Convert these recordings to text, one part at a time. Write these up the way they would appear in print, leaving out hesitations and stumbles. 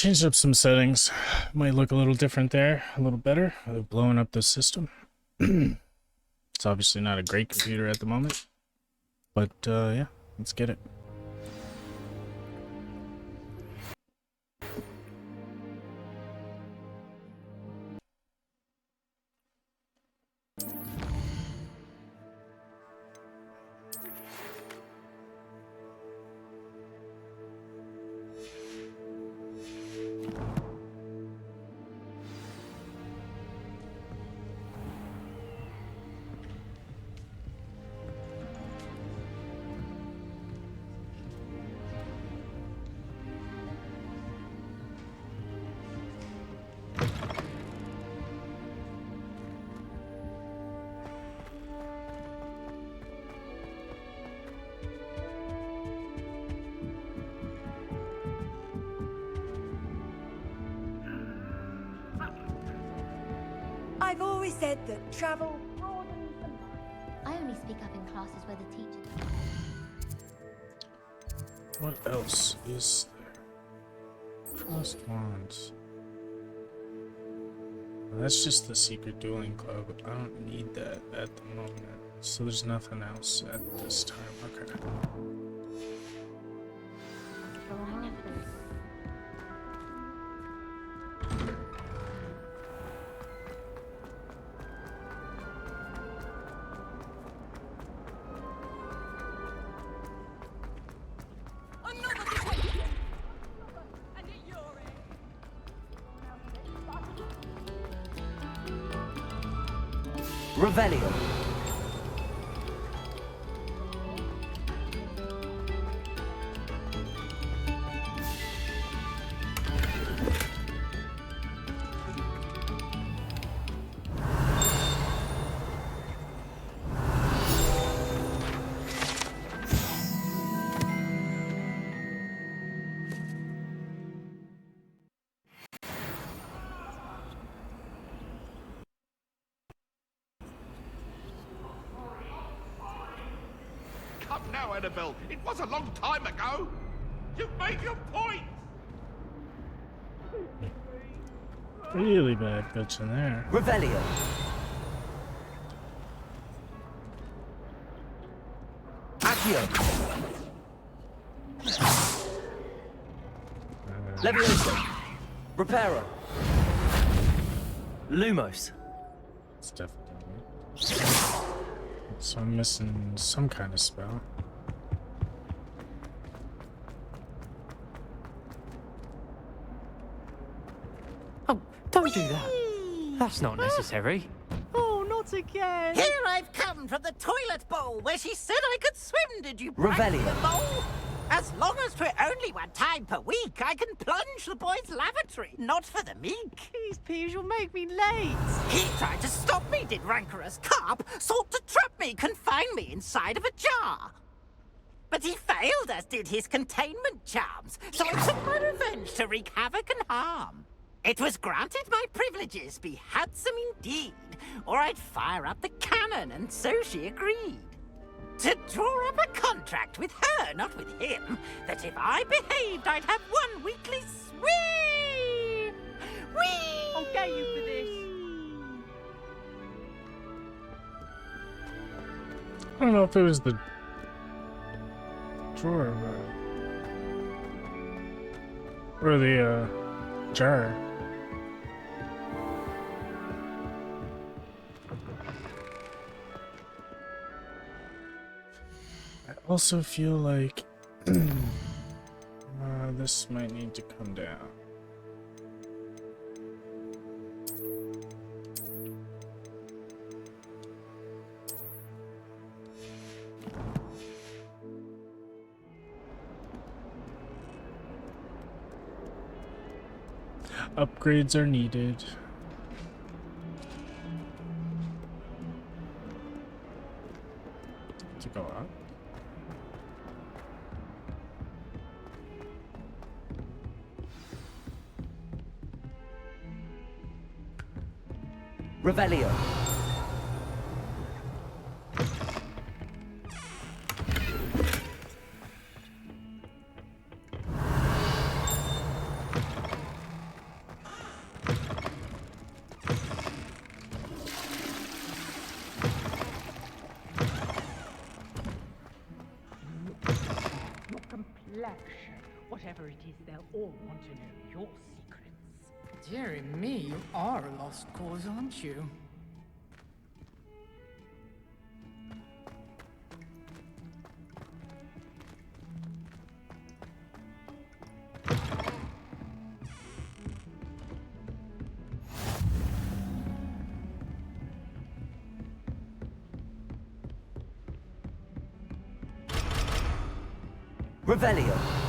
Changed up some settings. Might look a little different there, a little better. Blowing up the system. It's obviously not a great computer at the moment, but yeah, let's get it. I've always said that travel broadens the mind. I only speak up in classes where the teacher... What else is there? Frost wands. Well, that's just the secret dueling club. I don't need that at the moment. So there's nothing else at this time. Okay. Revelio. Now, Annabelle, it was a long time ago. You've made your point. Really bad bitch in there. Revelio. Accio. Levioso. Reparo. Lumos. It's definitely. So I'm missing some kind of spell. Oh, don't do that. That's not necessary. Oh, not again. Here I've come from the toilet bowl where she said I could swim. Did you break Revelio. the bowl? As long as we're only one time per week, I can plunge the boys' lavatory. Not for the meek. These peas will make me late. He tried to stop me, did rancorous carp. Sought to trap me, confine me inside of a jar. But he failed, as did his containment charms. So I took my revenge to wreak havoc and harm. It was granted my privileges be handsome indeed, or I'd fire up the cannon, and so she agreed. To draw up a contract with her, not with him, that if I behaved, I'd have one weekly swim! Whee! I'll get you for this. I don't know if it was the drawer, or the jar. I also feel like this might need to come down. Upgrades are needed. To go up. Revelio. whatever it is, they'll all want to know your secrets. Dearie me, you are a lost cause, aren't you? Revelio.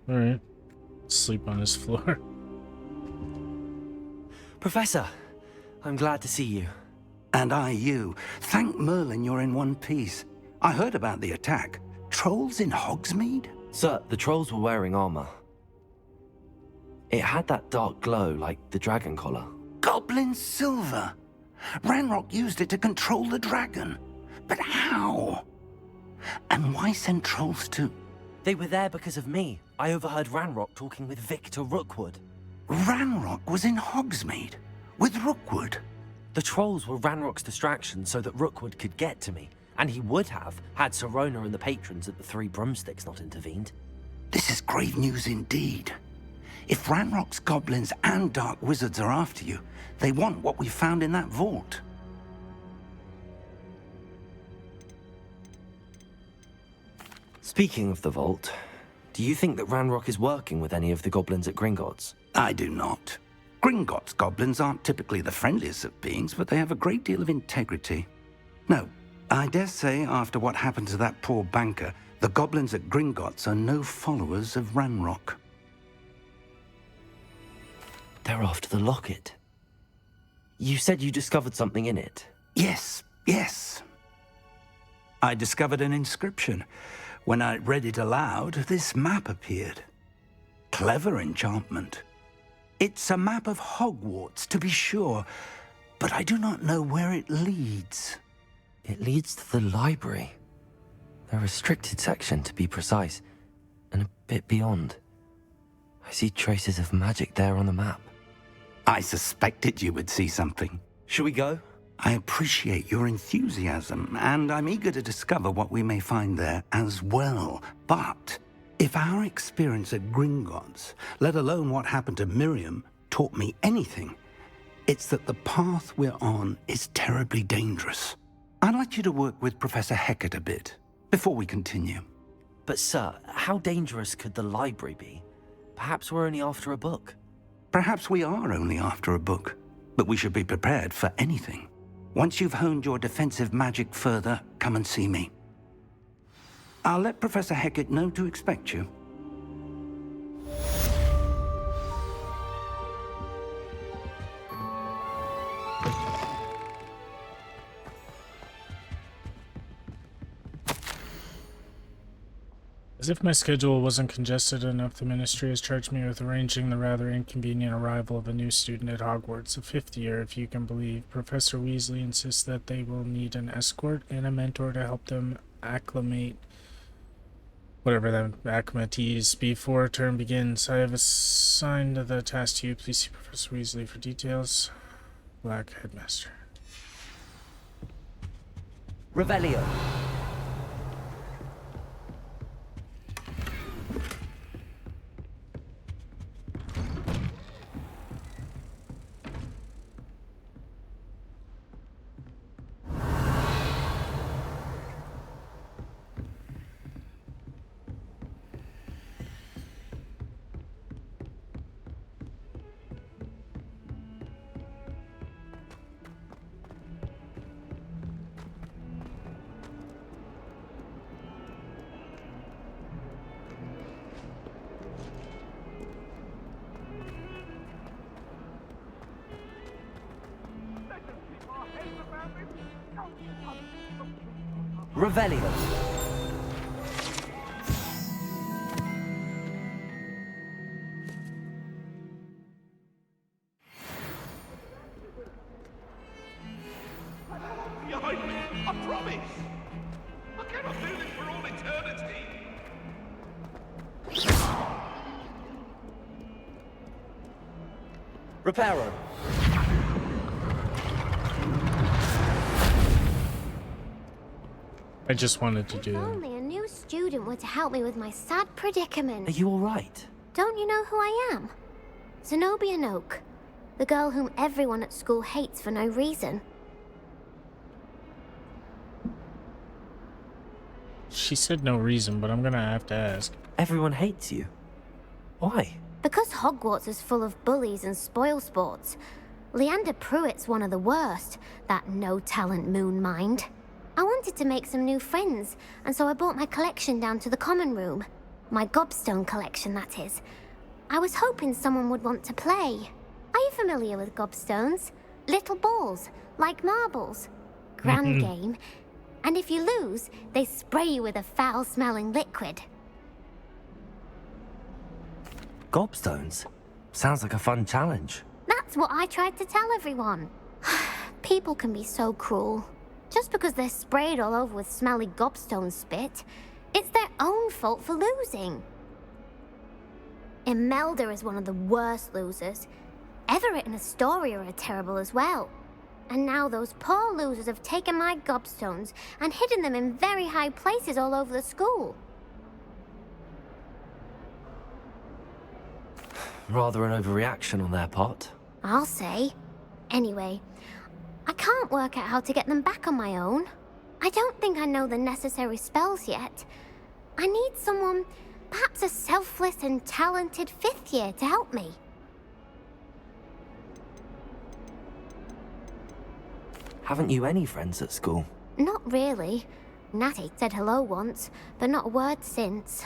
Alright. Sleep on his floor. Professor, I'm glad to see you. And I you. Thank Merlin you're in one piece. I heard about the attack. Trolls in Hogsmeade? Sir, the trolls were wearing armor. It had that dark glow like the dragon collar. Goblin silver. Ranrock used it to control the dragon. But how? And why send trolls to... They were there because of me. I overheard Ranrock talking with Victor Rookwood. Ranrock was in Hogsmeade? With Rookwood? The trolls were Ranrock's distraction so that Rookwood could get to me. And he would have, had Sirona and the patrons at the Three Broomsticks not intervened. This is grave news indeed. If Ranrock's goblins and dark wizards are after you, they want what we found in that vault. Speaking of the vault, do you think that Ranrock is working with any of the goblins at Gringotts? I do not. Gringotts goblins aren't typically the friendliest of beings, but they have a great deal of integrity. No, I dare say after what happened to that poor banker, the goblins at Gringotts are no followers of Ranrock. They're after the locket. You said you discovered something in it. Yes. I discovered an inscription. When I read it aloud, this map appeared. Clever enchantment. It's a map of Hogwarts, to be sure, but I do not know where it leads. It leads to the library. A restricted section, to be precise, and a bit beyond. I see traces of magic there on the map. I suspected you would see something. Shall we go? I appreciate your enthusiasm, and I'm eager to discover what we may find there as well. But if our experience at Gringotts, let alone what happened to Miriam, taught me anything, it's that the path we're on is terribly dangerous. I'd like you to work with Professor Hecat a bit before we continue. But sir, how dangerous could the library be? Perhaps we're only after a book. Perhaps we are only after a book, but we should be prepared for anything. Once you've honed your defensive magic further, come and see me. I'll let Professor Hecat know to expect you. As if my schedule wasn't congested enough, the Ministry has charged me with arranging the rather inconvenient arrival of a new student at Hogwarts, a fifth year, if you can believe. Professor Weasley insists that they will need an escort and a mentor to help them acclimate, whatever that acclimates, before term begins. I have assigned the task to you. Please see Professor Weasley for details. Black Headmaster. Revelio. Revelio. Behind me, I promise! I cannot do this for all eternity! Reparo. I just wanted to If do that. only a new student were to help me with my sad predicament. Are you alright? Don't you know who I am? Zenobia Noak, the girl whom everyone at school hates for no reason. She said no reason, but I'm gonna have to ask. Everyone hates you. Why? Because Hogwarts is full of bullies and spoilsports. Leander Pruitt's one of the worst, that no-talent moon mind. I wanted to make some new friends, and so I brought my collection down to the common room. My gobstone collection, that is. I was hoping someone would want to play. Are you familiar with gobstones? Little balls, like marbles. Grand game. And if you lose, they spray you with a foul-smelling liquid. Gobstones? Sounds like a fun challenge. That's what I tried to tell everyone. People can be so cruel. Just because they're sprayed all over with smelly gobstone spit, it's their own fault for losing. Imelda is one of the worst losers. Everett and Astoria are terrible as well. And now those poor losers have taken my gobstones and hidden them in very high places all over the school. Rather an overreaction on their part. I'll say. Anyway, I can't work out how to get them back on my own. I don't think I know the necessary spells yet. I need someone, perhaps a selfless and talented fifth year to help me. Haven't you any friends at school? Not really. Natty said hello once, but not a word since.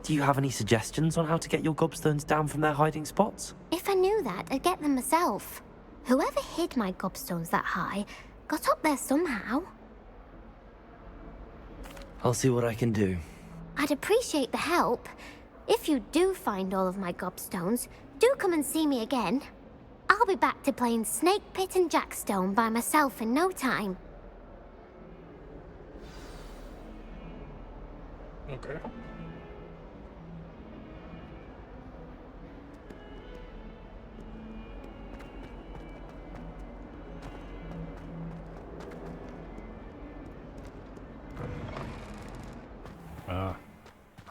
Do you have any suggestions on how to get your gobstones down from their hiding spots? If I knew that, I'd get them myself. Whoever hid my gobstones that high got up there somehow. I'll see what I can do. I'd appreciate the help. If you do find all of my gobstones, do come and see me again. I'll be back to playing Snake Pit and Jackstone by myself in no time. Okay.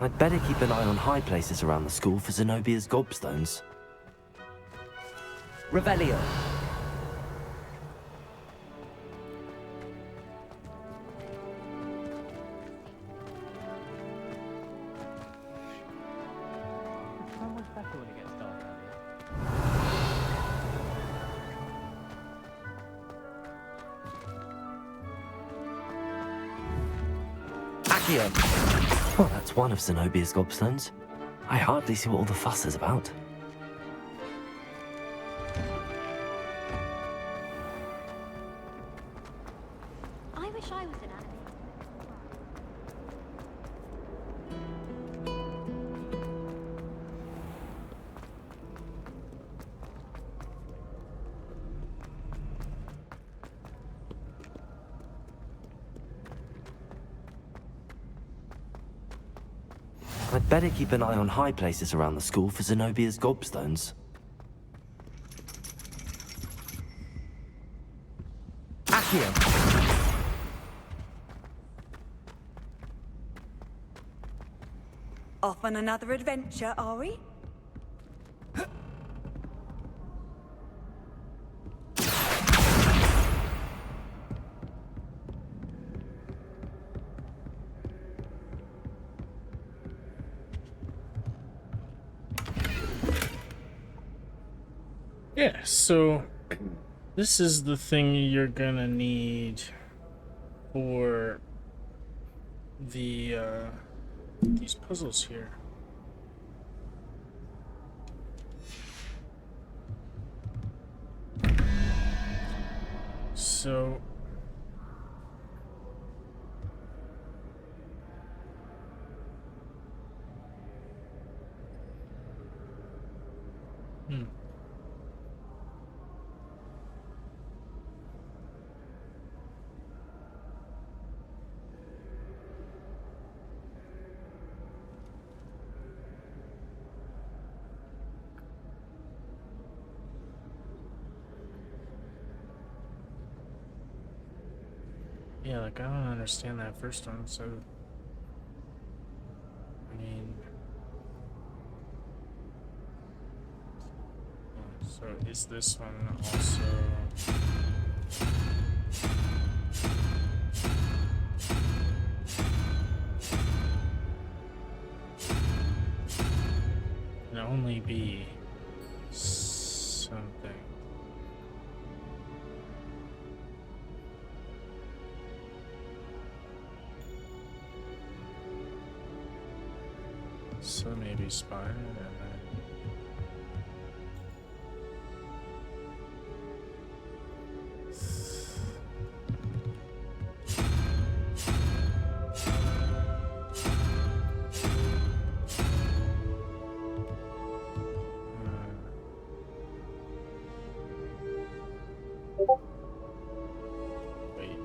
I'd better keep an eye on high places around the school for Zenobia's gobstones. Revelio. How much better when it gets dark out here? Accio. Well, that's one of Zenobia's gobstones. I hardly see what all the fuss is about. I wish I was an animator. I'd better keep an eye on high places around the school for Zenobia's gobstones. Accio. Off on another adventure, are we? Yeah, so this is the thing you're gonna need for the these puzzles here. So yeah, like I don't understand that first one, so I mean, so is this one also can only be something? So maybe spider and then wait.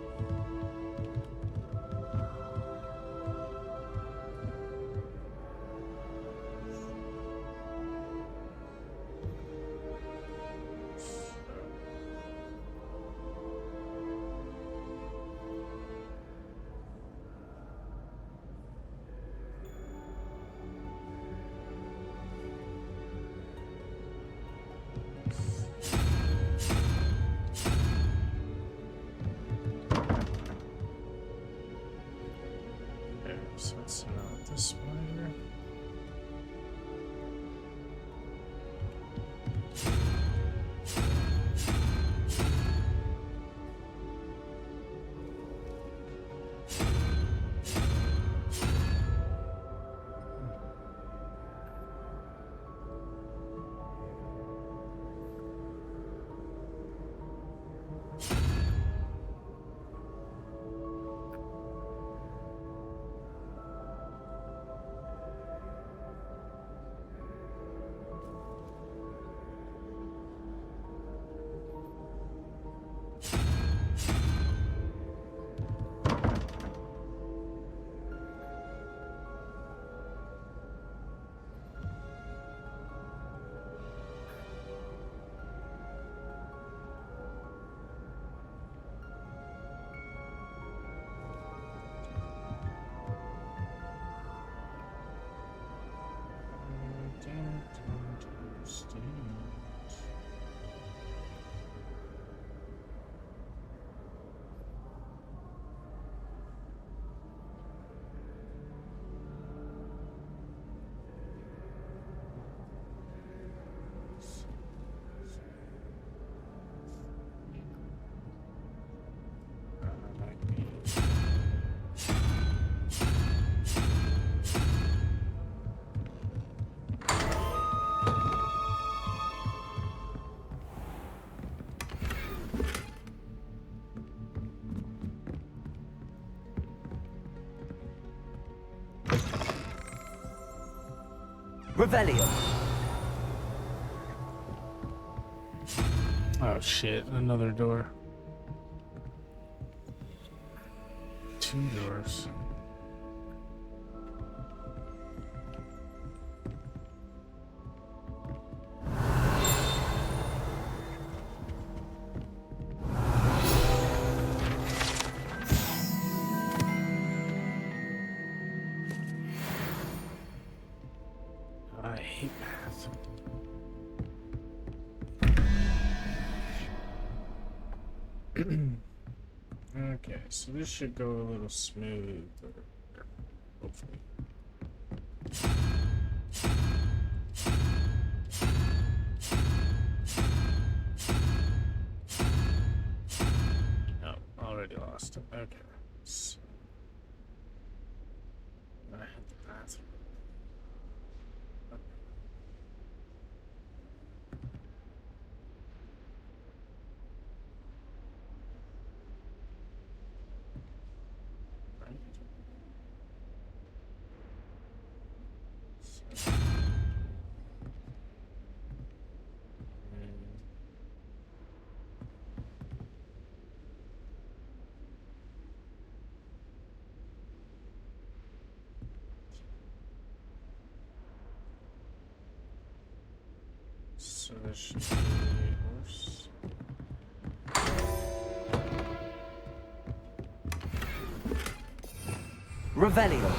Okay, so it's not the spider. Revelio. Oh shit, another door. Two doors. I hate math. Okay, so this should go a little smoother, hopefully. Oh, already lost it. Okay. So, I hit the bathroom. So there should be a horse. Revelio.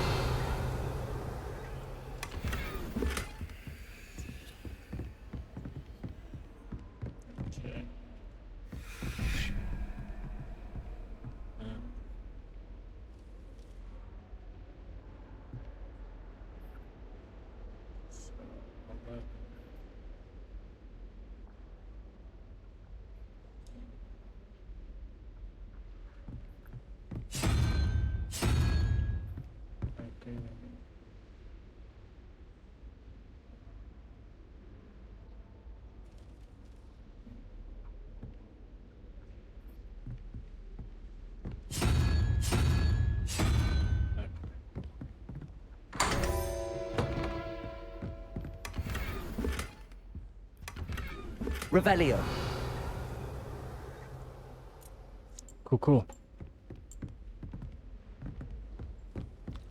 Okay. So, 11. Okay. Revelio. Cool, cool.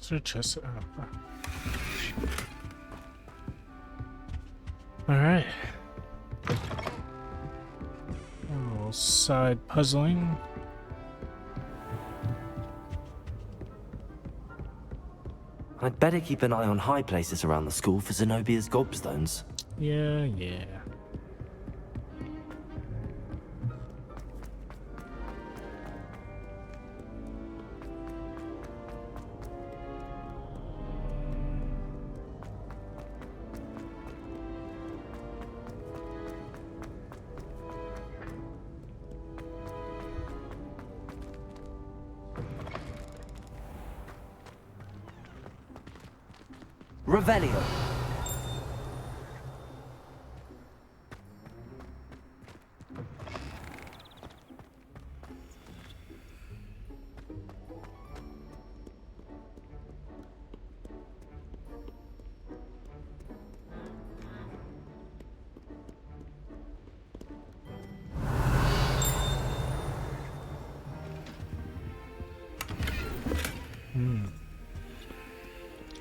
Is there a chest? Oh, fuck. Alright. A little side puzzling. I'd better keep an eye on high places around the school for Zenobia's gobstones. Yeah, yeah. Revelio.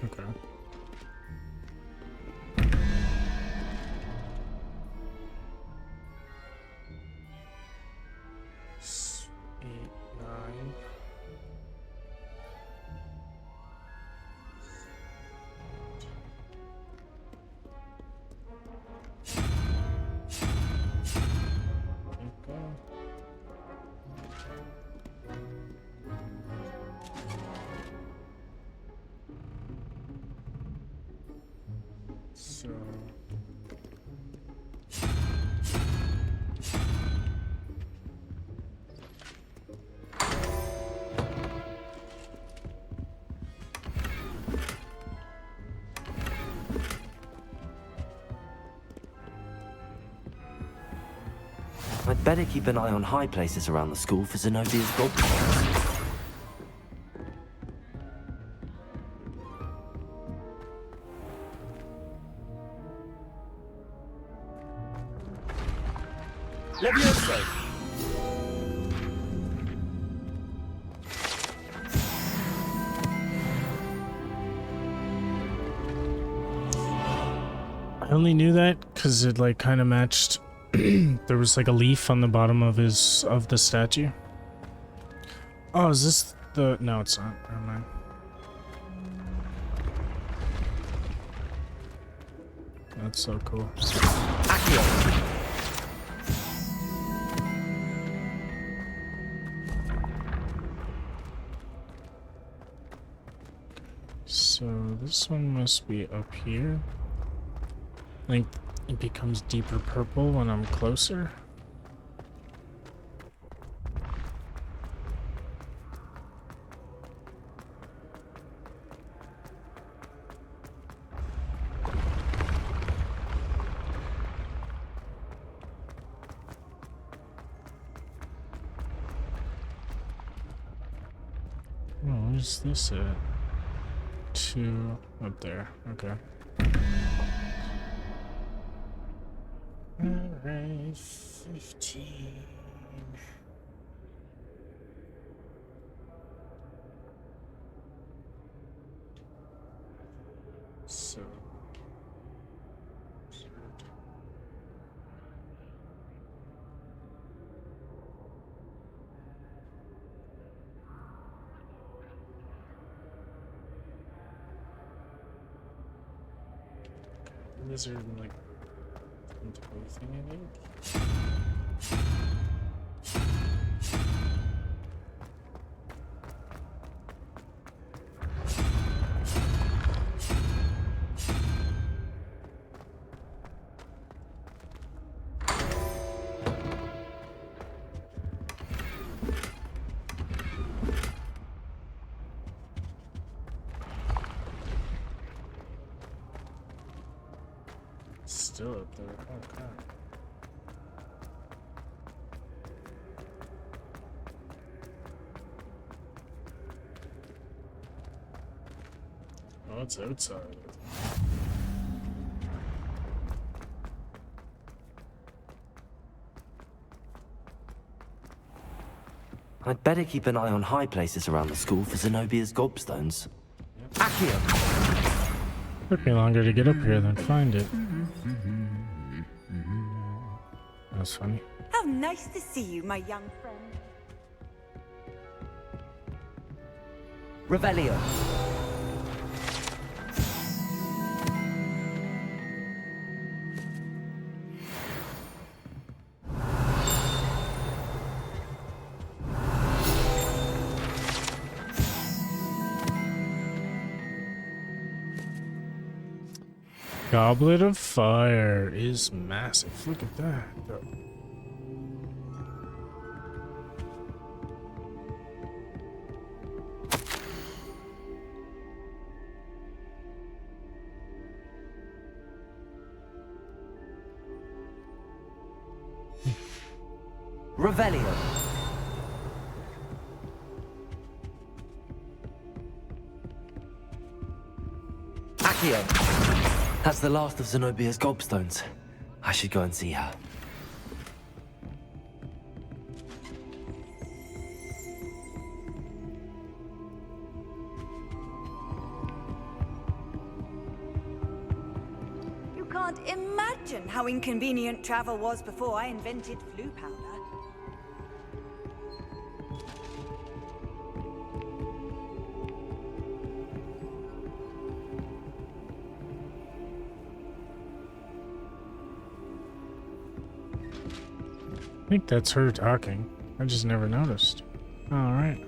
Okay. Eight, nine. Okay. So I'd better keep an eye on high places around the school for Zenobia's gobstones. Levioso. I only knew that because it like kind of matched. There was like a leaf on the bottom of the statue. Oh, is this the? No, it's not. Never mind. That's so cool. Accio. So this one must be up here. I think it becomes deeper purple when I'm closer. Oh, where's this at? 2 up there. Okay. Alright, 15. So Lizard, like, tentacle thing I need. Still up there. Oh, crap. Oh, it's outside. I'd better keep an eye on high places around the school for Zenobia's gobstones. Accio. Took me longer to get up here than find it. That's funny. How nice to see you, my young friend. Revelio. Goblet of Fire is massive. Look at that. Revelio. Accio. That's the last of Zenobia's gobstones. I should go and see her. You can't imagine how inconvenient travel was before I invented flu powder. I think that's her talking. I just never noticed. Alright.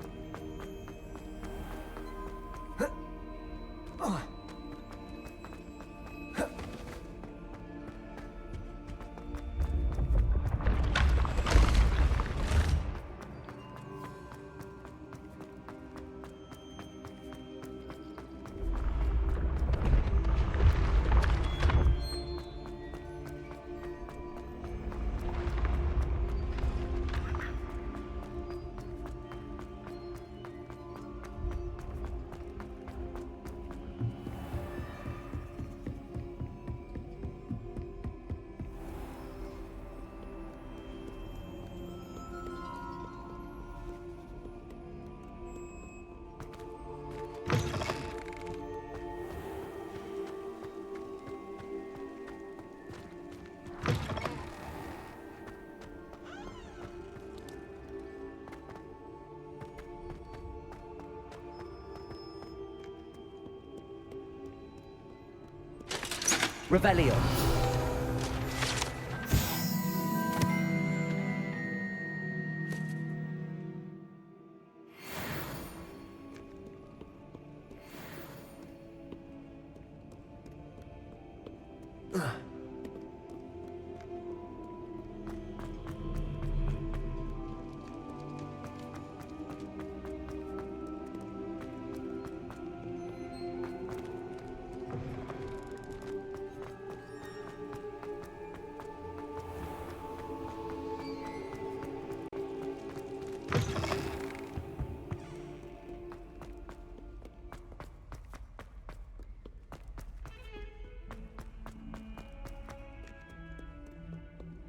Revelio.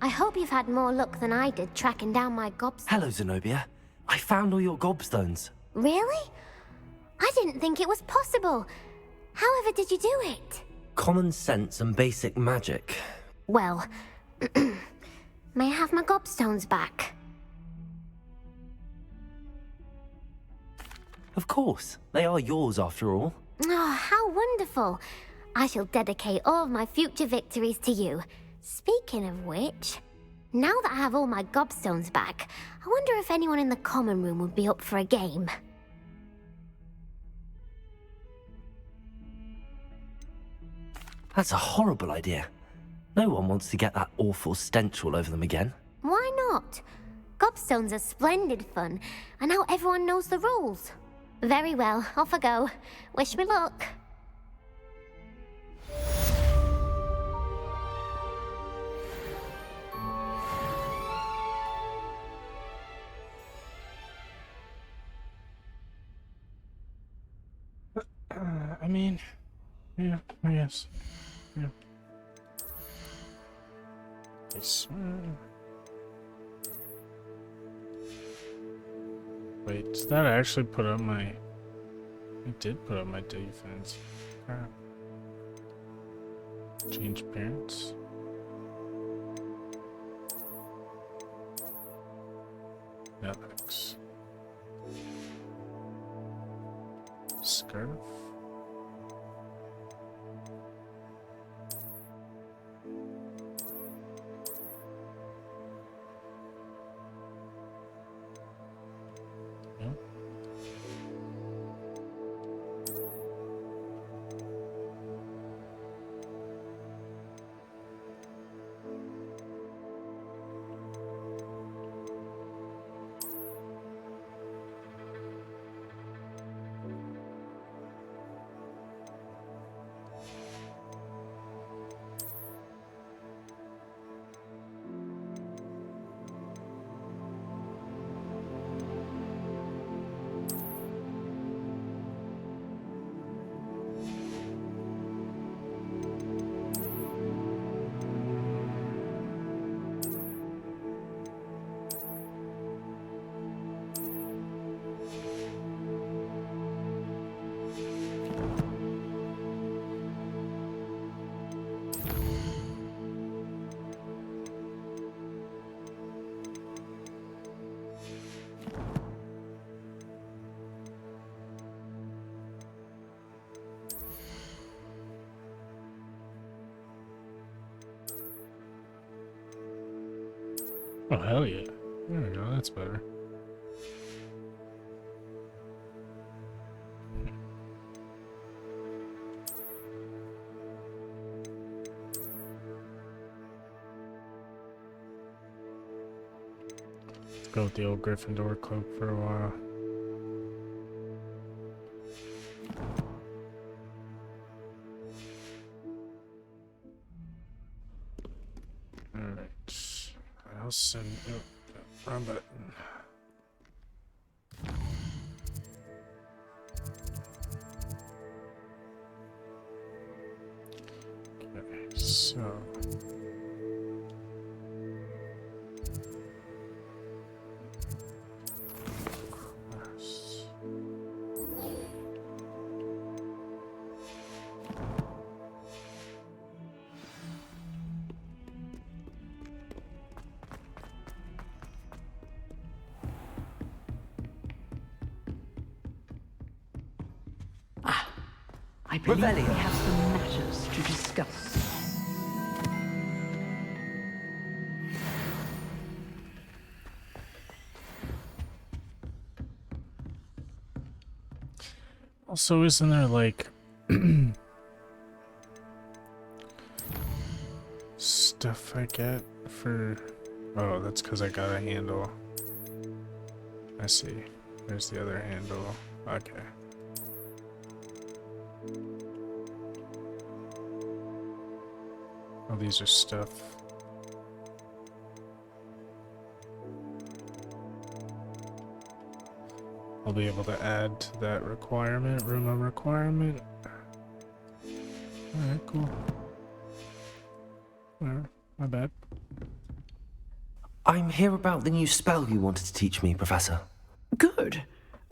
I hope you've had more luck than I did tracking down my gobstones. Hello, Zenobia. I found all your gobstones. Really? I didn't think it was possible. However did you do it? Common sense and basic magic. Well, may I have my gobstones back? Of course. They are yours after all. Oh, how wonderful. I shall dedicate all of my future victories to you. Speaking of which, now that I have all my gobstones back, I wonder if anyone in the common room would be up for a game. That's a horrible idea. No one wants to get that awful stench all over them again. Why not? Gobstones are splendid fun, and now everyone knows the rules. Very well, off I go. Wish me luck. I mean, yeah, I guess. Yeah. I swear. Wait, did that actually put up my... It did put up my defense. Crap. Change appearance. Alex. Scarf. Oh, hell yeah. There we go, that's better. Let's go with the old Gryffindor cloak for a while. Alright. I'll send... Oh, wrong button. Okay, so... I believe Revelio. we have some matters to discuss. Also, isn't there like stuff I get for... Oh, that's because I got a handle. I see. There's the other handle. Okay. Oh, these are stuff. I'll be able to add to that requirement, room of requirement. Alright, cool. Whatever, my bad. I'm here about the new spell you wanted to teach me, Professor. Good.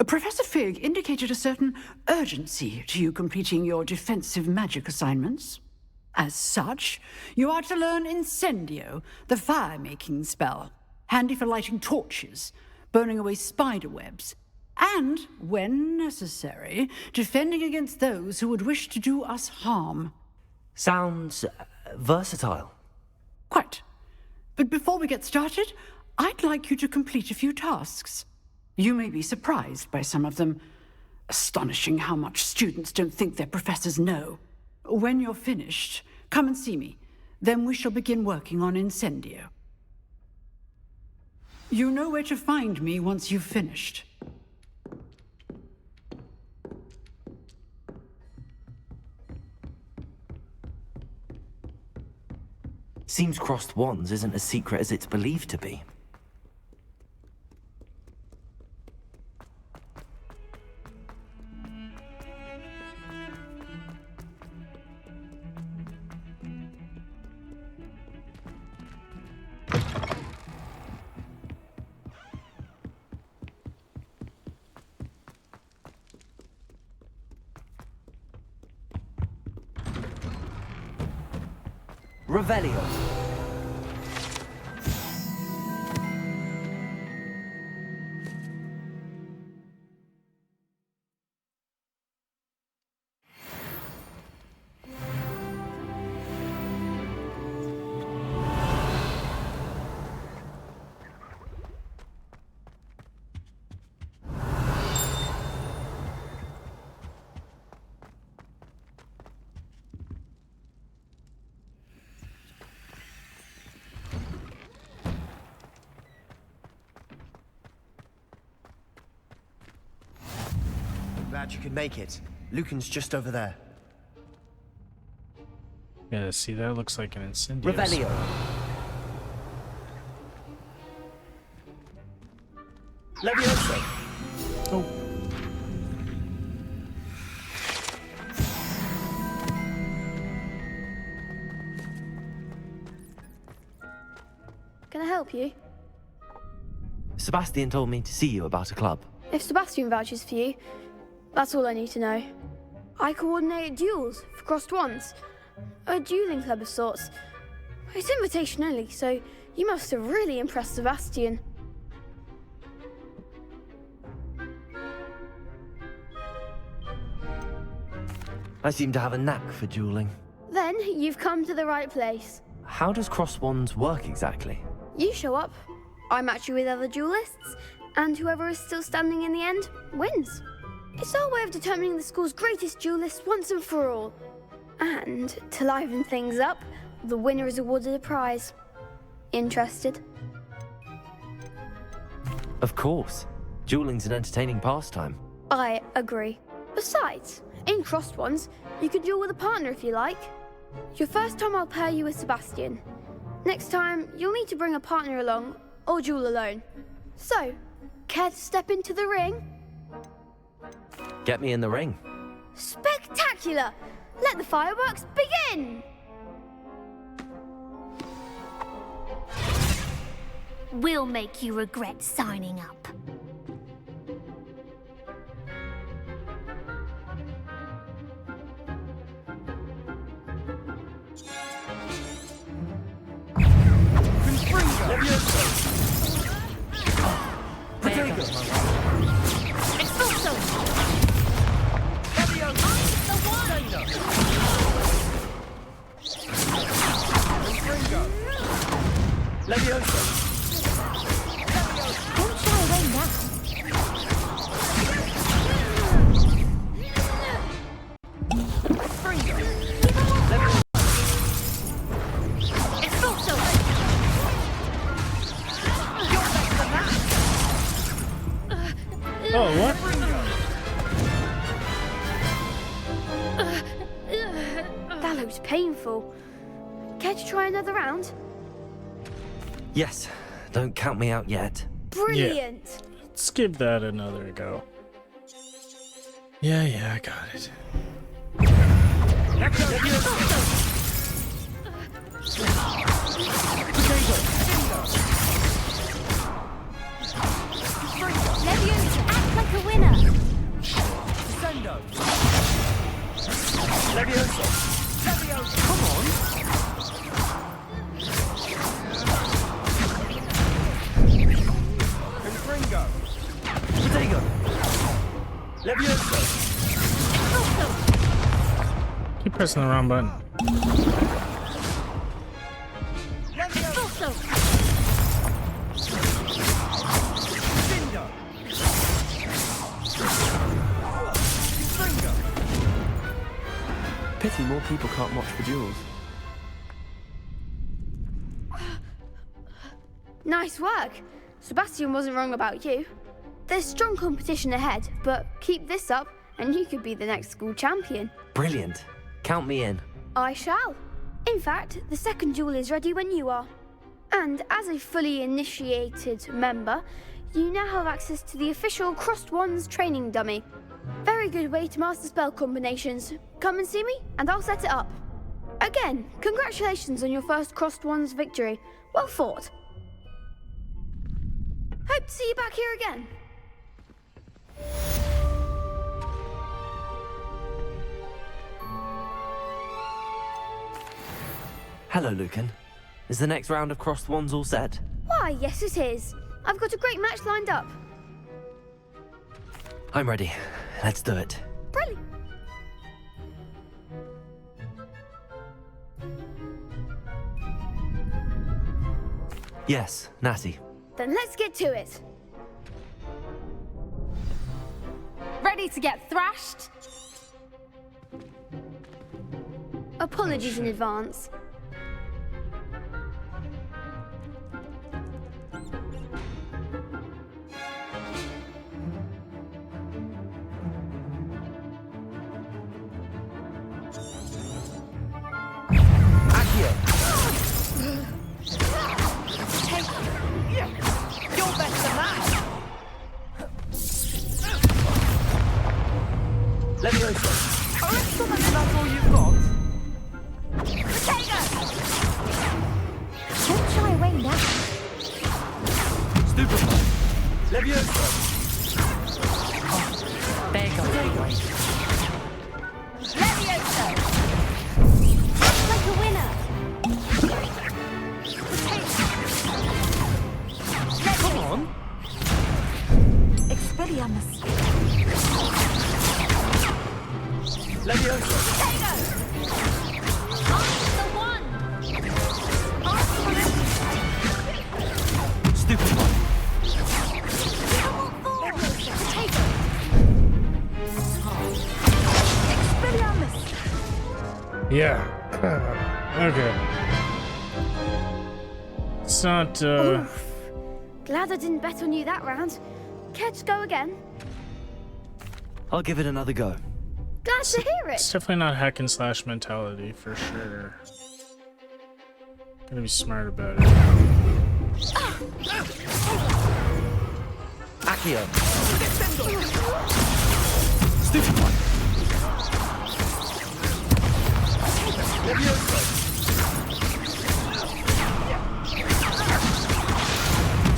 Professor Fig indicated a certain urgency to you completing your defensive magic assignments. As such, you are to learn Incendio, the fire-making spell, handy for lighting torches, burning away spider webs, and, when necessary, defending against those who would wish to do us harm. Sounds versatile. Quite. But before we get started, I'd like you to complete a few tasks. You may be surprised by some of them. Astonishing how much students don't think their professors know. When you're finished, come and see me. Then we shall begin working on Incendio. You know where to find me once you've finished. Seems crossed wands isn't as secret as it's believed to be. Revelio. Glad you could make it. Lucan's just over there. Yeah, see, that looks like an incendio. Revelio. Levioso. Oh. Can I help you? Sebastian told me to see you about a club. If Sebastian vouches for you, that's all I need to know. I coordinate duels for crossed wands. A dueling club of sorts. It's invitation only, so you must have really impressed Sebastian. I seem to have a knack for dueling. Then you've come to the right place. How does cross wands work exactly? You show up, I match you with other duelists, and whoever is still standing in the end wins. It's our way of determining the school's greatest duelist once and for all. And to liven things up, the winner is awarded a prize. Interested? Of course. Dueling's an entertaining pastime. I agree. Besides, in crossed ones, you can duel with a partner if you like. Your first time I'll pair you with Sebastian. Next time, you'll need to bring a partner along, or duel alone. So, care to step into the ring? Get me in the ring. Spectacular! Let the fireworks begin! We'll make you regret signing up. Oh, what? That looks painful. Care to try another round? Yes. Don't count me out yet. Brilliant! Yeah. Let's give that another go. Yeah, I got it. Leviosa, act like a winner! Sendo. Leviosa. Leviosa. Come on. Confringo. Potato. Leviosa. Keep pressing the wrong button. Pity more people can't watch the duels. Nice work. Sebastian wasn't wrong about you. There's strong competition ahead, but keep this up and you could be the next school champion. Brilliant. Count me in. I shall. In fact, the second duel is ready when you are. And as a fully initiated member, you now have access to the official Crossed Wands training dummy. Very good way to master spell combinations. Come and see me, and I'll set it up. Again, congratulations on your first Crossed Wands victory. Well fought. Hope to see you back here again. Hello, Lucan. Is the next round of Crossed Wands all set? Why, yes it is. I've got a great match lined up. I'm ready. Let's do it. Brilliant. Yes, Natty. Then let's get to it. Ready to get thrashed? Apologies in advance. You're better than that. Levioso. That's all you've got? Don't shy away now. Stupefy. Levioso. There you go. Levioso! Like a winner. Come on. Expelliarmus. Levioso. The one! Stupefy. Yeah. Okay. It's not, Oof. Glad I didn't bet on you that round. Care to go again? I'll give it another go. Glad to hear It's it. definitely not hack and slash mentality for sure. Gotta be smart about it. Accio. Stupefy. Levioso.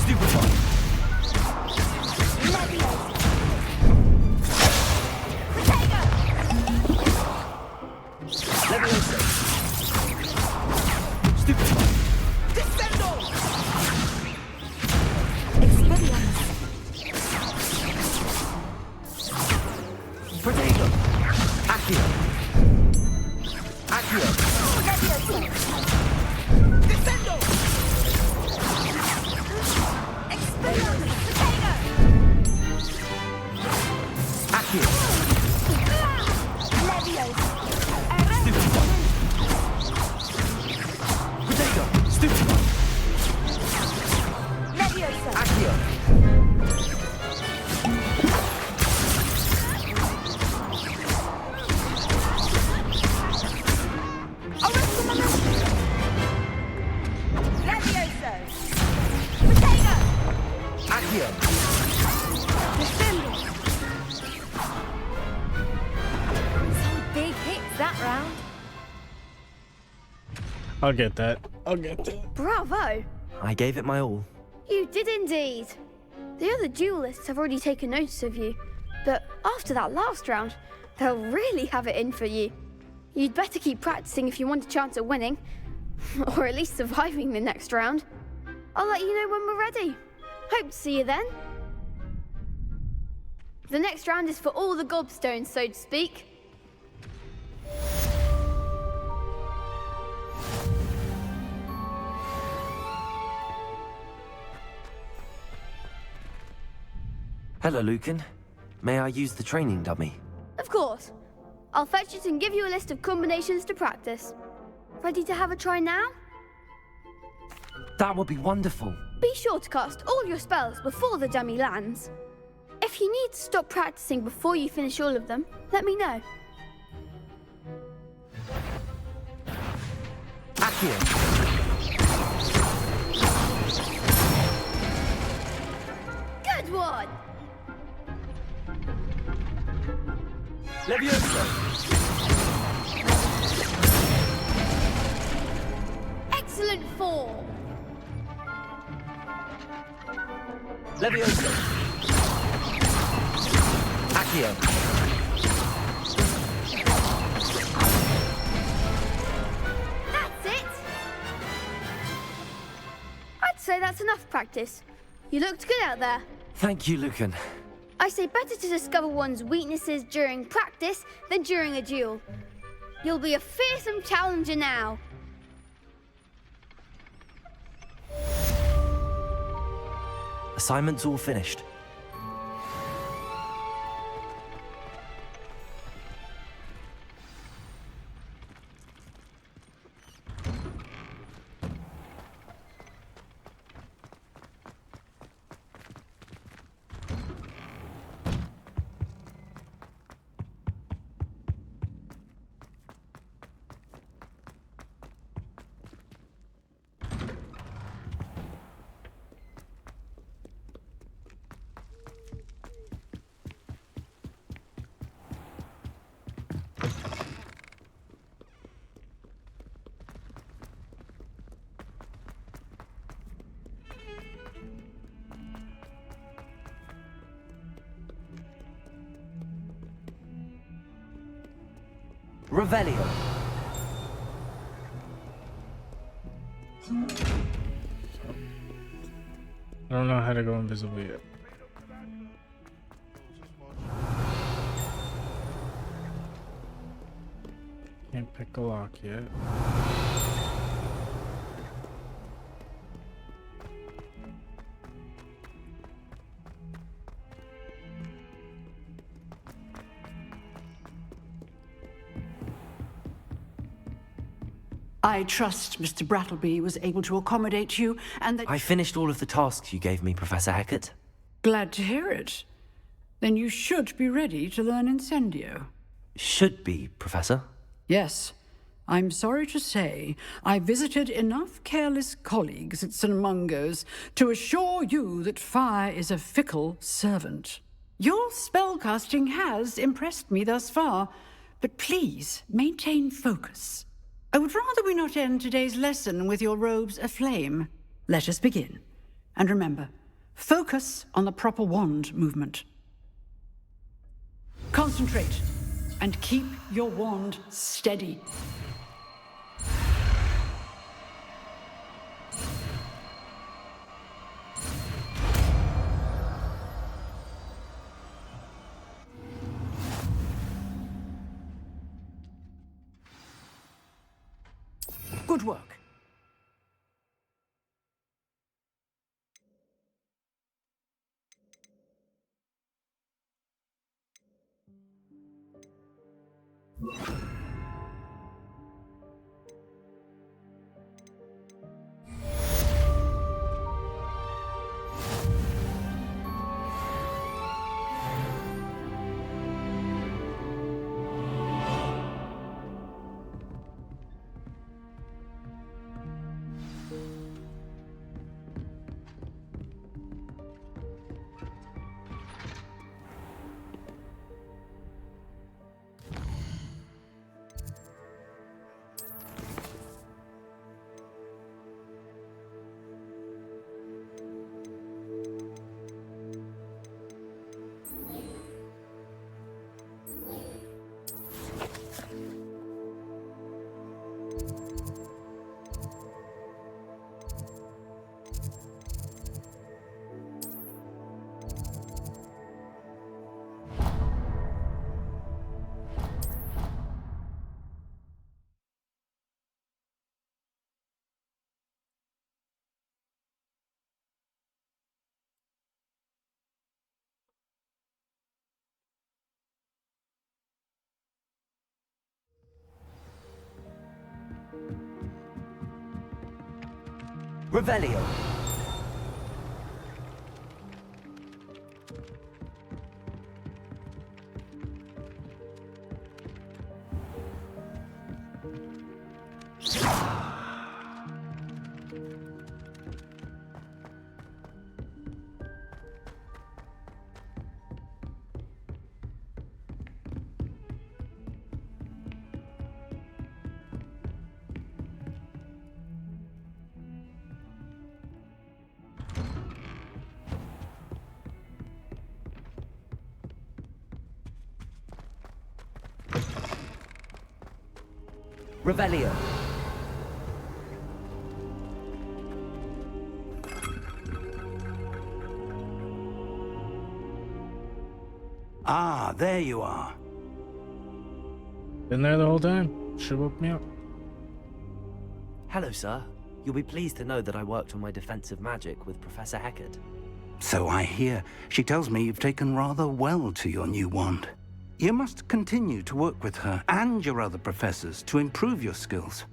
Stupefy. Levioso. Stupefy. Descendo! Protego. Accio. Accio. Descendo! Accio. Protego. Stupefy. Accio. Accio. Some big hits that round. I'll get that. I'll get that. Bravo. I gave it my all. You did indeed. The other duelists have already taken notice of you, but after that last round, they'll really have it in for you. You'd better keep practicing if you want a chance at winning, or at least surviving the next round. I'll let you know when we're ready. Hope to see you then. The next round is for all the gobstones, so to speak. Hello, Lucan. May I use the training dummy? Of course. I'll fetch it and give you a list of combinations to practice. Ready to have a try now? That would be wonderful. Be sure to cast all your spells before the dummy lands. If you need to stop practicing before you finish all of them, let me know. Accio. Good one! Levioso. Excellent form! Levioso. Accio. That's it! I'd say that's enough practice. You looked good out there. Thank you, Lucan. I say better to discover one's weaknesses during practice than during a duel. You'll be a fearsome challenger now. Assignment's all finished. Revelio. I don't know how to go invisible yet. Can't pick a lock yet. I trust Mr. Brattleby was able to accommodate you and that— I finished all of the tasks you gave me, Professor Hecat. Glad to hear it. Then you should be ready to learn Incendio. Should be, Professor. Yes. I'm sorry to say, I visited enough careless colleagues at St. Mungo's to assure you that fire is a fickle servant. Your spellcasting has impressed me thus far, but please maintain focus. I would rather we not end today's lesson with your robes aflame. Let us begin. And remember, focus on the proper wand movement. Concentrate, and keep your wand steady. Good work. Revelio. Revelio. Ah, there you are. Been there the whole time. Should woke me up. Hello, sir. You'll be pleased to know that I worked on my defensive magic with Professor Heckard. So I hear. She tells me you've taken rather well to your new wand. You must continue to work with her and your other professors to improve your skills.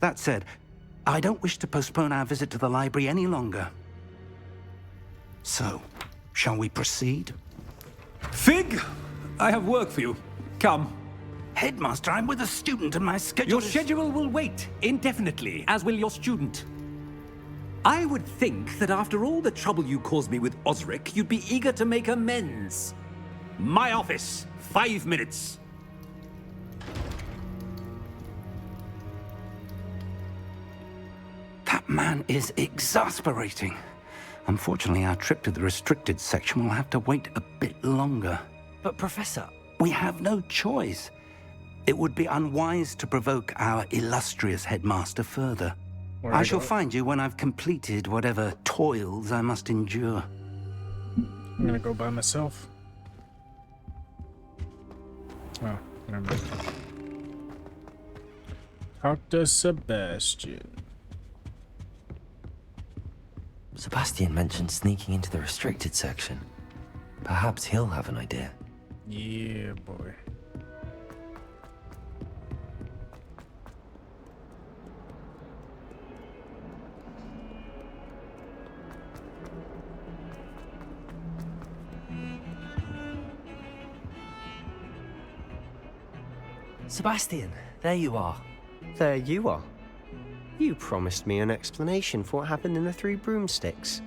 That said, I don't wish to postpone our visit to the library any longer. So, shall we proceed? Fig, I have work for you. Come. Headmaster, I'm with a student and my schedule Your schedule will wait indefinitely, as will your student. I would think that after all the trouble you caused me with Osric, you'd be eager to make amends. My office, 5 minutes. That man is exasperating. Unfortunately, our trip to the restricted section will have to wait a bit longer. But, Professor... We have no choice. It would be unwise to provoke our illustrious headmaster further. I shall find you when I've completed whatever toils I must endure. I'm gonna go by myself. Oh, never mind. Talk to Sebastian. Sebastian mentioned sneaking into the restricted section. Perhaps he'll have an idea. Yeah, boy. Sebastian, there you are. There you are. You promised me an explanation for what happened in the Three Broomsticks.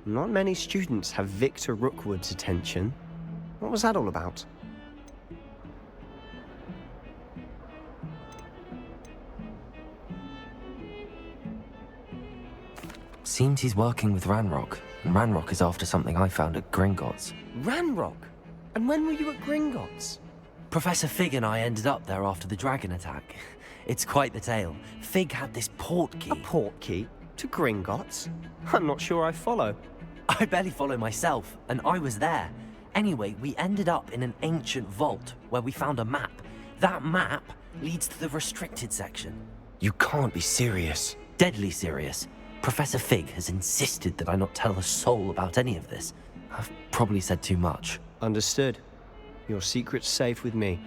Not many students have Victor Rookwood's attention. What was that all about? Seems he's working with Ranrock, and Ranrock is after something I found at Gringotts. Ranrock? And when were you at Gringotts? Professor Fig and I ended up there after the dragon attack. It's quite the tale. Fig had this port key. A port key? To Gringotts? I'm not sure I follow. I barely follow myself, and I was there. Anyway, we ended up in an ancient vault where we found a map. That map leads to the restricted section. You can't be serious. Deadly serious. Professor Fig has insisted that I not tell a soul about any of this. I've probably said too much. Understood. Your secret's safe with me.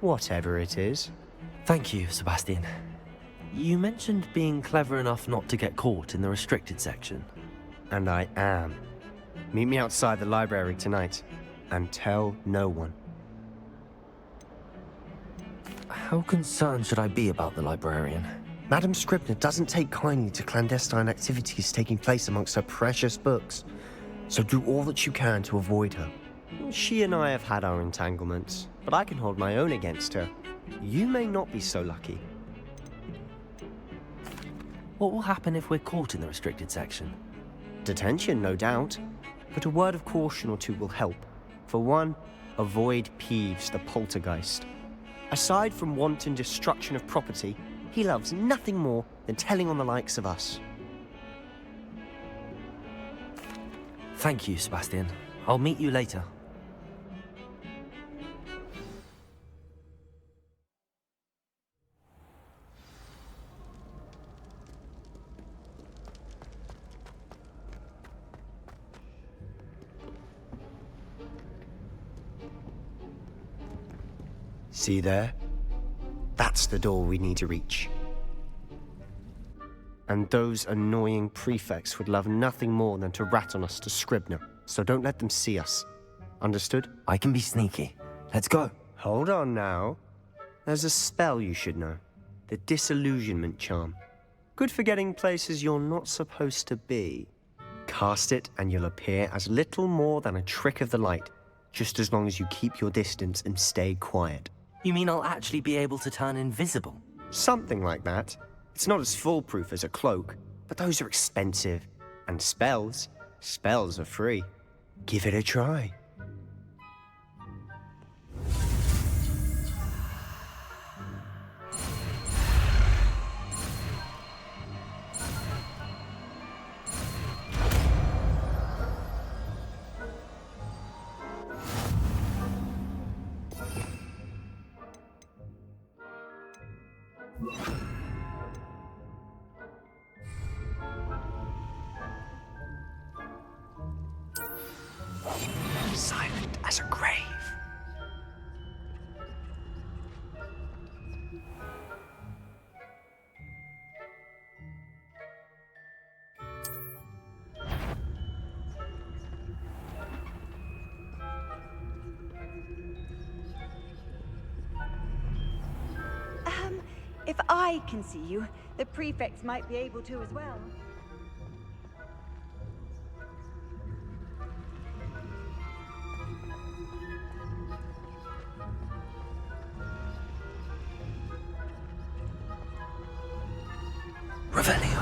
Whatever it is. Thank you, Sebastian. You mentioned being clever enough not to get caught in the restricted section. And I am. Meet me outside the library tonight, and tell no one. How concerned should I be about the librarian? Madam Scribner doesn't take kindly to clandestine activities taking place amongst her precious books, so do all that you can to avoid her. She and I have had our entanglements, but I can hold my own against her. You may not be so lucky. What will happen if we're caught in the restricted section? Detention, no doubt, but a word of caution or two will help. For one, avoid Peeves, the poltergeist. Aside from wanton destruction of property, he loves nothing more than telling on the likes of us. Thank you, Sebastian. I'll meet you later. See there? That's the door we need to reach. And those annoying prefects would love nothing more than to rat on us to Scribner, so don't let them see us. Understood? I can be sneaky. Let's go. Hold on now. There's a spell you should know. The Disillusionment Charm. Good for getting places you're not supposed to be. Cast it and you'll appear as little more than a trick of the light, just as long as you keep your distance and stay quiet. You mean I'll actually be able to turn invisible? Something like that. It's not as foolproof as a cloak, but those are expensive. And spells are free. Give it a try. Silent as a grave. If I can see you, the prefects might be able to as well. Revelio.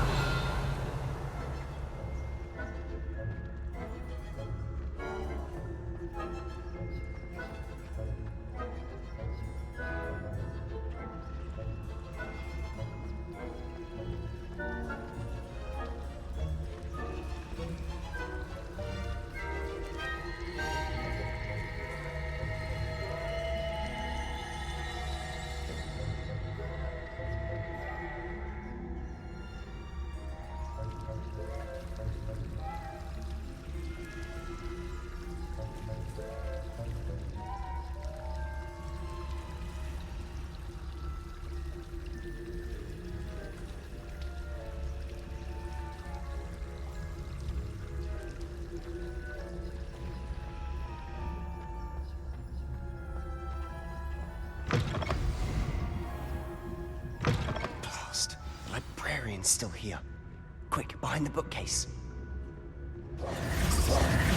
Blast. The librarian's still here. Quick, behind the bookcase.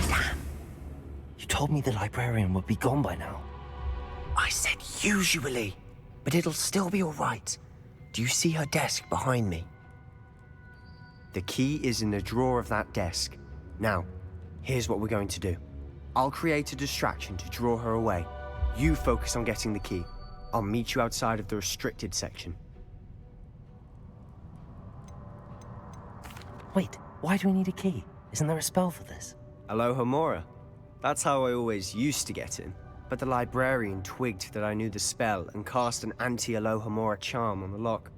Damn. You told me the librarian would be gone by now. I said usually, but it'll still be all right. Do you see her desk behind me? The key is in the drawer of that desk. Now, here's what we're going to do. I'll create a distraction to draw her away. You focus on getting the key. I'll meet you outside of the restricted section. Wait, why do we need a key? Isn't there a spell for this? Alohomora. That's how I always used to get in. But the librarian twigged that I knew the spell and cast an anti-Alohomora charm on the lock.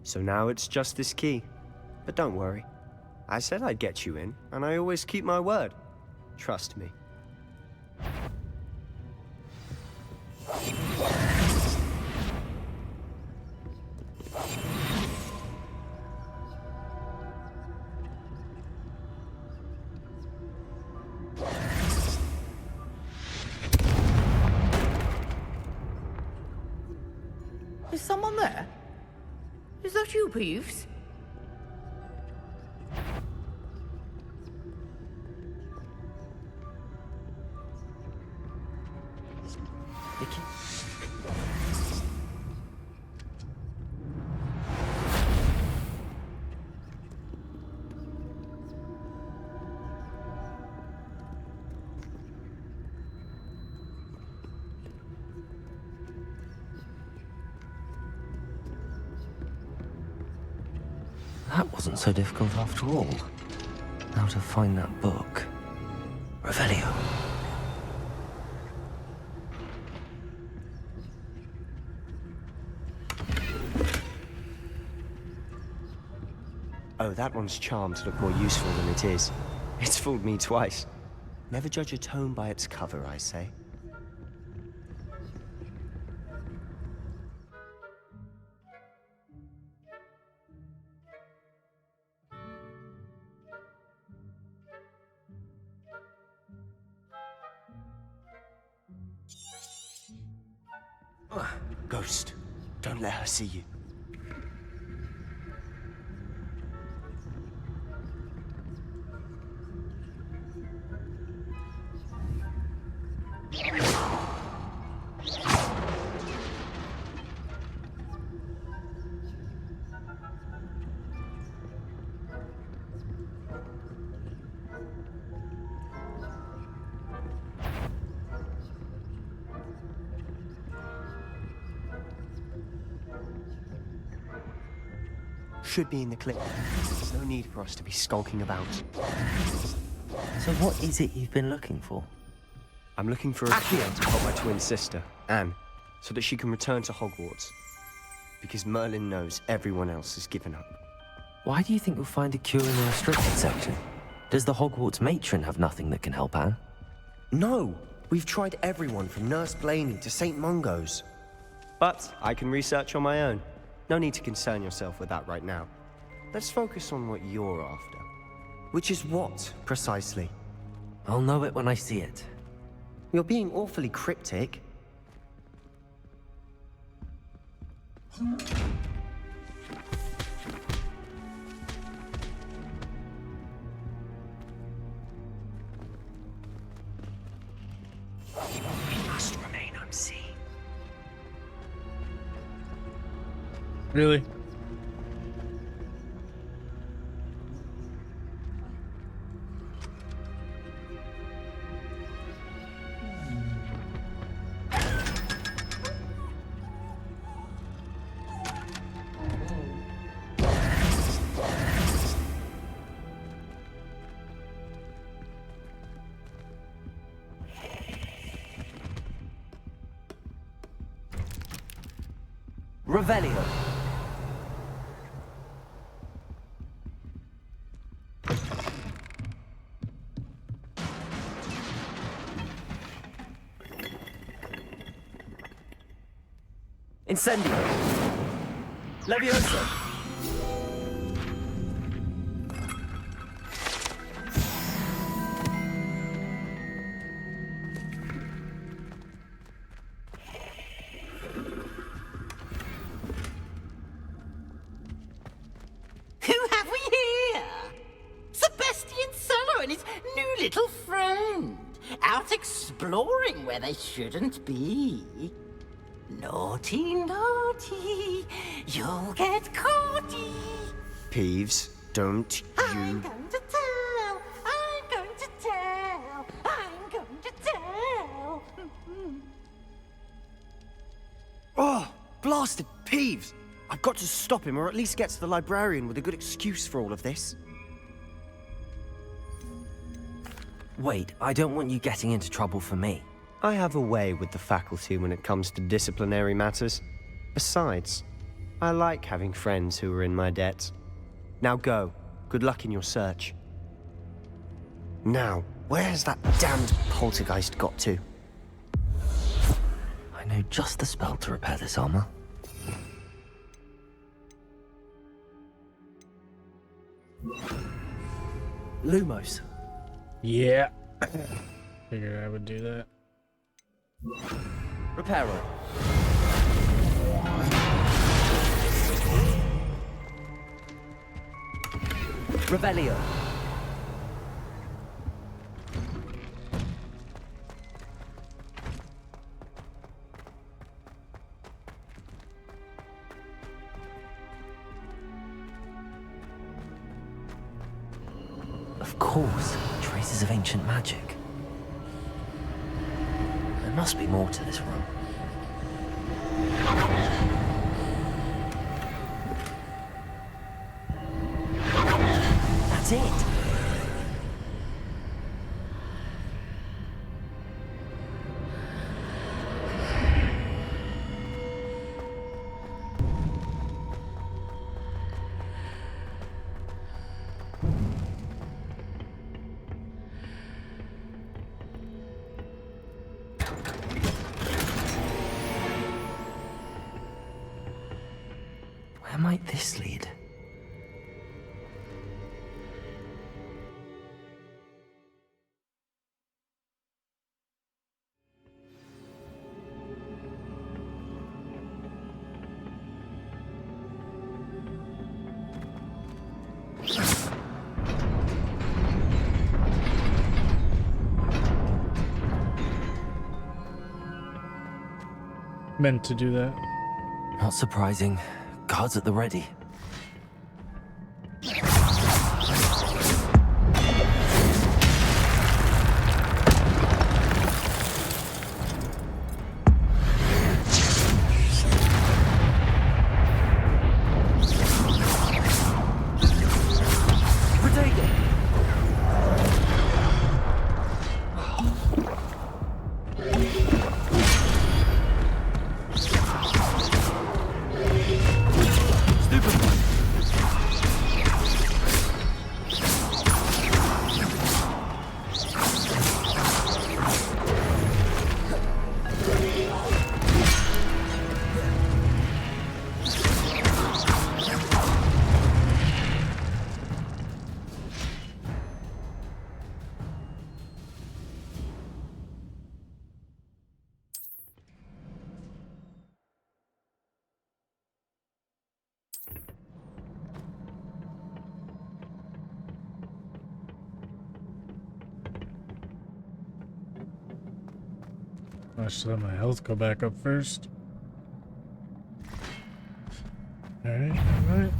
So now it's just this key. But don't worry. I said I'd get you in, and I always keep my word. Trust me. Is someone there? Is that you, Peeves? Vicky? That wasn't so difficult after all. Now to find that book. Revelio. Oh, that one's charmed to look more useful than it is. It's fooled me twice. Never judge a tome by its cover, I say. Ghost, don't let her see you. Should be in the clip. There's no need for us to be skulking about. So what is it you've been looking for? I'm looking for a cure to help my twin sister, Anne, so that she can return to Hogwarts. Because Merlin knows everyone else has given up. Why do you think you'll find a cure in the restricted section? Does the Hogwarts matron have nothing that can help Anne? No! We've tried everyone from Nurse Blaney to St. Mungo's. But I can research on my own. No need to concern yourself with that right now. Let's focus on what you're after. Which is what, precisely? I'll know it when I see it. You're being awfully cryptic. We must remain unseen. Really? Revelio. Incendio. Levioso. Who have we here? Sebastian Solo and his new little friend. Out exploring where they shouldn't be. Naughty, naughty, you'll get caughty. Peeves, don't I'm you... going to tell, I'm going to tell, I'm going to tell. Oh, blasted Peeves! I've got to stop him, or at least get to the librarian with a good excuse for all of this. Wait, I don't want you getting into trouble for me. I have a way with the faculty when it comes to disciplinary matters. Besides, I like having friends who are in my debt. Now go. Good luck in your search. Now, where's that damned poltergeist got to? I know just the spell to repair this armor. Lumos. Yeah. Figured I would do that. Reparo. Revelio. Of course, traces of ancient magic. There must be more to this room. That's it! Where might this lead? meant to do that. Not surprising. Guards at the ready. I should let my health go back up first. Alright, alright.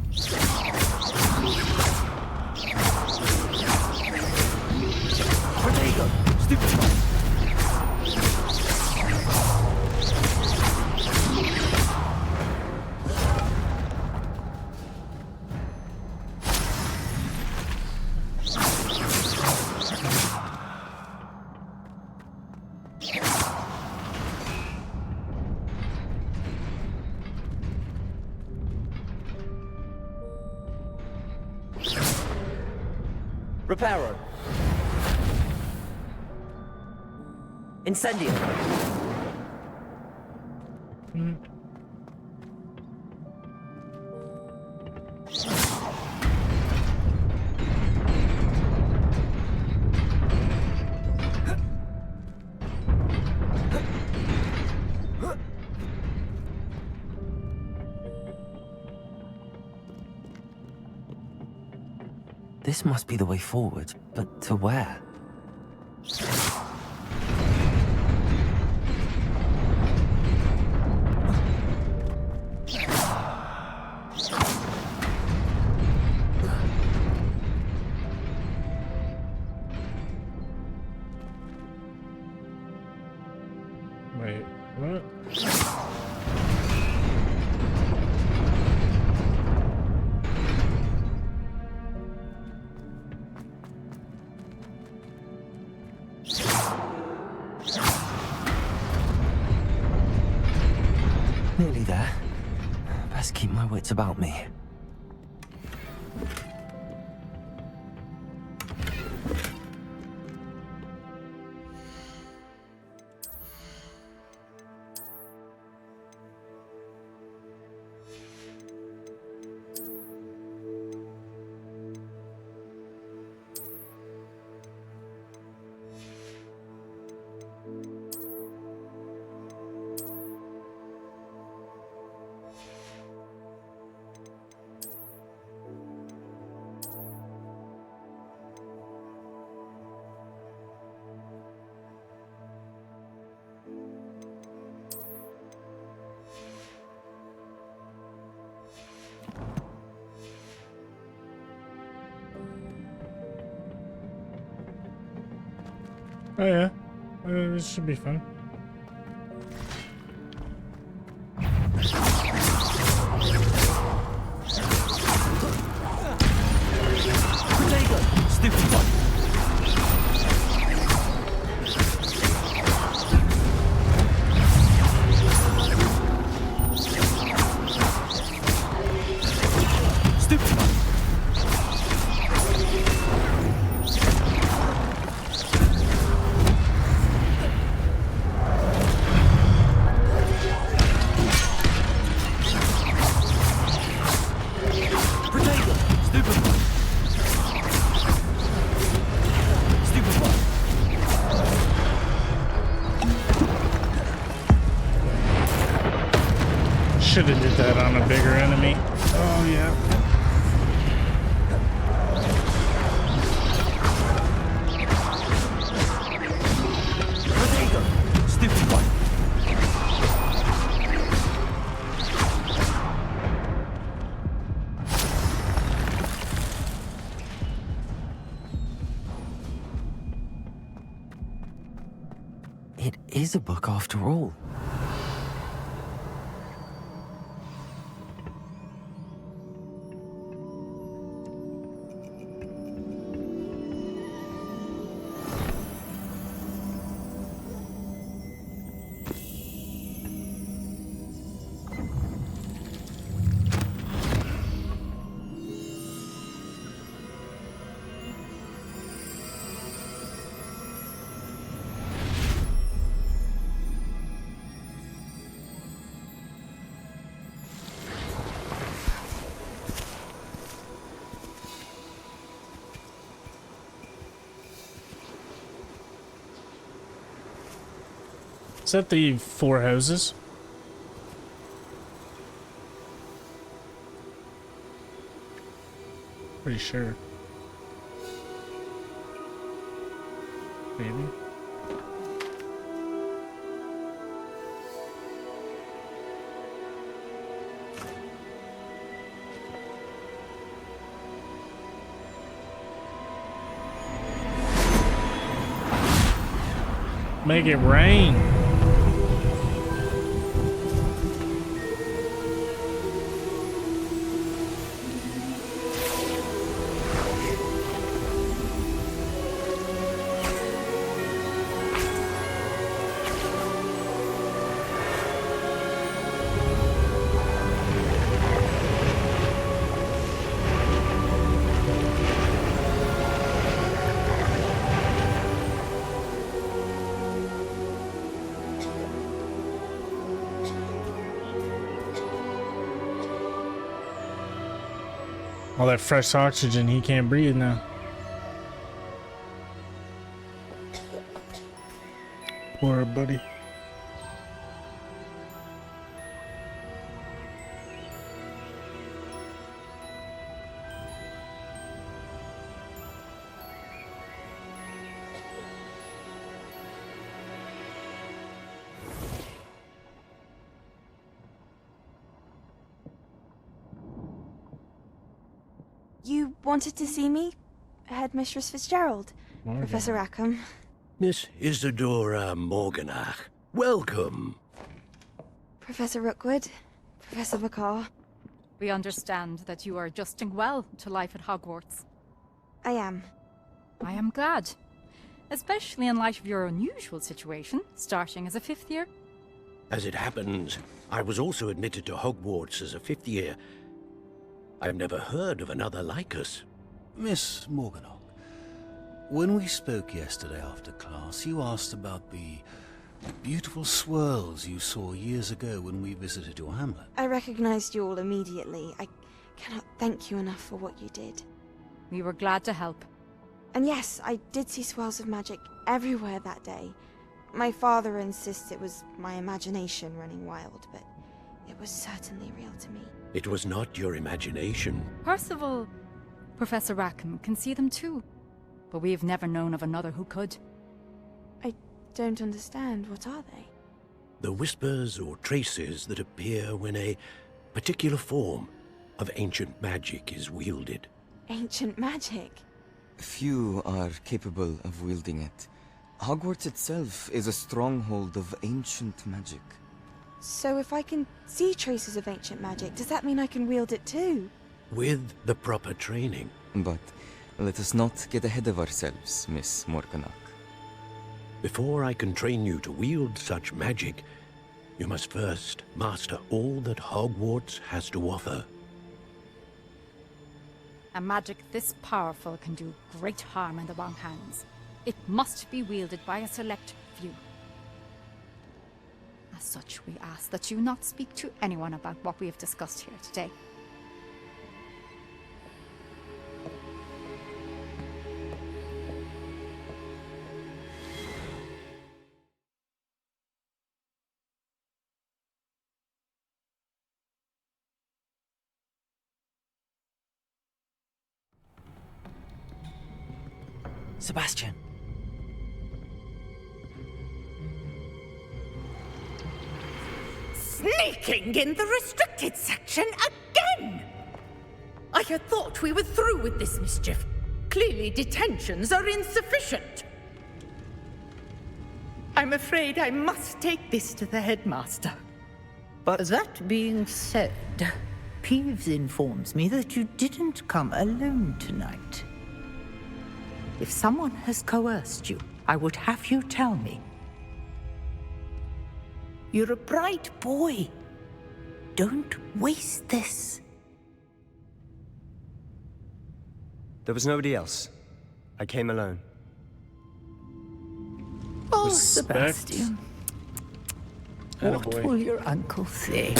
Protego! Stupefy! Reparo. Incendio. This must be the way forward, but to where? Wait, what? Nearly there. Best keep my wits about me. Oh yeah, this should be fun. Protego! Stupid one! Stupid one! Should have did that on a bigger enemy. Oh yeah. Stupid one. is a book after all. Is that the four houses? Pretty sure. Maybe. Make it rain. All that fresh oxygen, he can't breathe now. Poor buddy. You wanted to see me? Headmistress Fitzgerald? Professor Rackham? Miss Isadora Morganach, welcome. Professor Rookwood? Professor McCaw? We understand that you are adjusting well to life at Hogwarts. I am. I am glad. Especially in light of your unusual situation, starting as a 5th year. As it happens, I was also admitted to Hogwarts as a 5th year. I've never heard of another like us. Miss Morganach, when we spoke yesterday after class, you asked about the beautiful swirls you saw years ago when we visited your hamlet. I recognized you all immediately. I cannot thank you enough for what you did. We were glad to help. And yes, I did see swirls of magic everywhere that day. My father insists it was my imagination running wild, but it was certainly real to me. It was not your imagination. Percival, Professor Rackham can see them too. But we've never known of another who could. I don't understand. What are they? The whispers or traces that appear when a particular form of ancient magic is wielded. Ancient magic? Few are capable of wielding it. Hogwarts itself is a stronghold of ancient magic. So if I can see traces of ancient magic, does that mean I can wield it too? With the proper training. But let us not get ahead of ourselves, Miss Morganach. Before I can train you to wield such magic, you must first master all that Hogwarts has to offer. A magic this powerful can do great harm in the wrong hands. It must be wielded by a select few. As such, we ask that you not speak to anyone about what we have discussed here today. Sebastian. Sneaking in the restricted section again! I had thought we were through with this mischief. Clearly detentions are insufficient. I'm afraid I must take this to the headmaster. But that being said, Peeves informs me that you didn't come alone tonight. If someone has coerced you, I would have you tell me. You're a bright boy. Don't waste this. There was nobody else. I came alone. Oh, Respect. Sebastian. Attaboy. What will your uncle say?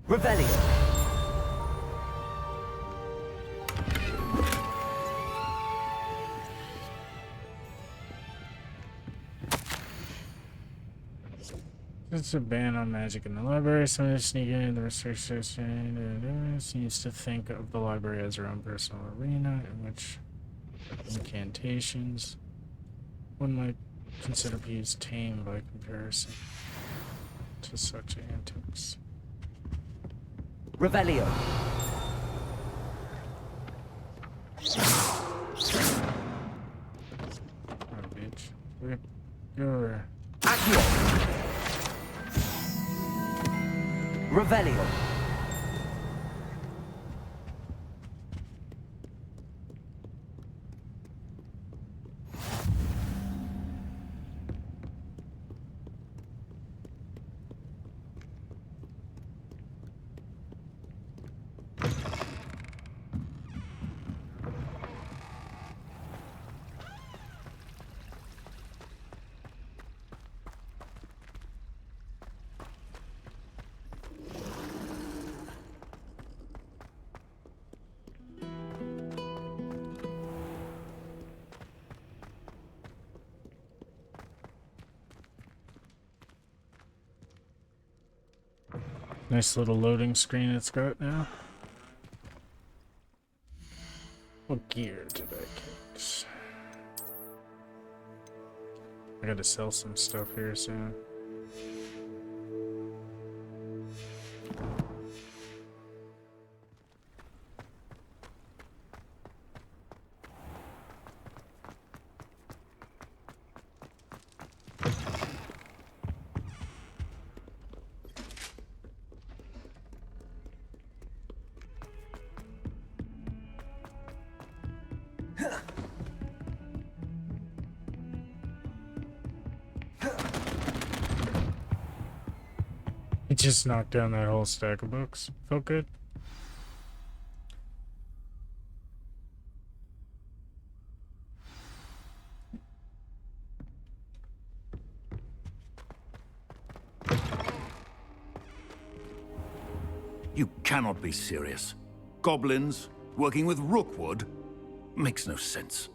Revelio. It's a ban on magic in the library. Someone is sneaking in the research section. Seems to think of the library as their own personal arena in which incantations one might consider Peeves tame by comparison to such antics. Revelio. Oh, bitch. Whip your... Accio. Revelio. Nice little loading screen it's got now. What gear did I get? I gotta sell some stuff here soon. He just knocked down that whole stack of books. Felt good. You cannot be serious. Goblins working with Rookwood makes no sense.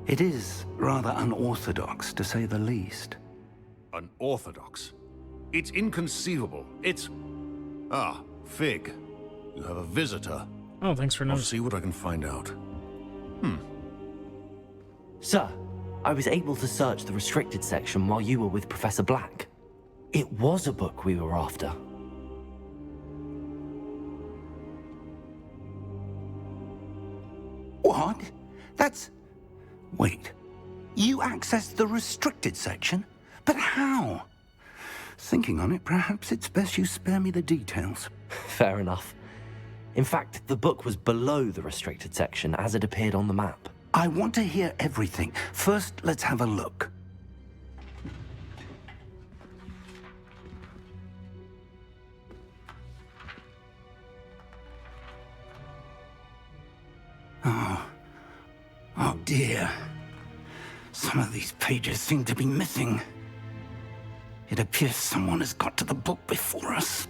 It is rather unorthodox, to say the least. Unorthodox? It's inconceivable. It's... Ah, Fig. You have a visitor. Oh, thanks for I'll noticing. see what I can find out. Sir, I was able to search the restricted section while you were with Professor Black. It was a book we were after. What? That's... Wait. You accessed the restricted section? But how? Thinking on it, perhaps it's best you spare me the details. Fair enough. In fact, the book was below the restricted section as it appeared on the map. I want to hear everything. First, let's have a look. Oh dear. Some of these pages seem to be missing. It appears someone has got to the book before us.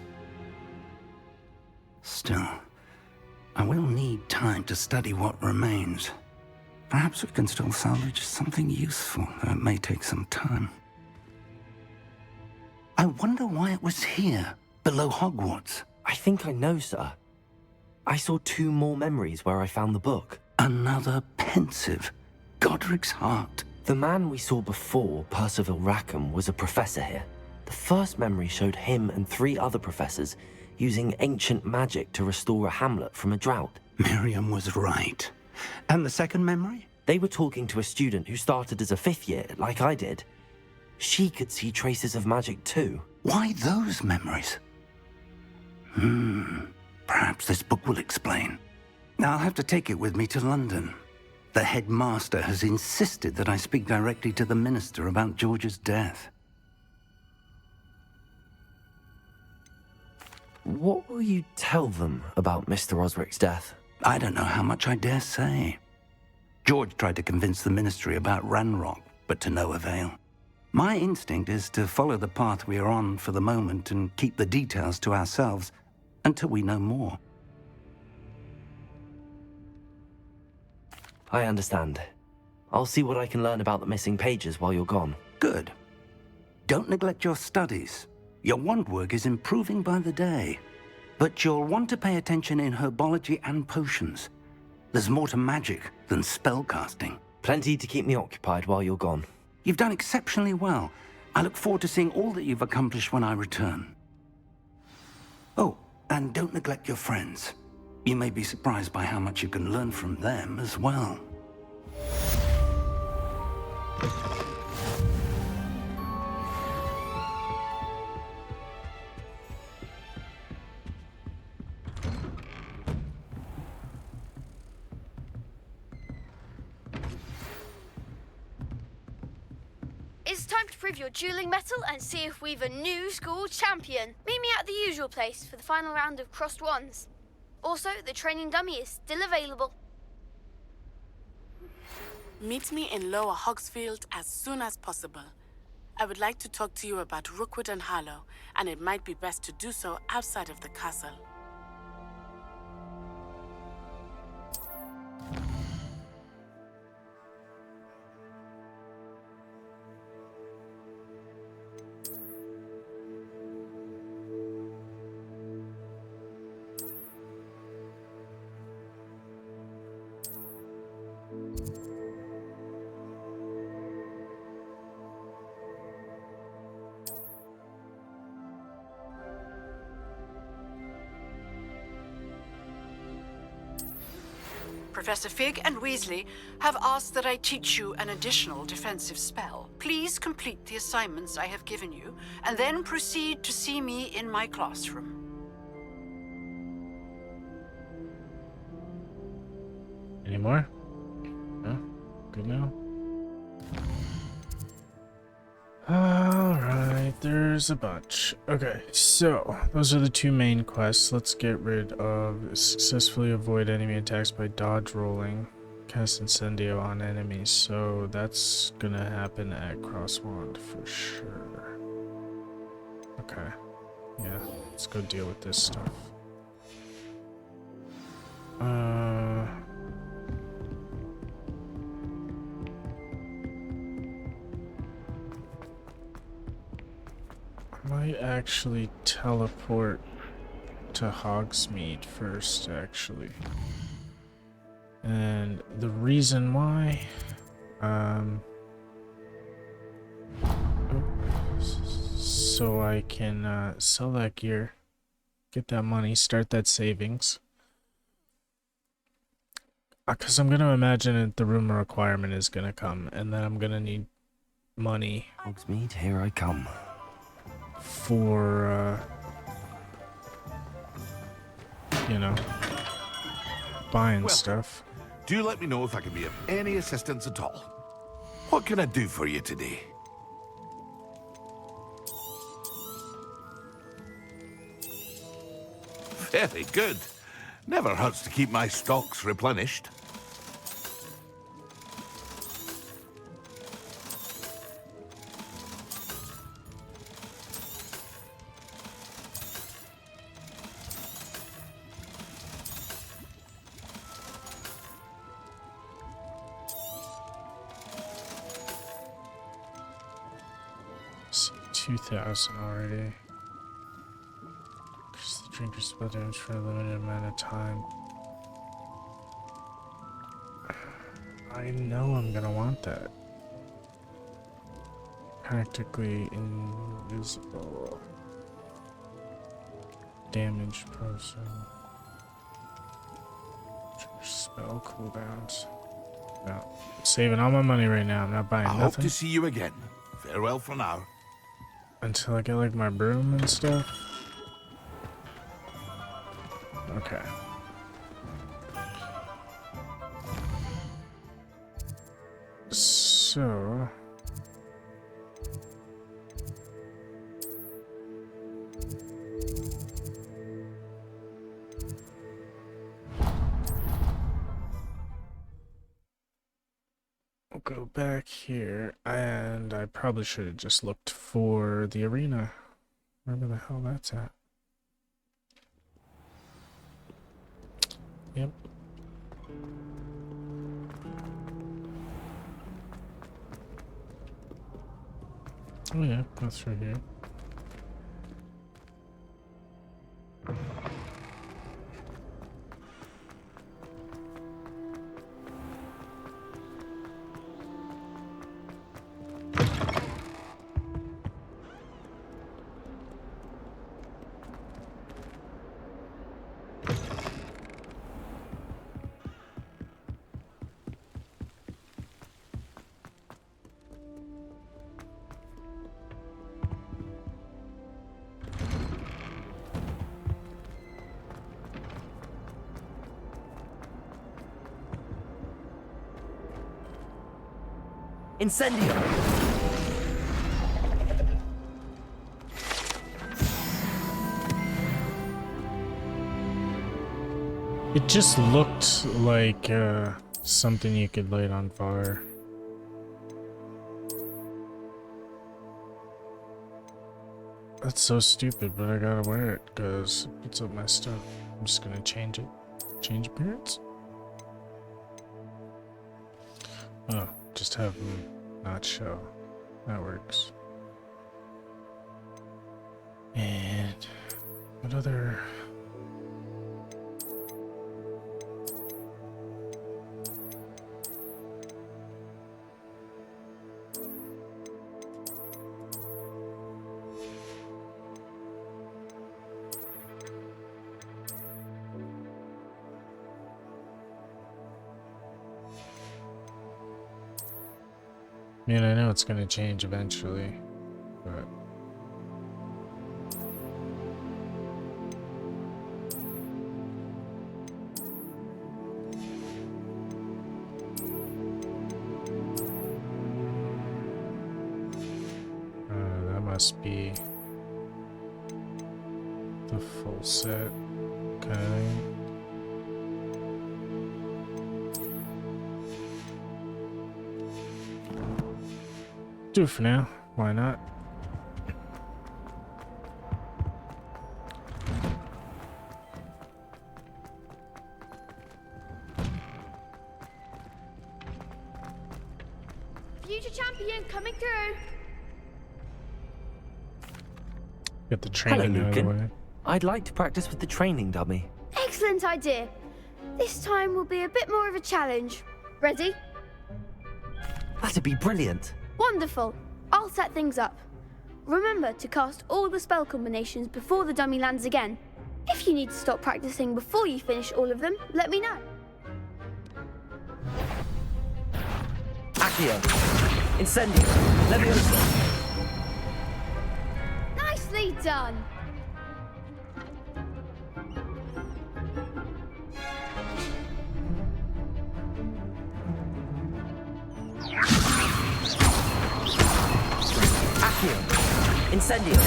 Still, I will need time to study what remains. Perhaps we can still salvage something useful, though it may take some time. I wonder why it was here, below Hogwarts. I think I know, sir. I saw 2 more memories where I found the book. Another pensive. Godric's heart. The man we saw before, Percival Rackham, was a professor here. The first memory showed him and 3 other professors using ancient magic to restore a hamlet from a drought. Miriam was right. And the second memory? They were talking to a student who started as a 5th year, like I did. She could see traces of magic too. Why those memories? Perhaps this book will explain. I'll have to take it with me to London. The headmaster has insisted that I speak directly to the minister about George's death. What will you tell them about Mr. Osric's death? I don't know how much I dare say. George tried to convince the ministry about Ranrock, but to no avail. My instinct is to follow the path we are on for the moment and keep the details to ourselves until we know more. I understand. I'll see what I can learn about the missing pages while you're gone. Good. Don't neglect your studies. Your wand work is improving by the day. But you'll want to pay attention in herbology and potions. There's more to magic than spellcasting. Plenty to keep me occupied while you're gone. You've done exceptionally well. I look forward to seeing all that you've accomplished when I return. Oh, and don't neglect your friends. You may be surprised by how much you can learn from them as well. It's time to prove your dueling mettle and see if we've a new school champion. Meet me at the usual place for the final round of crossed wands. Also, the training dummy is still available. Meet me in Lower Hogsfield as soon as possible. I would like to talk to you about Rookwood and Harlow, and it might be best to do so outside of the castle. Professor Fig and Weasley have asked that I teach you an additional defensive spell. Please complete the assignments I have given you, and then proceed to see me in my classroom. Any more? No? Good now? Alright, there's a bunch. Okay, so those are the 2 main quests. Let's get rid of successfully avoid enemy attacks by dodge rolling. Cast Incendio on enemies. So that's gonna happen at Crosswand for sure. Okay. Yeah, let's go deal with this stuff. I might actually teleport to Hogsmeade first, actually. And the reason why, so I can sell that gear, get that money, start that savings. Because I'm going to imagine that the rumor requirement is going to come, and then I'm going to need money. Hogsmeade, here I come. For, you know, buying stuff. Do let me know if I can be of any assistance at all. What can I do for you today? Very good. Never hurts to keep my stocks replenished. See, 2,000 already. Increase the drinker's spell damage for a limited amount of time. I know I'm gonna want that. Practically invisible. damage person. Spell cooldowns. No. I'm saving all my money right now. I'm not buying I hope nothing. to see you again. Farewell for now. Until I get like my broom and stuff. Okay. So we'll go back here, and I probably should have just looked for the arena. Wherever the hell that's at. Yep. Oh yeah, that's right here. Incendio! It just looked like something you could light on fire. That's so stupid, but I gotta wear it because it puts up my stuff. I'm just gonna change it. Change appearance? Oh, just have them not show. That works. And what other... I mean, I know it's gonna change eventually, but... that must be the full set kind of thing. Do it for now. Why not? Future champion coming through. Get the training Hello, out of the Lucan. way. I'd like to practice with the training dummy. Excellent idea. This time will be a bit more of a challenge. Ready? That'd be brilliant. Wonderful. I'll set things up. Remember to cast all the spell combinations before the dummy lands again. If you need to stop practicing before you finish all of them, let me know. Accio! Incendio! Leviosa! Nicely done. Accio! Incendio!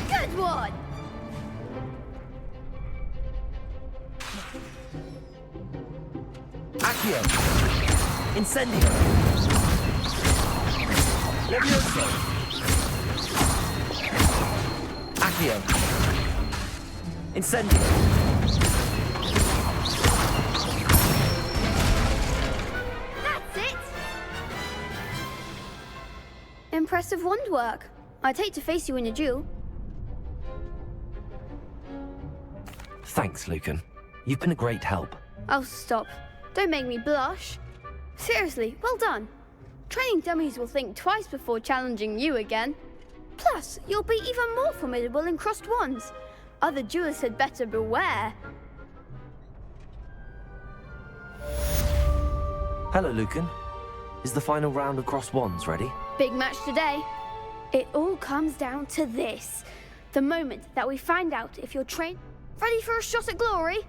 Good one. Accio! Incendio! Leviosa! Accio! Incendio! That's it. Impressive wand work. I'd hate to face you in a duel. Thanks, Lucan. You've been a great help. Oh, stop. Don't make me blush. Seriously, well done. Training dummies will think twice before challenging you again. Plus, you'll be even more formidable in crossed wands. Other duelists had better beware. Hello, Lucan. Is the final round of cross wands ready? Big match today. It all comes down to this. The moment that we find out if you're trained... Ready for a shot at glory?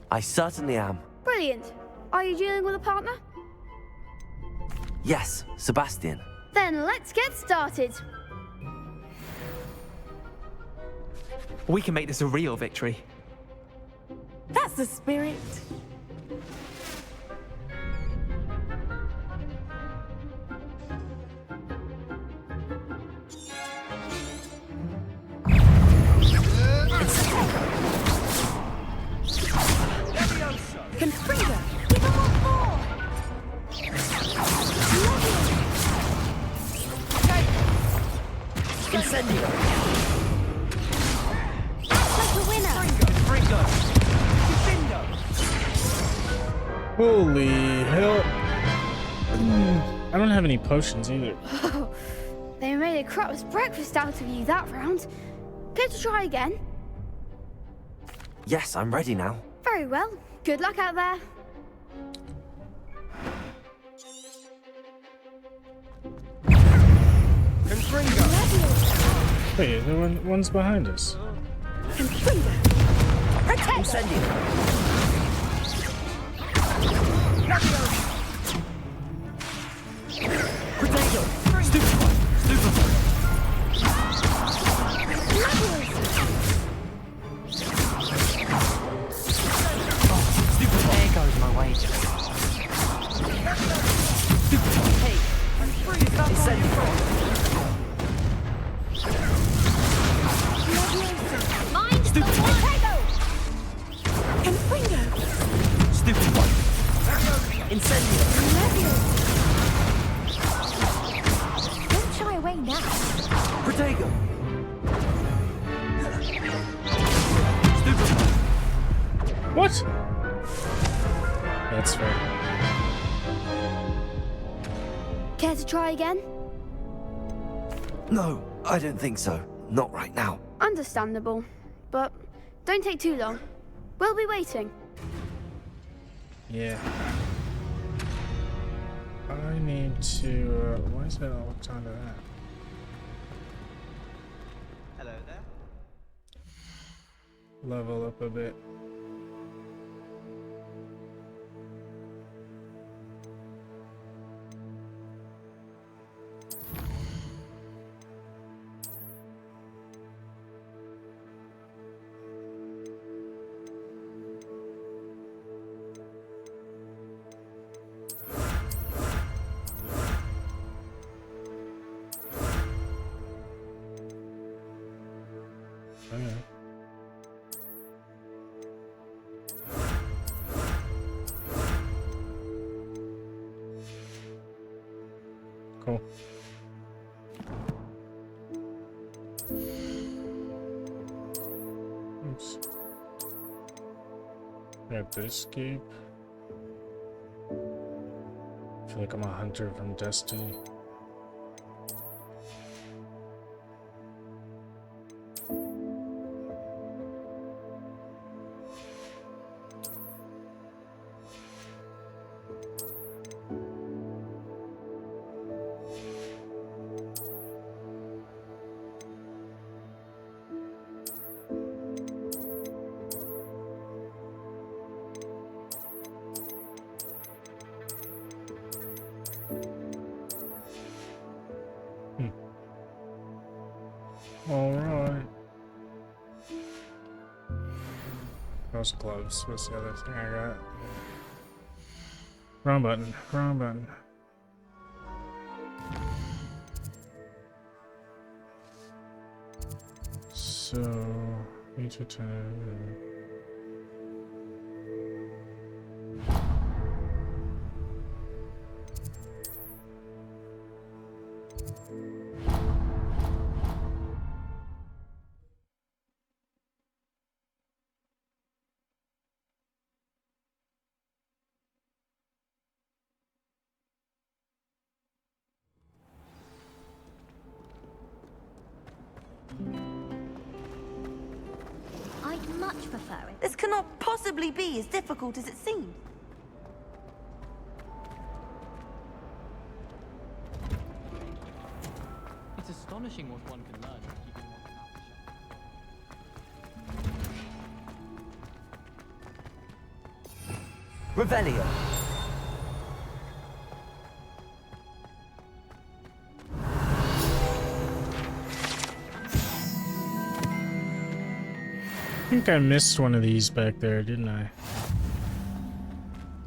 I certainly am. Brilliant. Are you dealing with a partner? Yes, Sebastian. Then let's get started. We can make this a real victory. That's the spirit. Confringo, give him what for! Incendio. Like a winner! Confringo! Holy hell. I don't have any potions either. They made a crap's breakfast out of you that round. Care to try again? Yes, I'm ready now. Very well. Good luck out there. Confringo! Wait, the one's behind us. Confringo! Protect! Incendio. Potato! Stupefy! Stupefy! There goes my wager. Hey! Mind the one! Confringo! Stupefy! Incendio. Don't shy away now. Protego! Stupefy! What? That's fair. Care to try again? No, I don't think so. Not right now. Understandable. But don't take too long. We'll be waiting. Yeah. I need to... why is that all hooked onto that? Hello there. Level up a bit. Okay. Cool. Oops. Got this cape. I feel like I'm a hunter from Destiny. Alright. Those gloves. What's the other thing I got? Wrong button. Wrong button. So, need to turn. prefer it. This cannot possibly be as difficult as it seems. It's astonishing what one can learn from keeping one's mouth shut. Revelio. I think I missed one of these back there, didn't I? I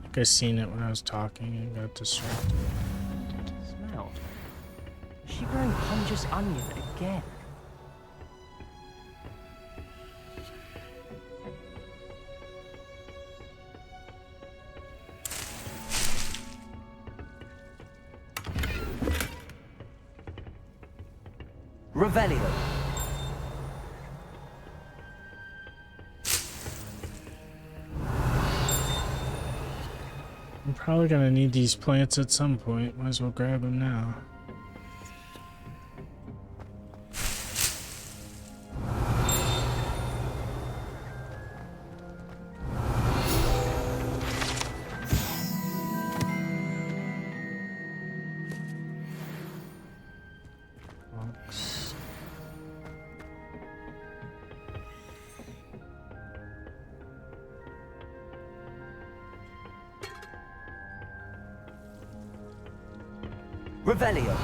think I seen it when I was talking and got distracted. Smelled. Is she growing Pongus onion again? Revelio. I'm probably gonna need these plants at some point. Might as well grab them now. Revelio.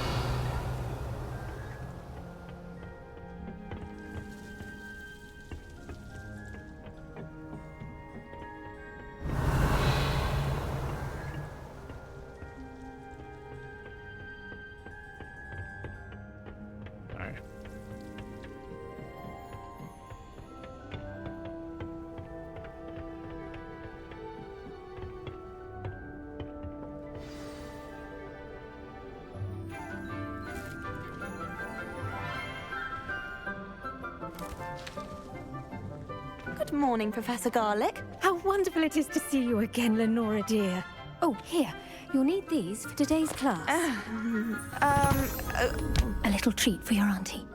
Good morning, Professor Garlic. How wonderful it is to see you again, Lenora dear. Oh, here. You'll need these for today's class. A little treat for your auntie.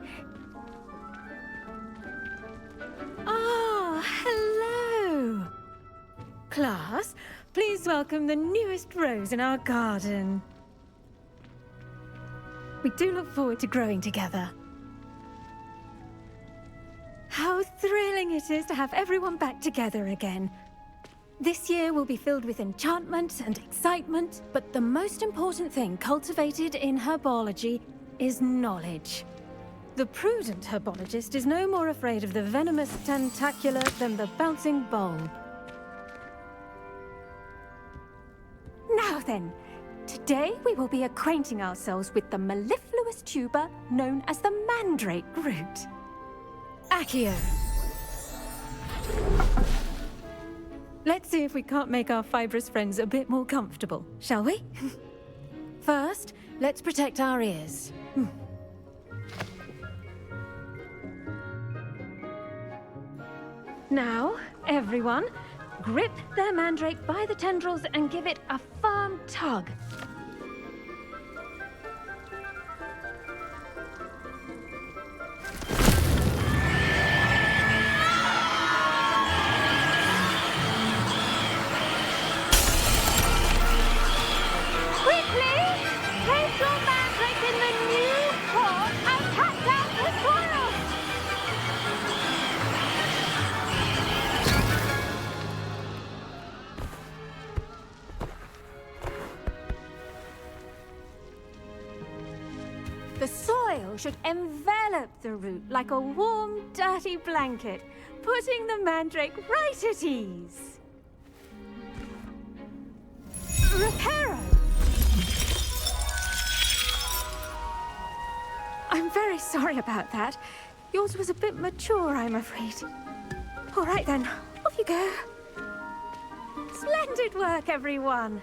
Ah, hello. Class, please welcome the newest rose in our garden. We do look forward to growing together. How thrilling it is to have everyone back together again. This year will be filled with enchantment and excitement, but the most important thing cultivated in herbology is knowledge. The prudent herbologist is no more afraid of the venomous tentacula than the bouncing bulb. Now then, today we will be acquainting ourselves with the mellifluous tuber known as the mandrake root. Accio. Let's see if we can't make our fibrous friends a bit more comfortable, shall we? First, let's protect our ears. Now, everyone, grip their mandrake by the tendrils and give it a firm tug. The soil should envelop the root like a warm, dirty blanket, putting the mandrake right at ease. Reparo! I'm very sorry about that. Yours was a bit mature, I'm afraid. All right then, off you go. Splendid work, everyone!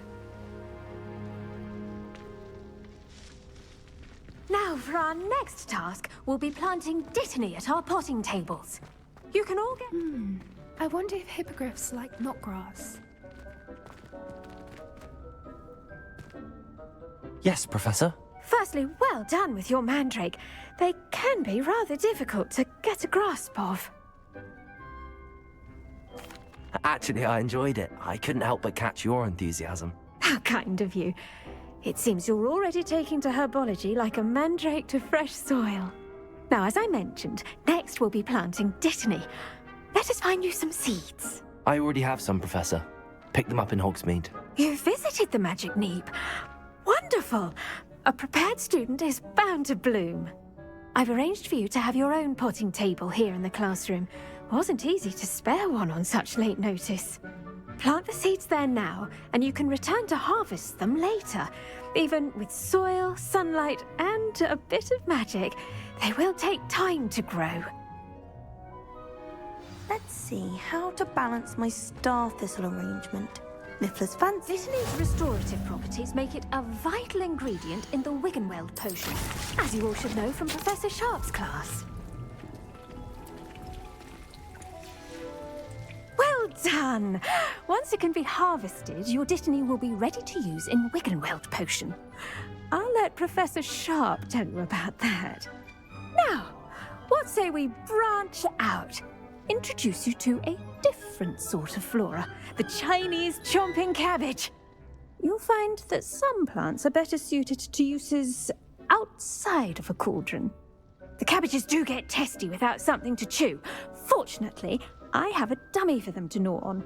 Now, for our next task, we'll be planting dittany at our potting tables. You can all get... I wonder if hippogriffs like knotgrass. Yes, Professor. Firstly, well done with your mandrake. They can be rather difficult to get a grasp of. Actually, I enjoyed it. I couldn't help but catch your enthusiasm. How kind of you. It seems you're already taking to herbology like a mandrake to fresh soil. Now, as I mentioned, next we'll be planting Dittany. Let us find you some seeds. I already have some, Professor. Picked them up in Hogsmeade. You visited the Magic Neep. Wonderful. A prepared student is bound to bloom. I've arranged for you to have your own potting table here in the classroom. Wasn't easy to spare one on such late notice. Plant the seeds there now, and you can return to harvest them later. Even with soil, sunlight, and a bit of magic, they will take time to grow. Let's see how to balance my star thistle arrangement. Niffler's fancy. Dittany's restorative properties make it a vital ingredient in the Wiggenweld potion, as you all should know from Professor Sharp's class. Well done! Once it can be harvested, your Dittany will be ready to use in Wiggenweld potion. I'll let Professor Sharp tell you about that. Now, what say we branch out? Introduce you to a different sort of flora, the Chinese chomping cabbage. You'll find that some plants are better suited to uses outside of a cauldron. The cabbages do get testy without something to chew. Fortunately, I have a dummy for them to gnaw on.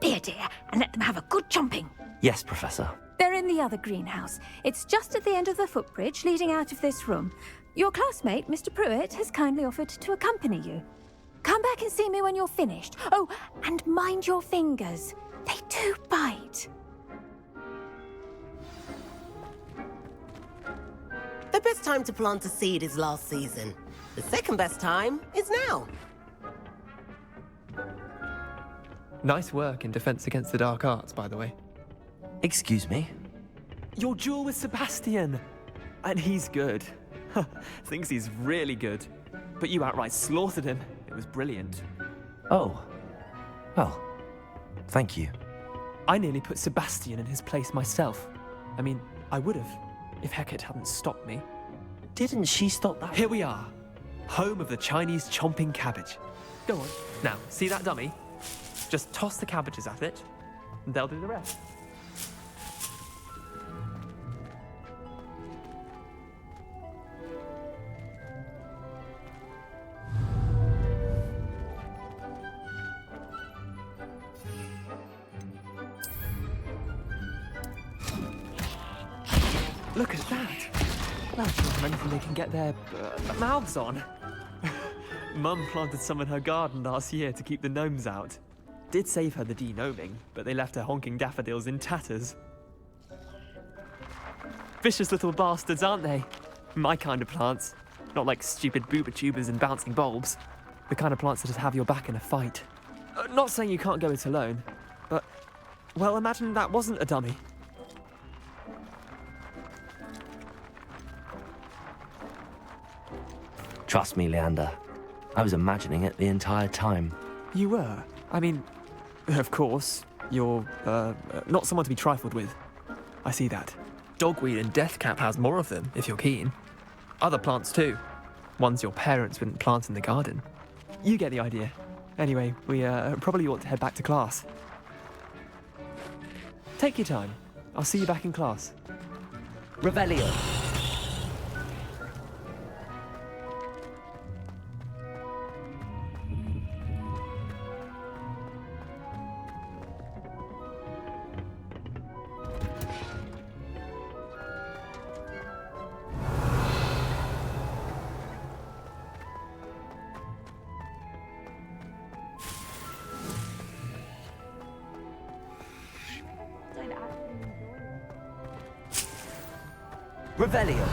Be a dear and let them have a good chomping. Yes, Professor. They're in the other greenhouse. It's just at the end of the footbridge leading out of this room. Your classmate, Mr. Pruitt, has kindly offered to accompany you. Come back and see me when you're finished. Oh, and mind your fingers. They do bite. The best time to plant a seed is last season. The second best time is now. Nice work in Defense Against the Dark Arts, by the way. Excuse me? Your duel with Sebastian! And he's good. Thinks he's really good. But you outright slaughtered him. It was brilliant. Oh. Well, thank you. I nearly put Sebastian in his place myself. I mean, I would have, if Hecate hadn't stopped me. Didn't she stop that? Here we are. Home of the Chinese chomping cabbage. Go on. Now, see that dummy? Just toss the cabbages at it, and they'll do the rest. Look at that! That'll show them anything they can get their mouths on. Mum planted some in her garden last year to keep the gnomes out. Did save her the de-gnoming, but they left her honking daffodils in tatters. Vicious little bastards, aren't they? My kind of plants. Not like stupid booba-tubers and bouncing bulbs. The kind of plants that just have your back in a fight. Not saying you can't go it alone, but... well, imagine that wasn't a dummy. Trust me, Leander. I was imagining it the entire time. You were? I mean, of course, you're, not someone to be trifled with. I see that. Dogweed and deathcap has more of them, if you're keen. Other plants too. Ones your parents wouldn't plant in the garden. You get the idea. Anyway, we, probably ought to head back to class. Take your time. I'll see you back in class. Revelio. Revelio.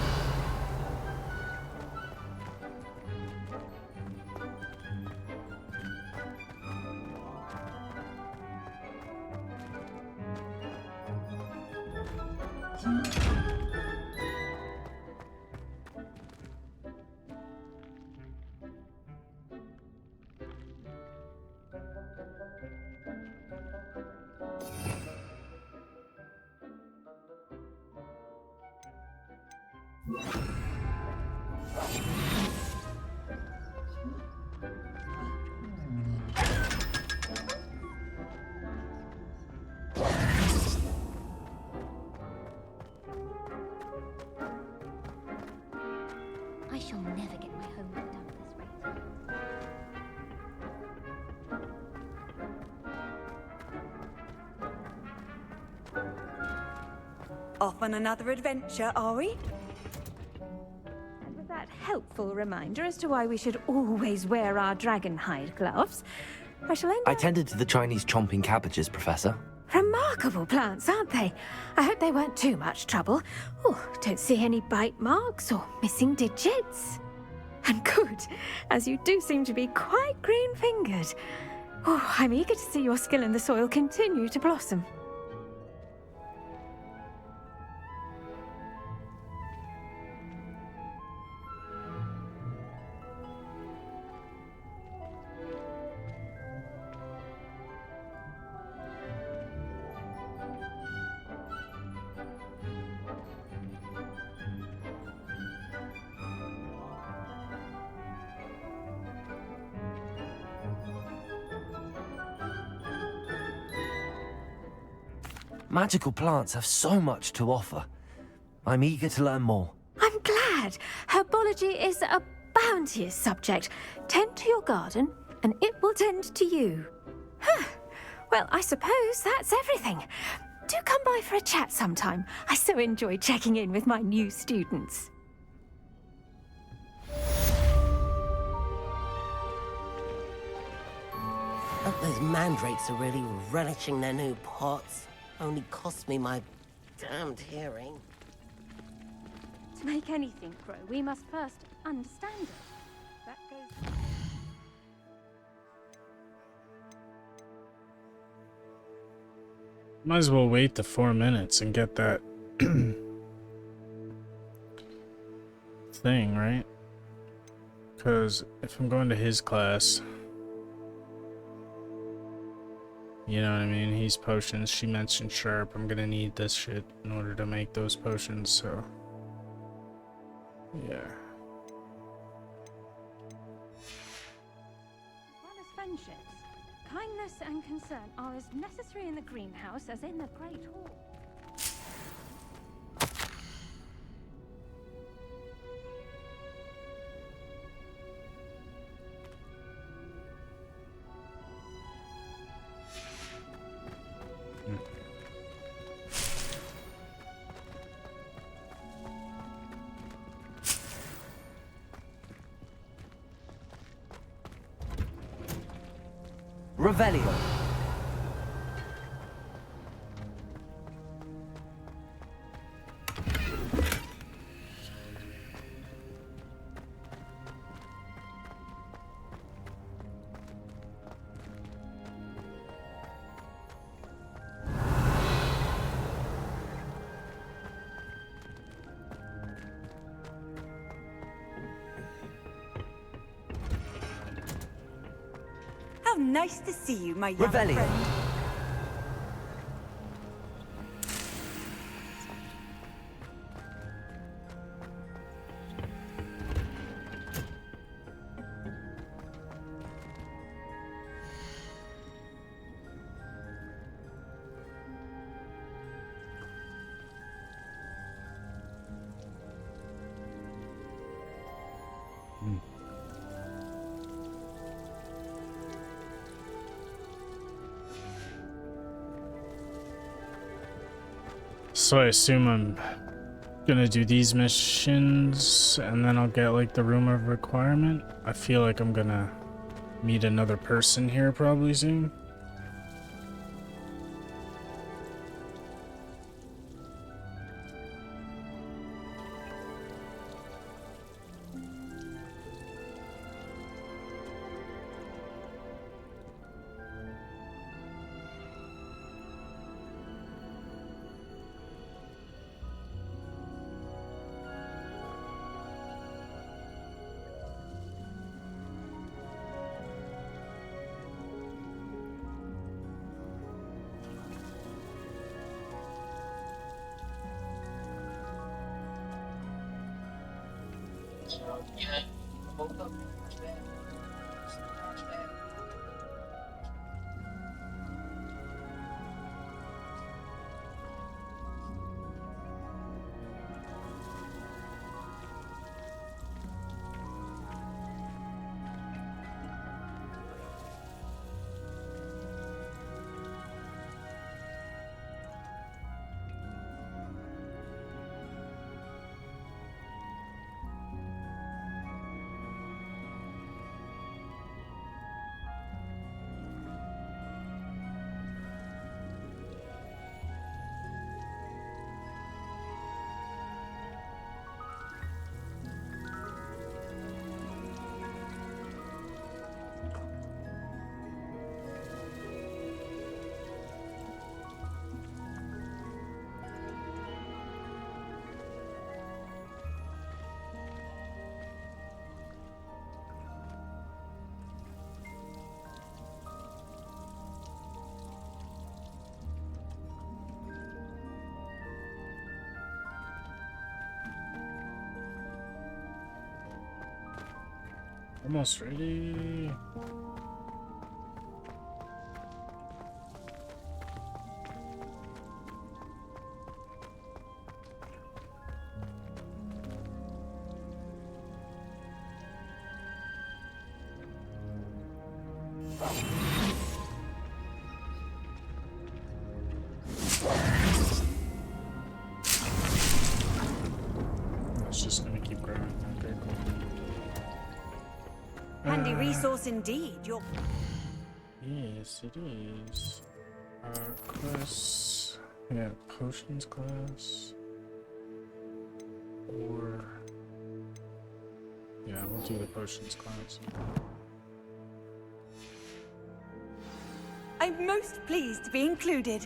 Off on another adventure, are we? And with that helpful reminder as to why we should always wear our dragon hide gloves, I shall end I up... tended to the Chinese chomping cabbages, Professor. Remarkable plants, aren't they? I hope they weren't too much trouble. Oh, don't see any bite marks or missing digits. And good, as you do seem to be quite green-fingered. Oh, I'm eager to see your skill in the soil continue to blossom. Magical plants have so much to offer. I'm eager to learn more. I'm glad. Herbology is a bounteous subject. Tend to your garden, and it will tend to you. Huh. Well, I suppose that's everything. Do come by for a chat sometime. I so enjoy checking in with my new students. Hope those mandrakes are really relishing their new pots. Only cost me my damned hearing. To make anything grow, we must first understand it. That goes... Might as well wait the 4 minutes and get that thing, right? Because if I'm going to his class, you know what I mean? He's potions. She mentioned sharp. I'm gonna need this shit in order to make those potions, so yeah. As well as friendships, kindness and concern are as necessary in the greenhouse as in the Great Hall. Revelio. How nice to see you, my young Revelio. friend. So I assume I'm gonna do these missions and then I'll get like the room of requirement. I feel like I'm gonna meet another person here probably soon. Almost ready. It's just gonna keep growing. Okay, cool. Handy resource indeed. You're. Yes, it is. Class. Yeah, potions class. Or. Yeah, we'll do the potions class. I'm most pleased to be included.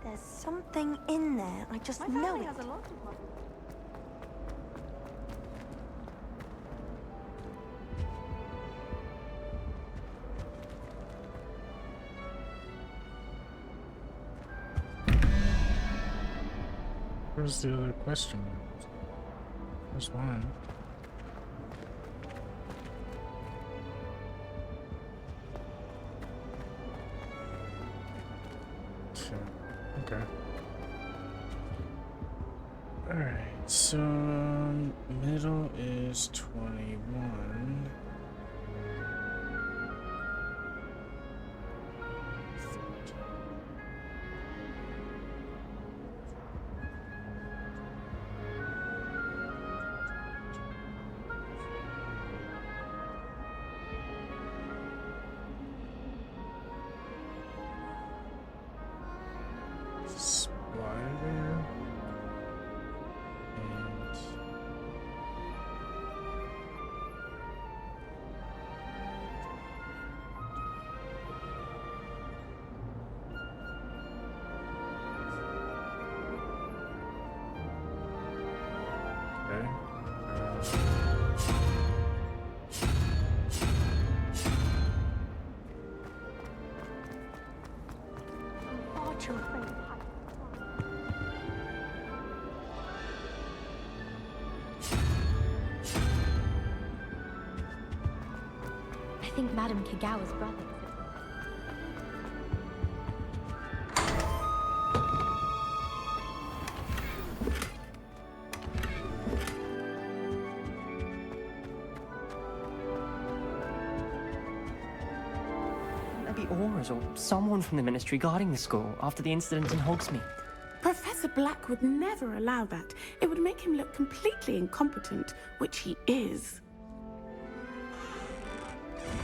There's something in there. I just know it. Where's the other question? There's one. Shit. Okay. Alright, so middle is 21. Spider. I think Madame Kagawa's brother. There be Auras or someone from the Ministry guarding the school after the incident in Hogsmeade. Professor Black would never allow that. It would make him look completely incompetent, which he is.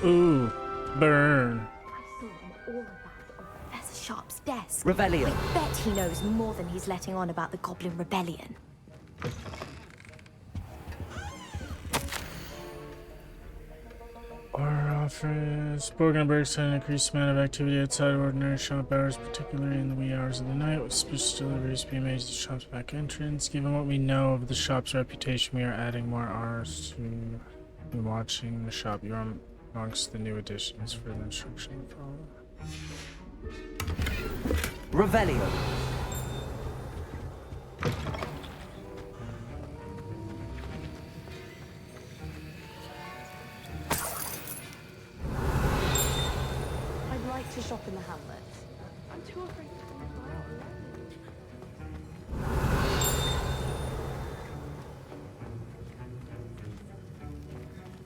Ooh, burn. I saw all of that on Professor Sharp's desk. Revelio. I bet he knows more than he's letting on about the Goblin Rebellion. Our office. Borgin breaks an increased amount of activity outside ordinary shop hours, particularly in the wee hours of the night, with special deliveries being made to the shop's back entrance. Given what we know of the shop's reputation, we are adding more hours to watching the shop. You are amongst the new additions for the instruction to follow. Revelio. I'd like to shop in the hamlet. I'm too afraid to go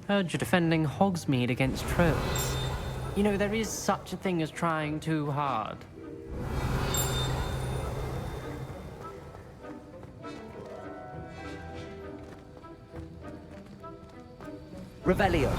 Heard you're defending Hogsmeade against trolls. You know, there is such a thing as trying too hard. Revelio.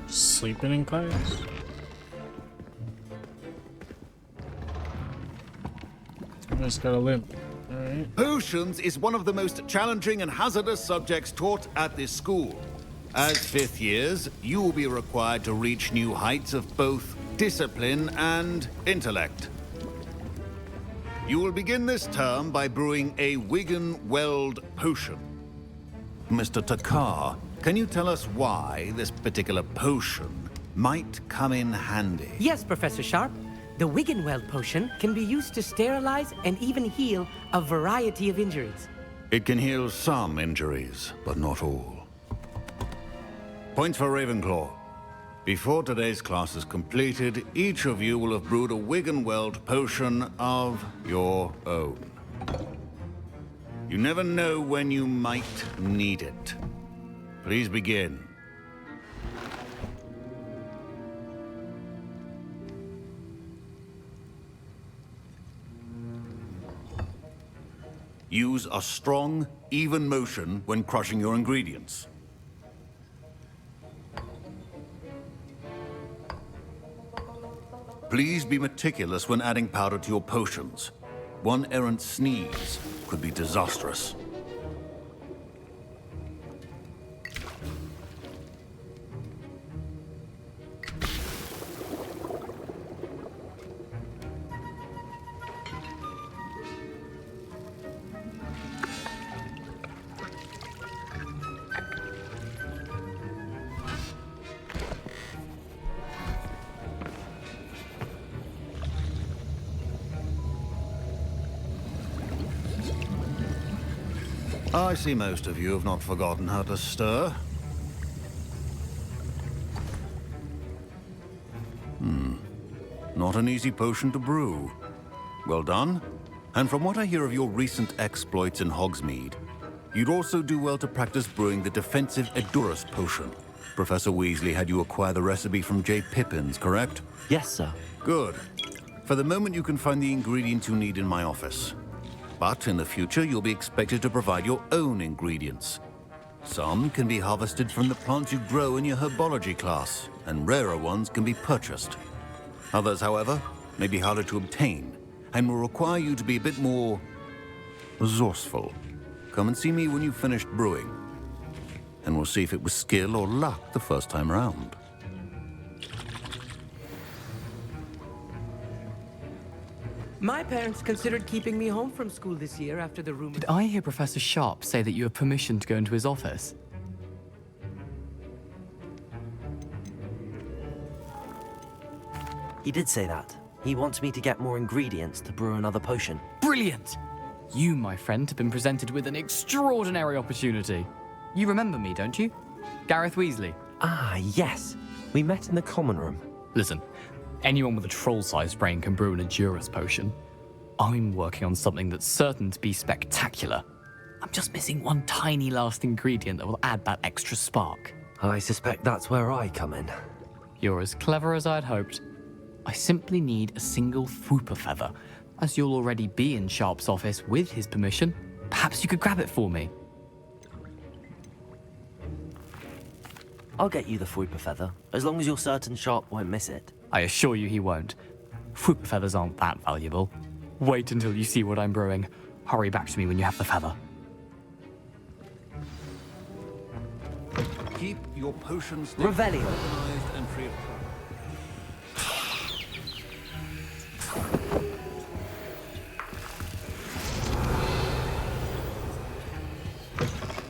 Sleeping in class? He's got a limp. Alright. Potions is one of the most challenging and hazardous subjects taught at this school. As fifth years, you will be required to reach new heights of both discipline and intellect. You will begin this term by brewing a Wiggenweld potion. Mr. Takar, can you tell us why this particular potion might come in handy? Yes, Professor Sharp. The Wiggenweld potion can be used to sterilize and even heal a variety of injuries. It can heal some injuries, but not all. Points for Ravenclaw. Before today's class is completed, each of you will have brewed a Wiggenweld potion of your own. You never know when you might need it. Please begin. Use a strong, even motion when crushing your ingredients. Please be meticulous when adding powder to your potions. One errant sneeze could be disastrous. I see most of you have not forgotten how to stir. Not an easy potion to brew. Well done. And from what I hear of your recent exploits in Hogsmeade, you'd also do well to practice brewing the defensive Edurus potion. Professor Weasley had you acquire the recipe from J. Pippin's, correct? Yes, sir. Good. For the moment, you can find the ingredients you need in my office. But in the future, you'll be expected to provide your own ingredients. Some can be harvested from the plants you grow in your herbology class, and rarer ones can be purchased. Others, however, may be harder to obtain, and will require you to be a bit more resourceful. Come and see me when you've finished brewing, and we'll see if it was skill or luck the first time around. My parents considered keeping me home from school this year after the rumor. Did I hear Professor Sharp say that you have permission to go into his office? He did say that. He wants me to get more ingredients to brew another potion. Brilliant! You, my friend, have been presented with an extraordinary opportunity. You remember me, don't you? Gareth Weasley. Ah, yes. We met in the common room. Listen, anyone with a troll-sized brain can brew an Edurus potion. I'm working on something that's certain to be spectacular. I'm just missing one tiny last ingredient that will add that extra spark. I suspect that's where I come in. You're as clever as I'd hoped. I simply need a single Fwooper feather. As you'll already be in Sharp's office with his permission, perhaps you could grab it for me. I'll get you the Fwooper feather, as long as you're certain Sharp won't miss it. I assure you he won't. Fwooper feathers aren't that valuable. Wait until you see what I'm brewing. Hurry back to me when you have the feather. Keep your potions Revelio. organized and free of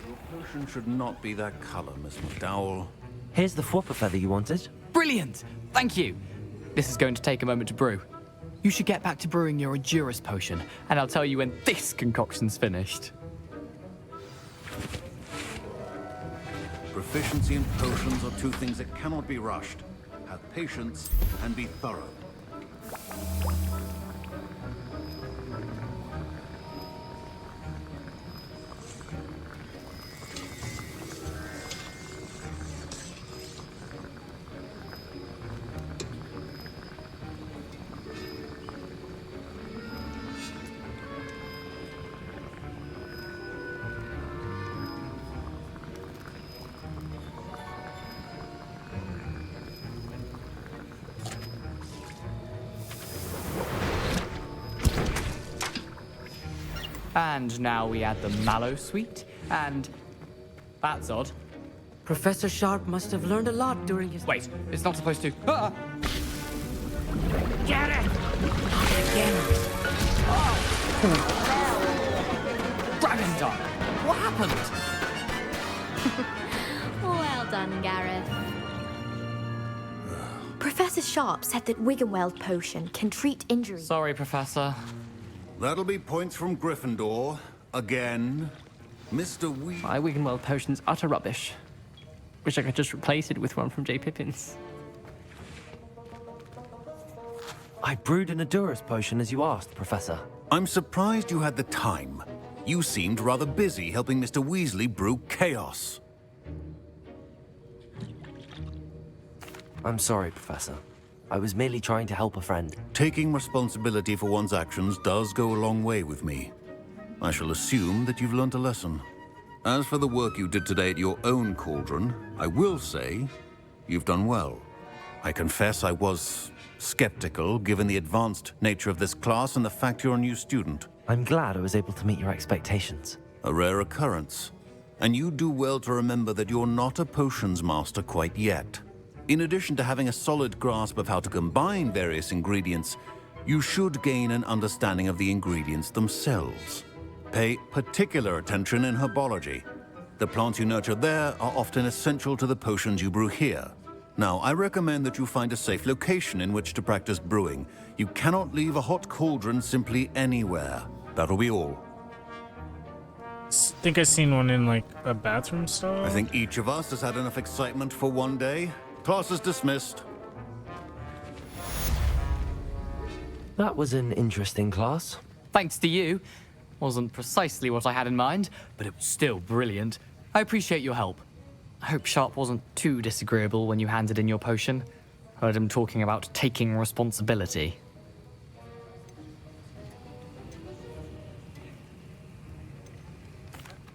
Your potion should not be that color, Miss McDowell. Here's the Fwooper feather you wanted. Brilliant! Thank you! This is going to take a moment to brew. You should get back to brewing your Edurus potion, and I'll tell you when this concoction's finished. Proficiency in potions are two things that cannot be rushed. Have patience and be thorough. And now we add the mallow sweet, and that's odd. Professor Sharp must have learned a lot during his... Wait, it's not supposed to... Ah! Get it! Again. Dragon time! What happened? Well done, Gareth. Professor Sharp said that Wiggenweld potion can treat injuries. Sorry, Professor. That'll be points from Gryffindor. Again. Mr. My Wiggenweld potion's utter rubbish. Wish I could just replace it with one from J. Pippin's. I brewed an Adurus potion as you asked, Professor. I'm surprised you had the time. You seemed rather busy helping Mr. Weasley brew chaos. I'm sorry, Professor. I was merely trying to help a friend. Taking responsibility for one's actions does go a long way with me. I shall assume that you've learnt a lesson. As for the work you did today at your own cauldron, I will say you've done well. I confess I was skeptical, given the advanced nature of this class and the fact you're a new student. I'm glad I was able to meet your expectations. A rare occurrence. And you do well to remember that you're not a potions master quite yet. In addition to having a solid grasp of how to combine various ingredients, you should gain an understanding of the ingredients themselves. Pay particular attention in herbology. The plants you nurture there are often essential to the potions you brew here. Now, I recommend that you find a safe location in which to practice brewing. You cannot leave a hot cauldron simply anywhere. That'll be all. Think I seen one in like a bathroom stall. I think each of us has had enough excitement for one day. Class is dismissed. That was an interesting class. Thanks to you. Wasn't precisely what I had in mind, but it was still brilliant. I appreciate your help. I hope Sharp wasn't too disagreeable when you handed in your potion. Heard him talking about taking responsibility.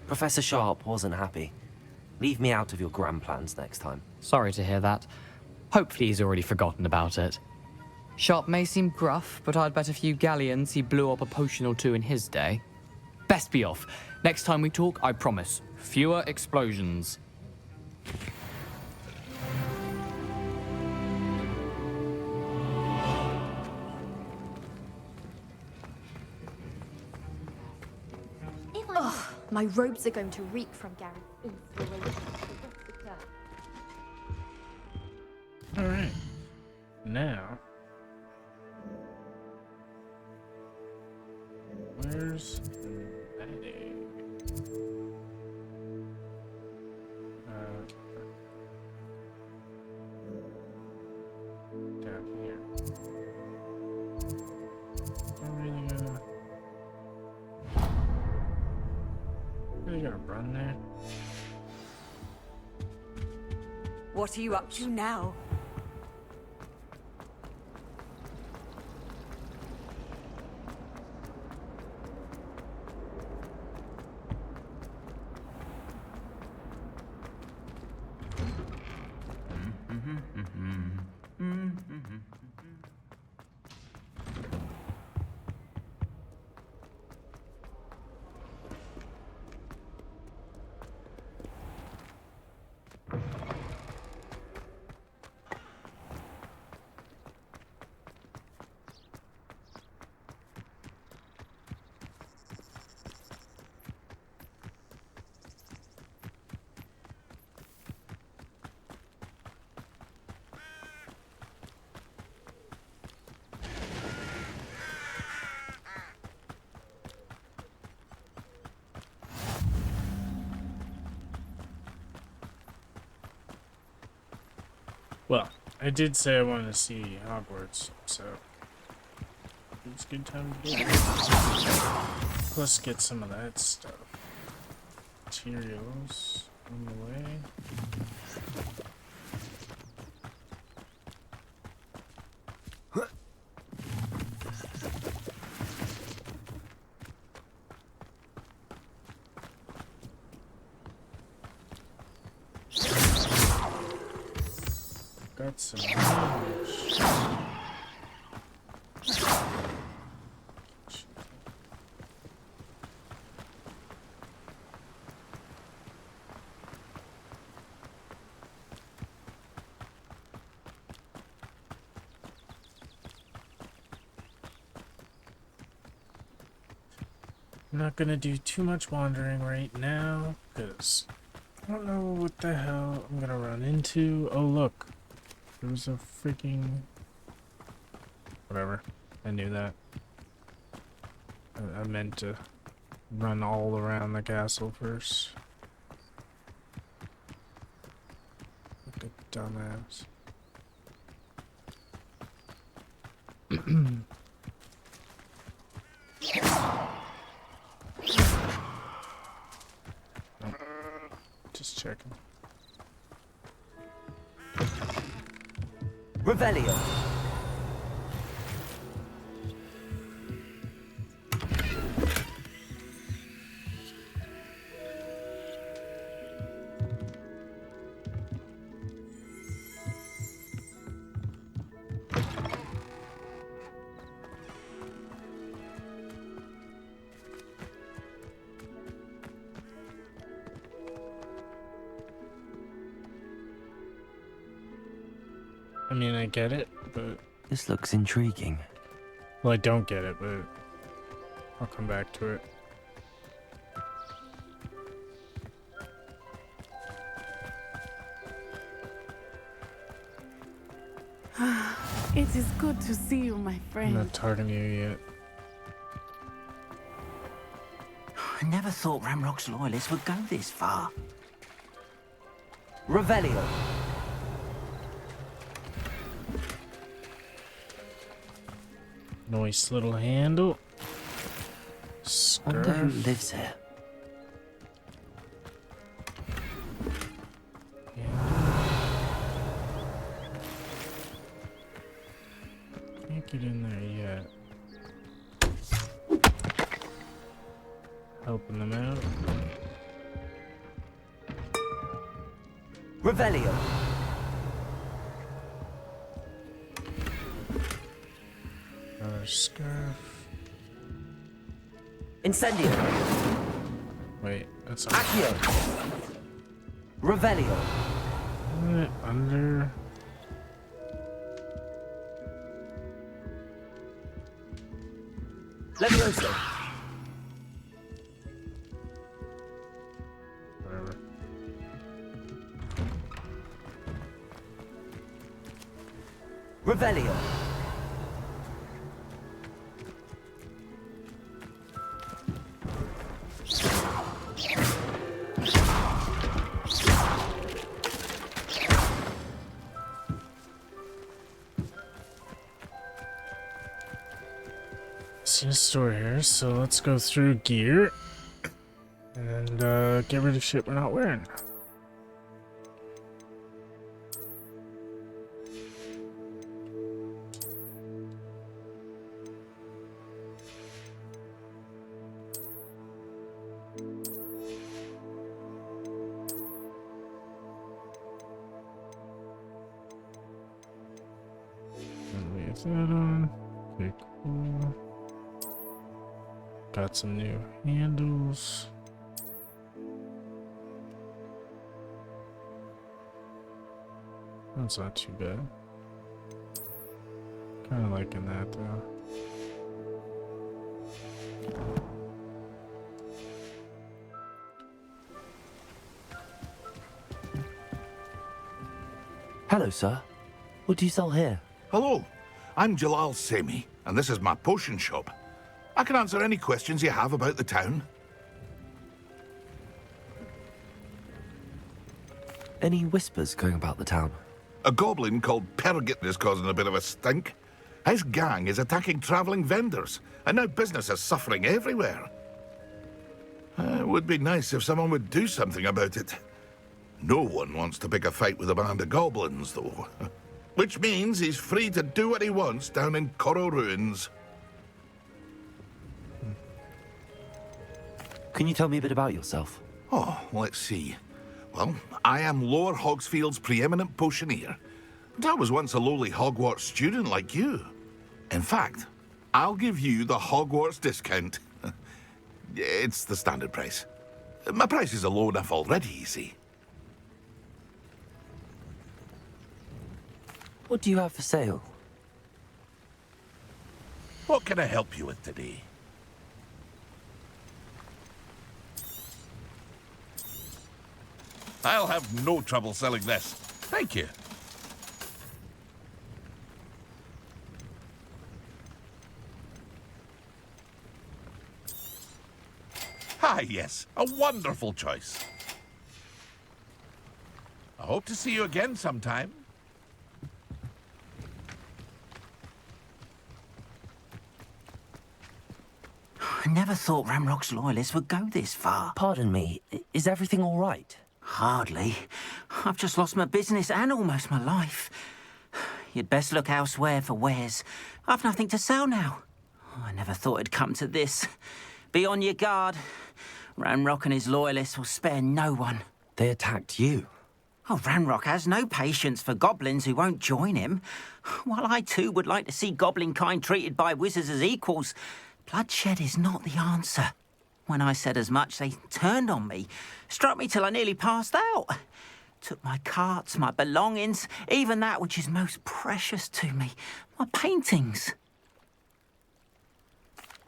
Professor Sharp wasn't happy. Leave me out of your grand plans next time. Sorry to hear that. Hopefully he's already forgotten about it. Sharp may seem gruff, but I'd bet a few galleons he blew up a potion or two in his day. Best be off. Next time we talk, I promise, fewer explosions. Ugh, my robes are going to reek from Gareth's inspiration. Alright. Now. Where's Maddie? Down here. Really gonna run there? What are you up to now? Well, I did say I wanted to see Hogwarts, so it's a good time to do it. Plus get some of that stuff. Materials on the way. Got some damage. I'm not gonna do too much wandering right now, because I don't know what the hell I'm gonna run into. Oh look, there's a freaking... Whatever, I knew that. I meant to run all around the castle first. Look at dumbass. Just checking. Revelio. I mean, I get it, but... This looks intriguing. Well, I don't get it, but I'll come back to it. It is good to see you, my I'm friend. not talking to you yet. I never thought Ramrock's loyalists would go this far. Revelio. Nice little handle. Wonder who Scarf. lives here. Can't get in there yet. Helping them out. Revelio. Another scarf. Incendio. Wait, that's Accio. Revelio. Under. Levioso. Whatever. Revelio. See a store here, so let's go through gear and get rid of shit we're not wearing. And leave that on. Okay, cool. Got some new handles. That's not too bad. Kind of liking that though. Hello, sir. What do you sell here? Hello, I'm Jalal Semi, and this is my potion shop. I can answer any questions you have about the town. Any whispers going about the town? A goblin called Pergit is causing a bit of a stink. His gang is attacking traveling vendors, and now business is suffering everywhere. It would be nice if someone would do something about it. No one wants to pick a fight with a band of goblins, though. Which means he's free to do what he wants down in Coral Ruins. Can you tell me a bit about yourself? Oh, let's see. Well, I am Lower Hogsfield's preeminent potioneer. But I was once a lowly Hogwarts student like you. In fact, I'll give you the Hogwarts discount. It's the standard price. My prices are low enough already, you see. What do you have for sale? What can I help you with today? I'll have no trouble selling this. Thank you. Ah, yes. A wonderful choice. I hope to see you again sometime. I never thought Ramrock's loyalists would go this far. Pardon me, is everything all right? Hardly. I've just lost my business and almost my life. You'd best look elsewhere for wares. I've nothing to sell now. I never thought it'd come to this. Be on your guard. Ranrock and his loyalists will spare no one. They attacked you. Oh, Ranrock has no patience for goblins who won't join him. While I too would like to see goblin kind treated by wizards as equals, bloodshed is not the answer. When I said as much, they turned on me, struck me till I nearly passed out. Took my carts, my belongings, even that which is most precious to me, my paintings.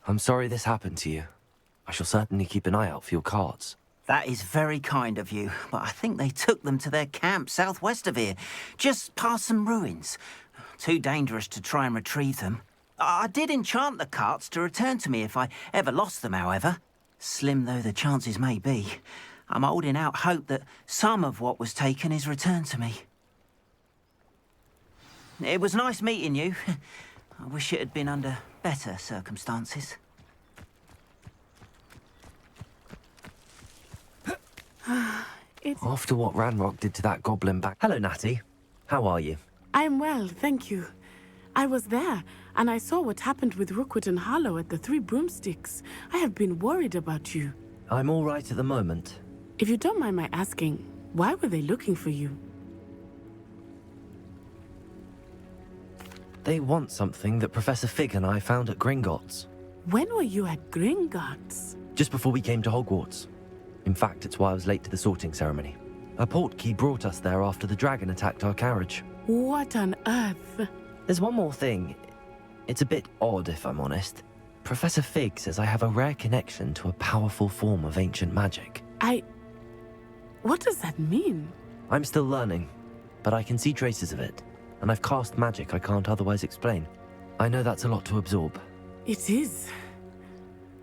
I'm sorry this happened to you. I shall certainly keep an eye out for your carts. That is very kind of you, but I think they took them to their camp southwest of here, just past some ruins. Too dangerous to try and retrieve them. I did enchant the carts to return to me if I ever lost them, however. Slim though the chances may be, I'm holding out hope that some of what was taken is returned to me. It was nice meeting you. I wish it had been under better circumstances. After what Ranrock did to that goblin back... Hello, Natty. How are you? I'm well, thank you. I was there, and I saw what happened with Rookwood and Harlow at the Three Broomsticks. I have been worried about you. I'm all right at the moment. If you don't mind my asking, why were they looking for you? They want something that Professor Fig and I found at Gringotts. When were you at Gringotts? Just before we came to Hogwarts. In fact, it's why I was late to the sorting ceremony. A portkey brought us there after the dragon attacked our carriage. What on earth? There's one more thing. It's a bit odd, if I'm honest. Professor Fig says I have a rare connection to a powerful form of ancient magic. What does that mean? I'm still learning, but I can see traces of it, and I've cast magic I can't otherwise explain. I know that's a lot to absorb. It is.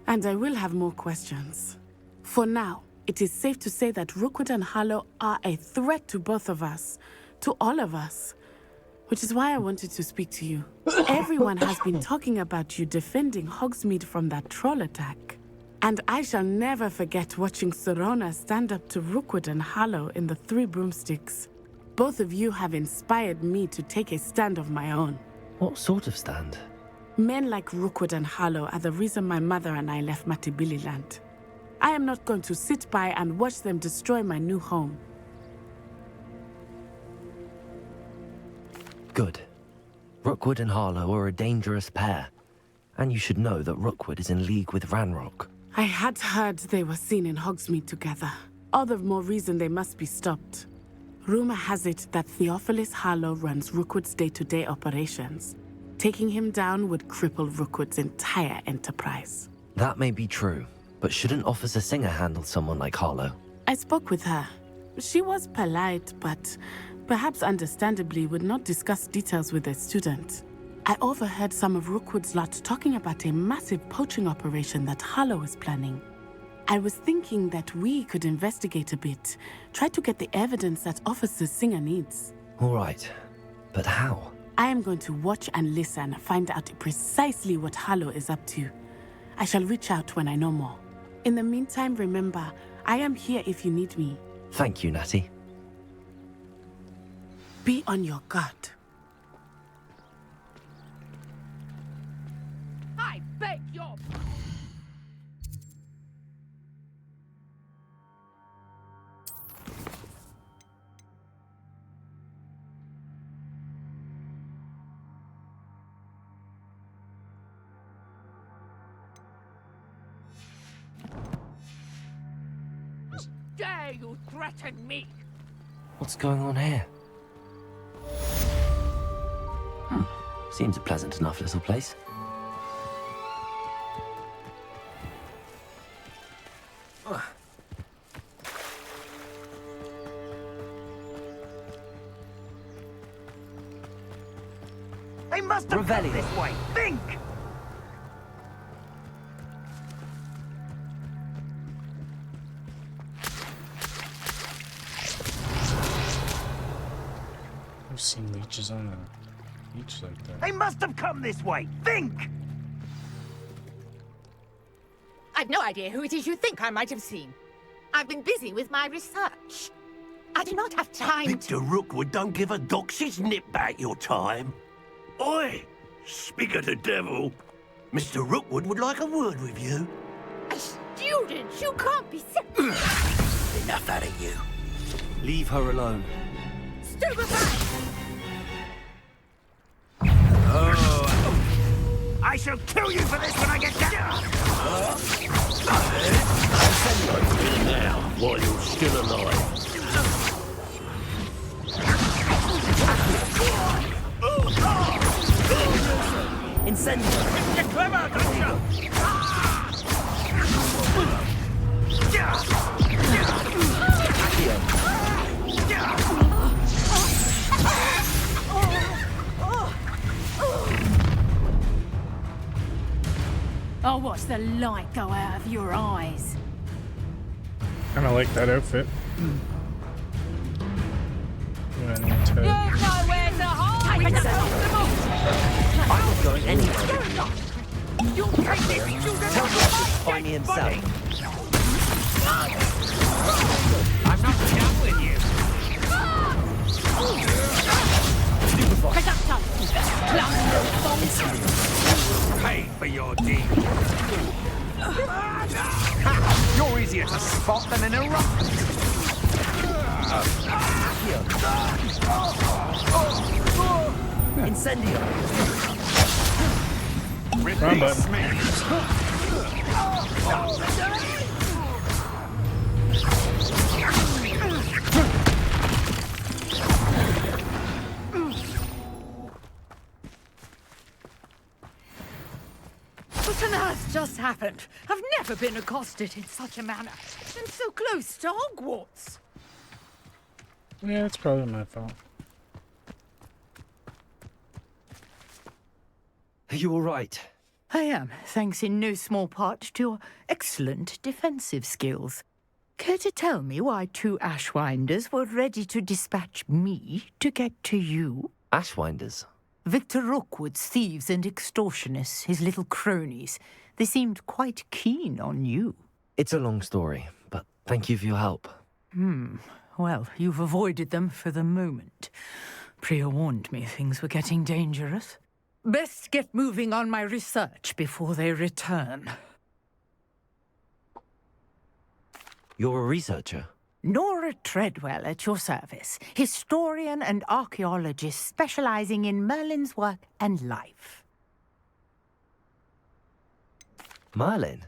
And I will have more questions. For now, it is safe to say that Rookwood and Harlow are a threat to both of us, to all of us. Which is why I wanted to speak to you. Everyone has been talking about you defending Hogsmeade from that troll attack. And I shall never forget watching Serona stand up to Rookwood and Harlow in the Three Broomsticks. Both of you have inspired me to take a stand of my own. What sort of stand? Men like Rookwood and Harlow are the reason my mother and I left Matibililand. I am not going to sit by and watch them destroy my new home. Good. Rookwood and Harlow are a dangerous pair. And you should know that Rookwood is in league with Ranrock. I had heard they were seen in Hogsmeade together. All the more reason they must be stopped. Rumor has it that Theophilus Harlow runs Rookwood's day-to-day operations. Taking him down would cripple Rookwood's entire enterprise. That may be true, but shouldn't Officer Singer handle someone like Harlow? I spoke with her. She was polite, but perhaps understandably would not discuss details with a student. I overheard some of Rookwood's lot talking about a massive poaching operation that Harlow is planning. I was thinking that we could investigate a bit, try to get the evidence that Officer Singer needs. All right, but how? I am going to watch and listen, find out precisely what Harlow is up to. I shall reach out when I know more. In the meantime, remember, I am here if you need me. Thank you, Natty. Be on your guard. I beg your... Dare you threaten me? What's going on here? Seems a pleasant enough little place. They must have come this way. Think! I've seen leeches on a beach like that. They must have come this way. Think! I've no idea who it is you think I might have seen. I've been busy with my research. I do not have time Victor Rookwood don't give a doxy's nip back your time. Oi! Speak of the devil. Mr. Rookwood would like a word with you. A student? You can't be Enough out of you. Leave her alone. stupefied! Oh, I shall kill you for this when I get down! Now, while you're still alive. Incendio! You're clever, don't you? I'll watch the light go out of your eyes. Kinda like that outfit. Yeah, I need to... You've nowhere to hide! I'm not going anywhere. You'll take this children Tell Rocky to find me himself. I'm not down with you. Pay for your deed. You're easier to spot than an eruption. Incendio. Wrong button. What on earth just happened? I've never been accosted in such a manner. And so close to Hogwarts. Yeah, it's probably my fault. Are you all right? I am, thanks in no small part to your excellent defensive skills. Care to tell me why two Ashwinders were ready to dispatch me to get to you? Ashwinders? Victor Rookwood's thieves and extortionists, his little cronies. They seemed quite keen on you. It's a long story, but thank you for your help. Well, you've avoided them for the moment. Priya warned me things were getting dangerous. Best get moving on my research before they return. You're a researcher? Nora Treadwell at your service, historian and archaeologist specializing in Merlin's work and life. Merlin?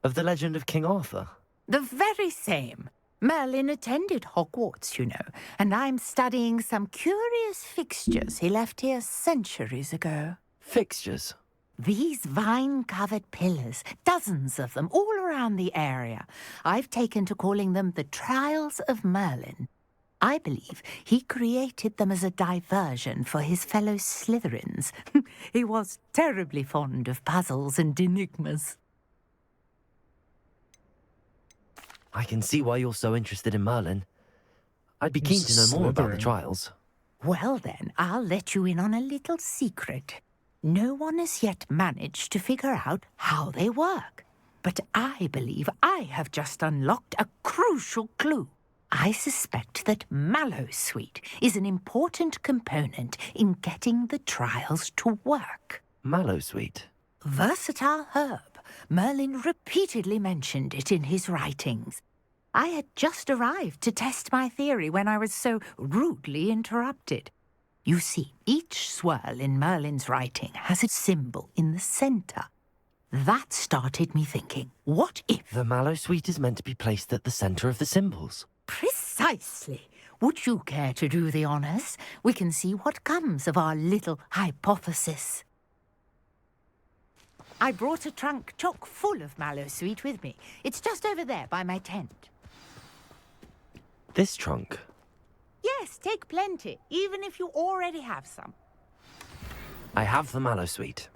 Of the legend of King Arthur? The very same. Merlin attended Hogwarts, you know, and I'm studying some curious fixtures he left here centuries ago. Fixtures? These vine-covered pillars, dozens of them, all around the area. I've taken to calling them the Trials of Merlin. I believe he created them as a diversion for his fellow Slytherins. He was terribly fond of puzzles and enigmas. I can see why you're so interested in Merlin. I'd be keen to know more about the trials. Well then, I'll let you in on a little secret. No one has yet managed to figure out how they work. But I believe I have just unlocked a crucial clue. I suspect that Mallowsweet is an important component in getting the trials to work. Mallowsweet? Versatile herb. Merlin repeatedly mentioned it in his writings. I had just arrived to test my theory when I was so rudely interrupted. You see, each swirl in Merlin's writing has a symbol in the centre. That started me thinking, what if... The Mallowsweet is meant to be placed at the centre of the symbols. Precisely. Would you care to do the honours? We can see what comes of our little hypothesis. I brought a trunk chock full of Mallowsweet with me. It's just over there by my tent. This trunk? Yes, take plenty, even if you already have some. I have the mallow sweet.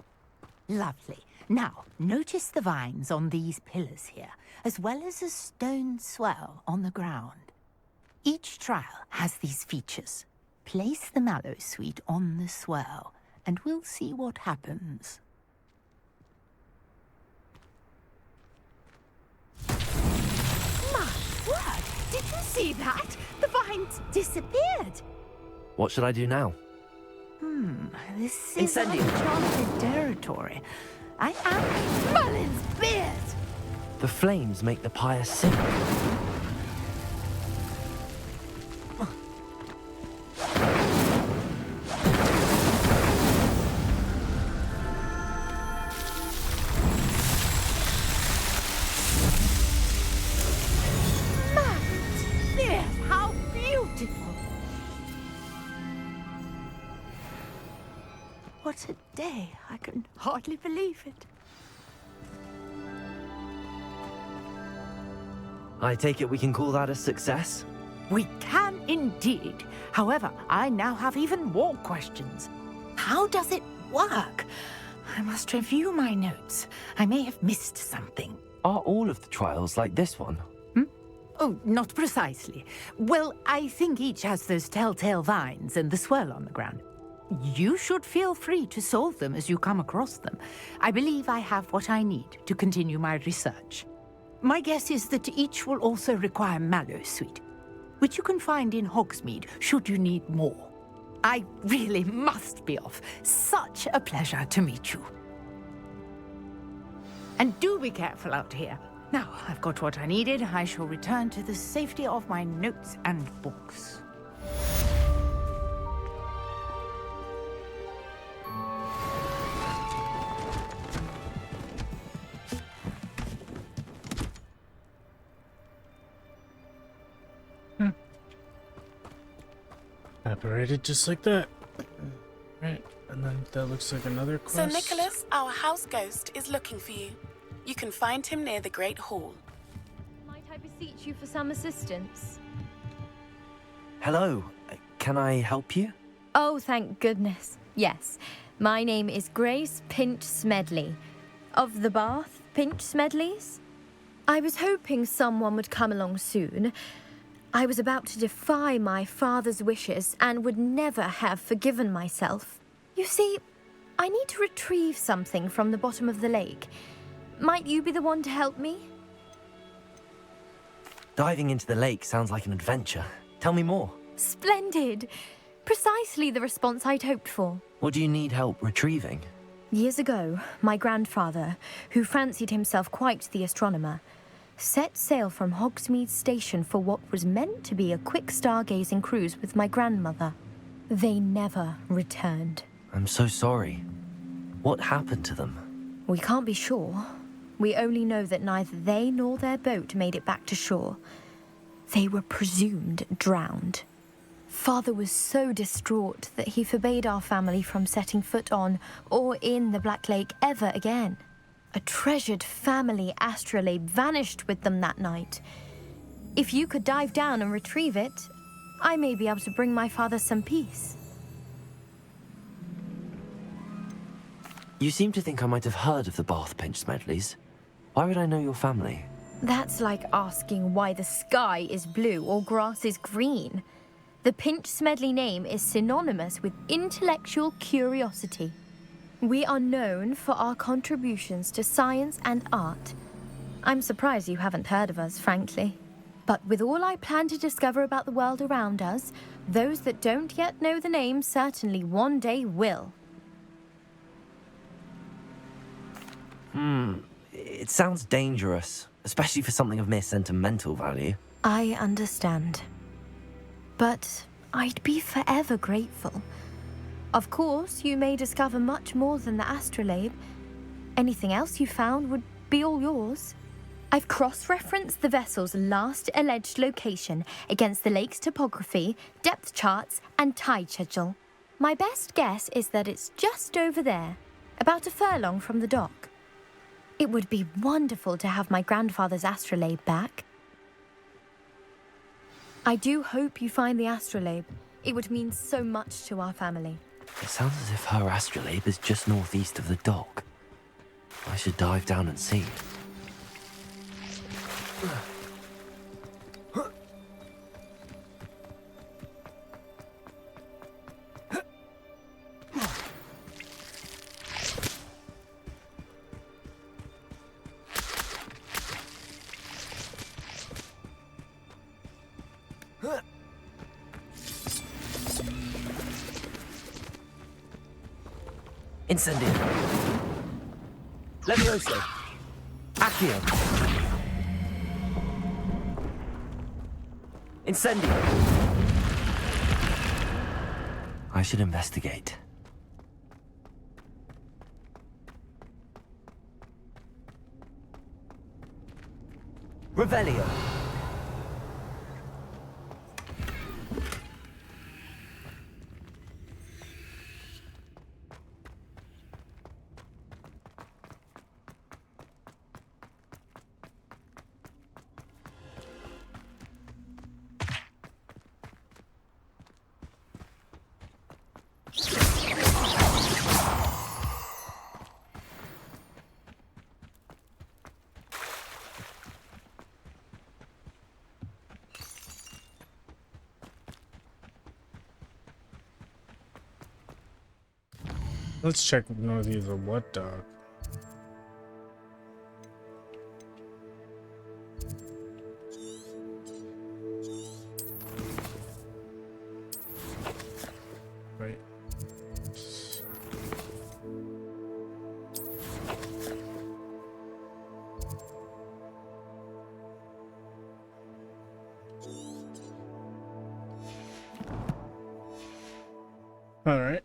Lovely. Now, notice the vines on these pillars here, as well as a stone swell on the ground. Each trial has these features. Place the mallow sweet on the swell, and we'll see what happens. My word! Did you see that? The vines disappeared! What should I do now? This is uncharted territory. I am Merlin's beard! The flames make the pyre sing. Beard, how beautiful! What a day. I can hardly believe it. I take it we can call that a success? We can indeed. However, I now have even more questions. How does it work? I must review my notes. I may have missed something. Are all of the trials like this one? Oh, not precisely. Well, I think each has those telltale vines and the swirl on the ground. You should feel free to solve them as you come across them. I believe I have what I need to continue my research. My guess is that each will also require mallow sweet, which you can find in Hogsmeade should you need more. I really must be off. Such a pleasure to meet you. And do be careful out here. Now, I've got what I needed. I shall return to the safety of my notes and books. Operated just like that. Right, and then that looks like another quest. So Nicholas, our house ghost, is looking for you. You can find him near the Great Hall. Might I beseech you for some assistance? Hello, can I help you? Oh, thank goodness. Yes. My name is Grace Pinch Smedley. Of the Bath Pinch Smedleys? I was hoping someone would come along soon. I was about to defy my father's wishes and would never have forgiven myself. You see, I need to retrieve something from the bottom of the lake. Might you be the one to help me? Diving into the lake sounds like an adventure. Tell me more. Splendid! Precisely the response I'd hoped for. What do you need help retrieving? Years ago, my grandfather, who fancied himself quite the astronomer, set sail from Hogsmeade Station for what was meant to be a quick stargazing cruise with my grandmother. They never returned. I'm so sorry. What happened to them? We can't be sure. We only know that neither they nor their boat made it back to shore. They were presumed drowned. Father was so distraught that he forbade our family from setting foot on or in the Black Lake ever again. A treasured family astrolabe vanished with them that night. If you could dive down and retrieve it, I may be able to bring my father some peace. You seem to think I might have heard of the Bath Pinch Smedleys. Why would I know your family? That's like asking why the sky is blue or grass is green. The Pinch Smedley name is synonymous with intellectual curiosity. We are known for our contributions to science and art. I'm surprised you haven't heard of us, frankly. But with all I plan to discover about the world around us, those that don't yet know the name certainly one day will. It sounds dangerous, especially for something of mere sentimental value. I understand. But I'd be forever grateful. Of course, you may discover much more than the astrolabe. Anything else you found would be all yours. I've cross-referenced the vessel's last alleged location against the lake's topography, depth charts, and tide schedule. My best guess is that it's just over there, about a furlong from the dock. It would be wonderful to have my grandfather's astrolabe back. I do hope you find the astrolabe. It would mean so much to our family. It sounds as if her astrolabe is just northeast of the dock. I should dive down and see. Incendio. Levioso. Accio. Incendio. I should investigate. Revelio. Let's check northeast of what dock? Right. All right.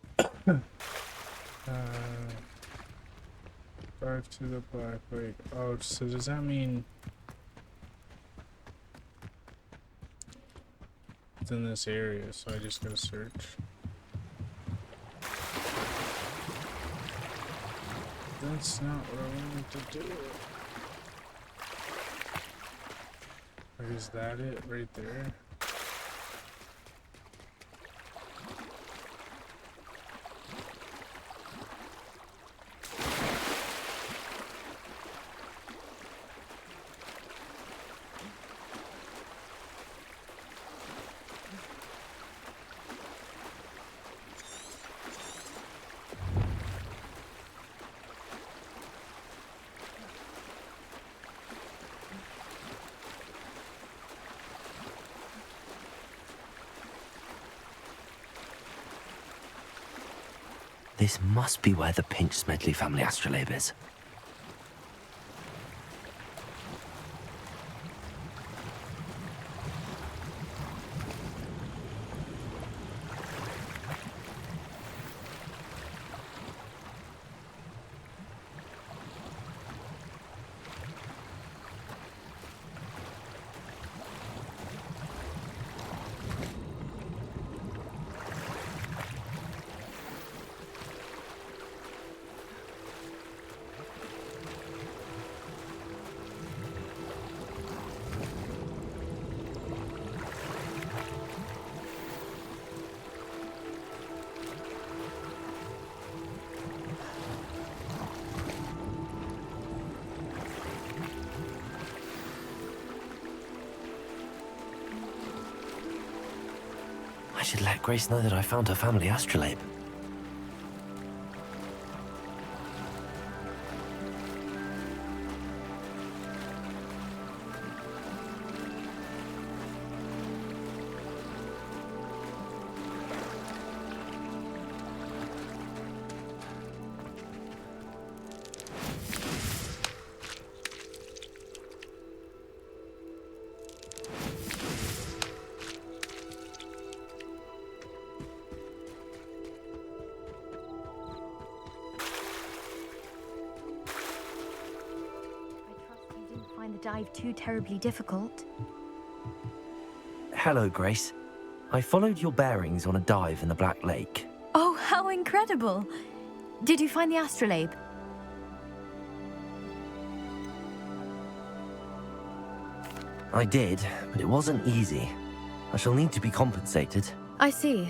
Drive to the Black Lake. Oh, so does that mean it's in this area? So I just gotta search. That's not what I wanted to do. Or is that it right there? This must be where the Pinch Smedley family astrolabe is. I should let Grace know that I found her family astrolabe. Dive too terribly difficult. Hello, Grace. I followed your bearings on a dive in the Black Lake. Oh, how incredible! Did you find the astrolabe? I did, but it wasn't easy. I shall need to be compensated. I see.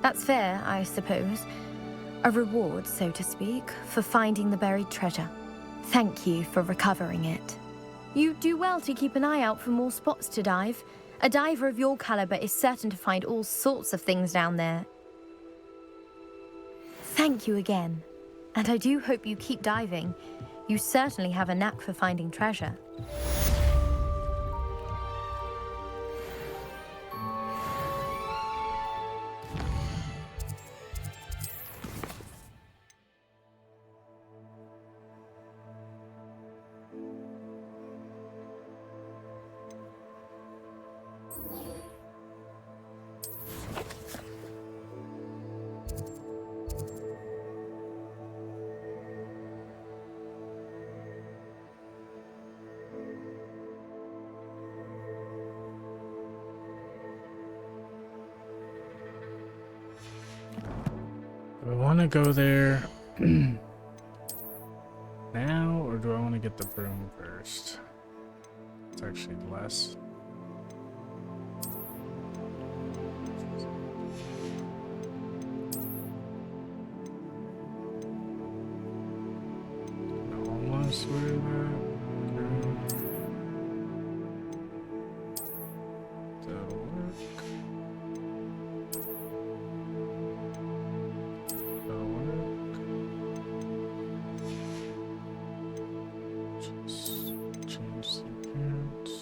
That's fair, I suppose. A reward, so to speak, for finding the buried treasure. Thank you for recovering it. You do well to keep an eye out for more spots to dive. A diver of your caliber is certain to find all sorts of things down there. Thank you again. And I do hope you keep diving. You certainly have a knack for finding treasure. Do I want to go there now, or do I want to get the broom first? It's actually less. Almost where that. That'll work. That'll work. Just change the appearance.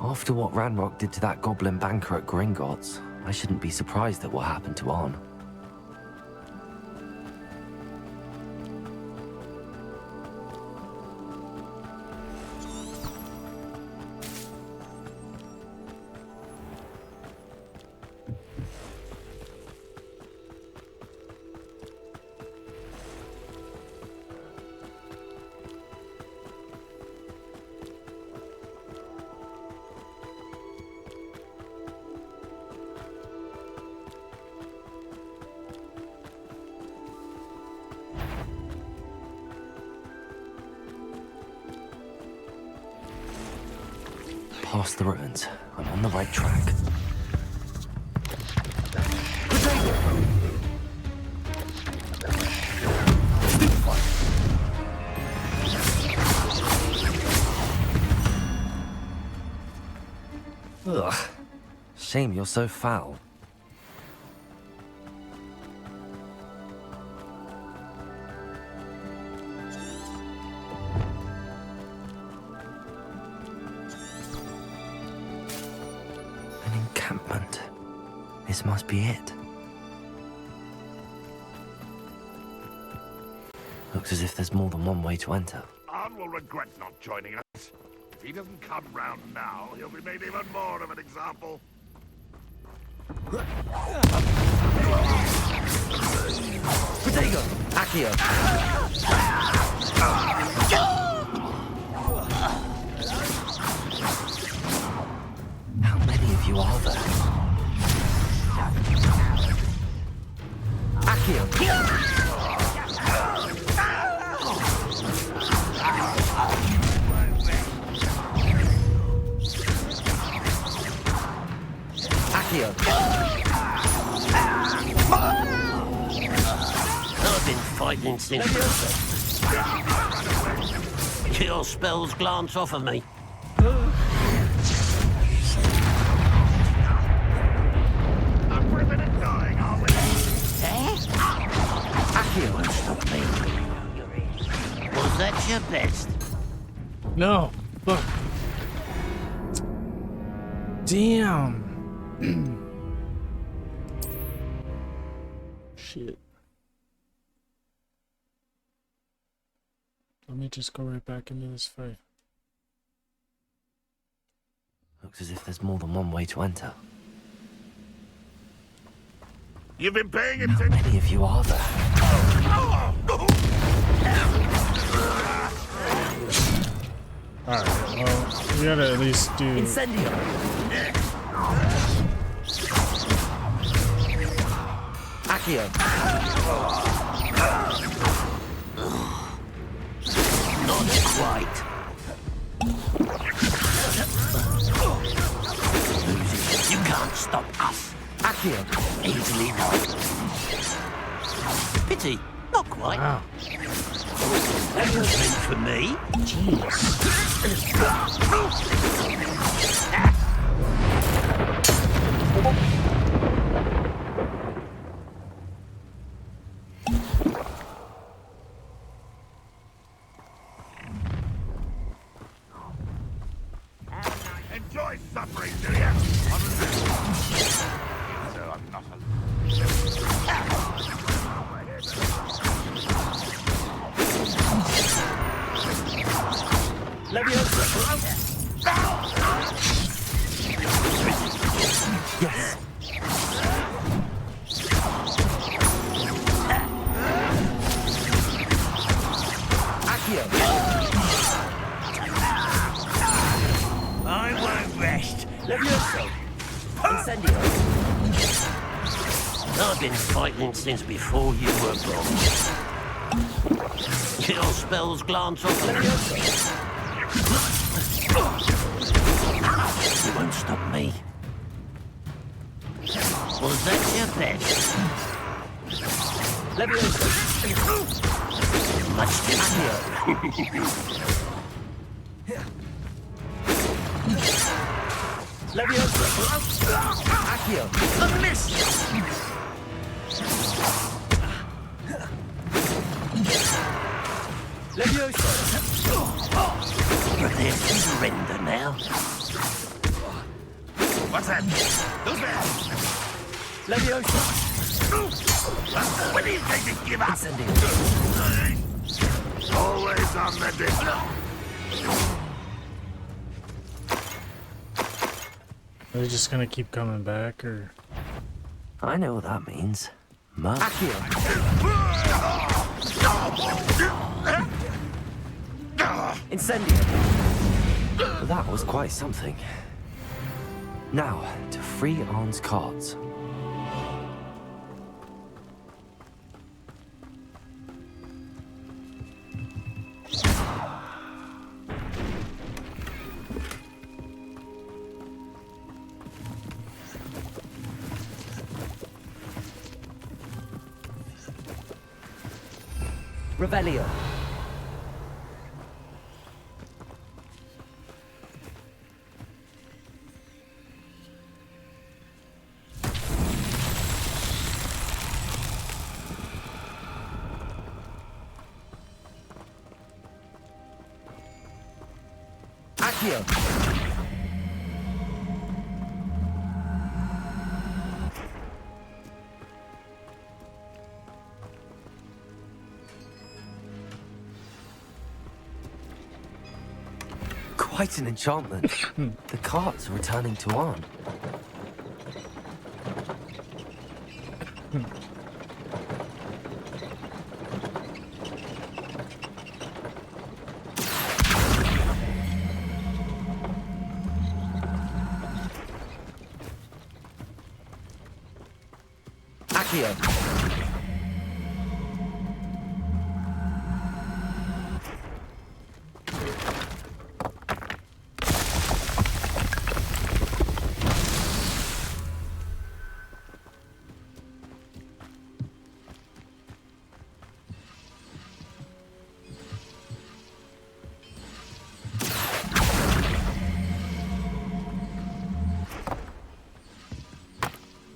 After what Ranrock did to that goblin banker at Gringotts, I shouldn't be surprised at what happened to Arn. Past the ruins. I'm on the right track. Ugh. Shame you're so foul. This must be it. Looks as if there's more than one way to enter. Arn will regret not joining us. If he doesn't come round now, he'll be made even more of an example. Protego! Accio! How many of you are there? Accio! Accio! I've been fighting since. Your spells glance off of me. No. Look. Damn. Shit. Let me just go right back into this fight. Looks as if there's more than one way to enter. You've been paying How many of you are there? Alright, well, we gotta at least do... Incendio! Accio! Not quite. You can't stop us. Accio! Easily not. Pity, not quite. Wow. That was meant for me. Jeez. Enjoy suffering, do you? So I'm not Leviosa! Yes. Accio! I won't rest. Leviosa! Incendio! I've been fighting since before you were born. Kill spells glance off. You won't stop me. Was that your best? Leviosa! Much too Leviosa! Accio! A miss! Leviosa! Prepare to surrender now. What's that? Who's there? Leviosa! When do you think to give up? Incendio! Always on the dig. Are they just gonna keep coming back, or...? I know what that means. Accio! Incendio! That was quite something. Now, to free Arn's cards. Revelio! Accio! Quite an enchantment. The cards are returning to Arn. Accio!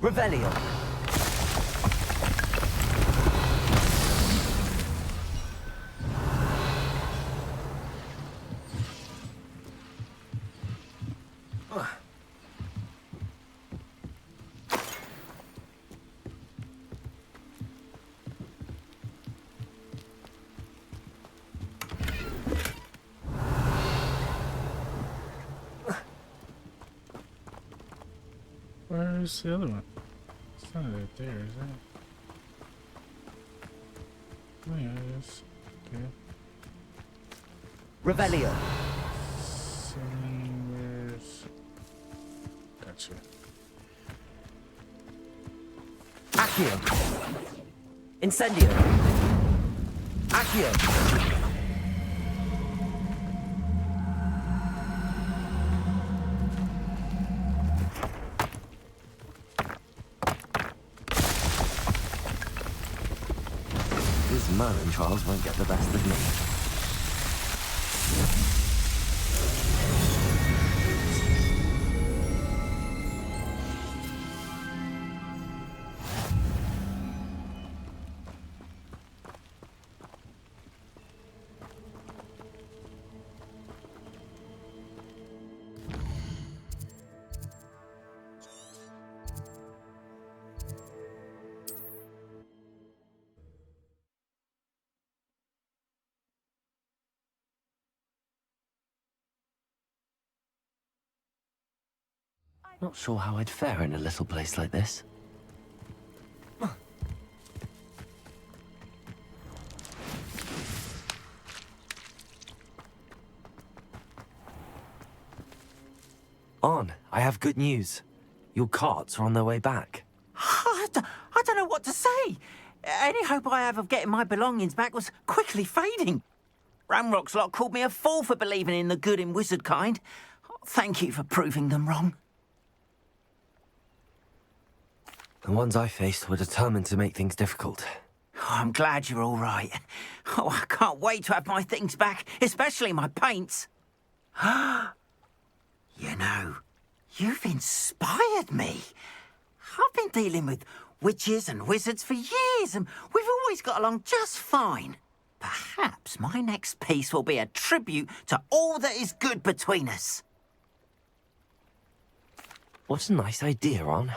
Revelio! Where's the other one? It's not right there, is it? Oh yeah, it is. Okay. Revelio. Where's... Gotcha. Accio. Incendio. Accio. This Merlin trials won't get the best of me. Not sure how I'd fare in a little place like this. On, I have good news. Your carts are on their way back. I don't know what to say. Any hope I have of getting my belongings back was quickly fading. Ramrock's lot called me a fool for believing in the good in wizard kind. Thank you for proving them wrong. The ones I faced were determined to make things difficult. Oh, I'm glad you're all right. Oh, I can't wait to have my things back, especially my paints. You know, you've inspired me. I've been dealing with witches and wizards for years, and we've always got along just fine. Perhaps my next piece will be a tribute to all that is good between us. What a nice idea, On.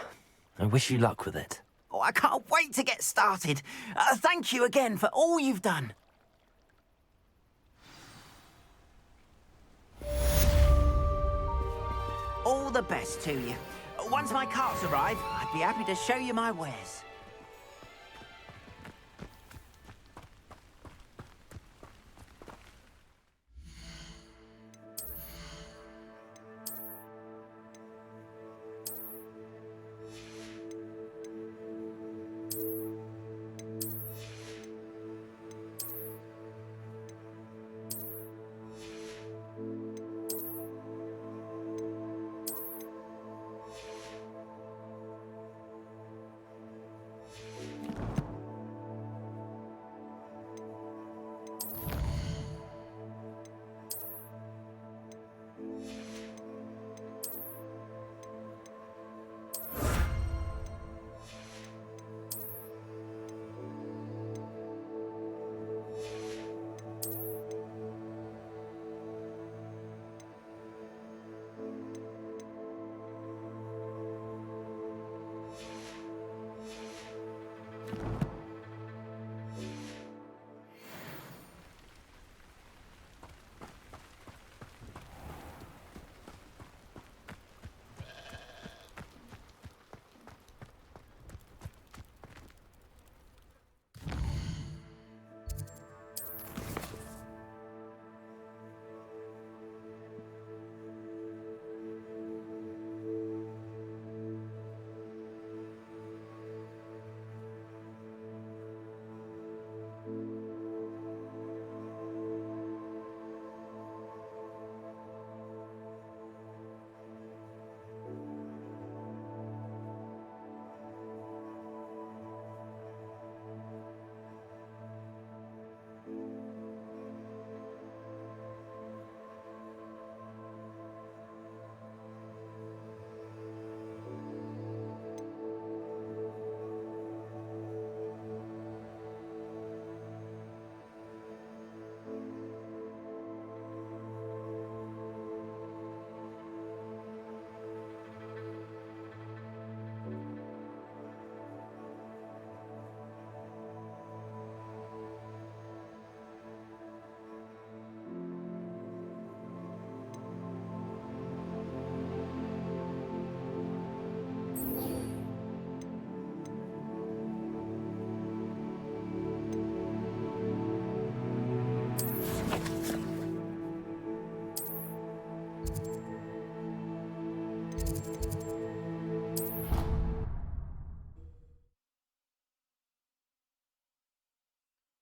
I wish you luck with it. Oh, I can't wait to get started. Thank you again for all you've done. All the best to you. Once my carts arrive, I'd be happy to show you my wares.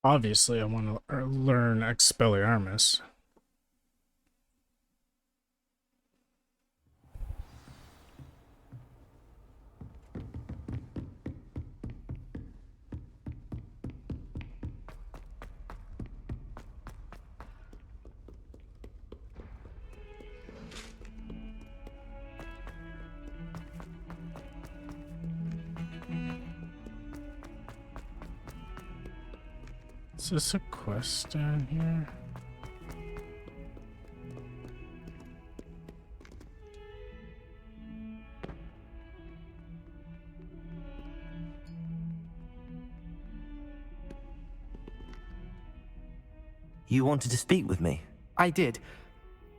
Obviously, I want to learn Expelliarmus. Is this a quest down here? You wanted to speak with me? I did.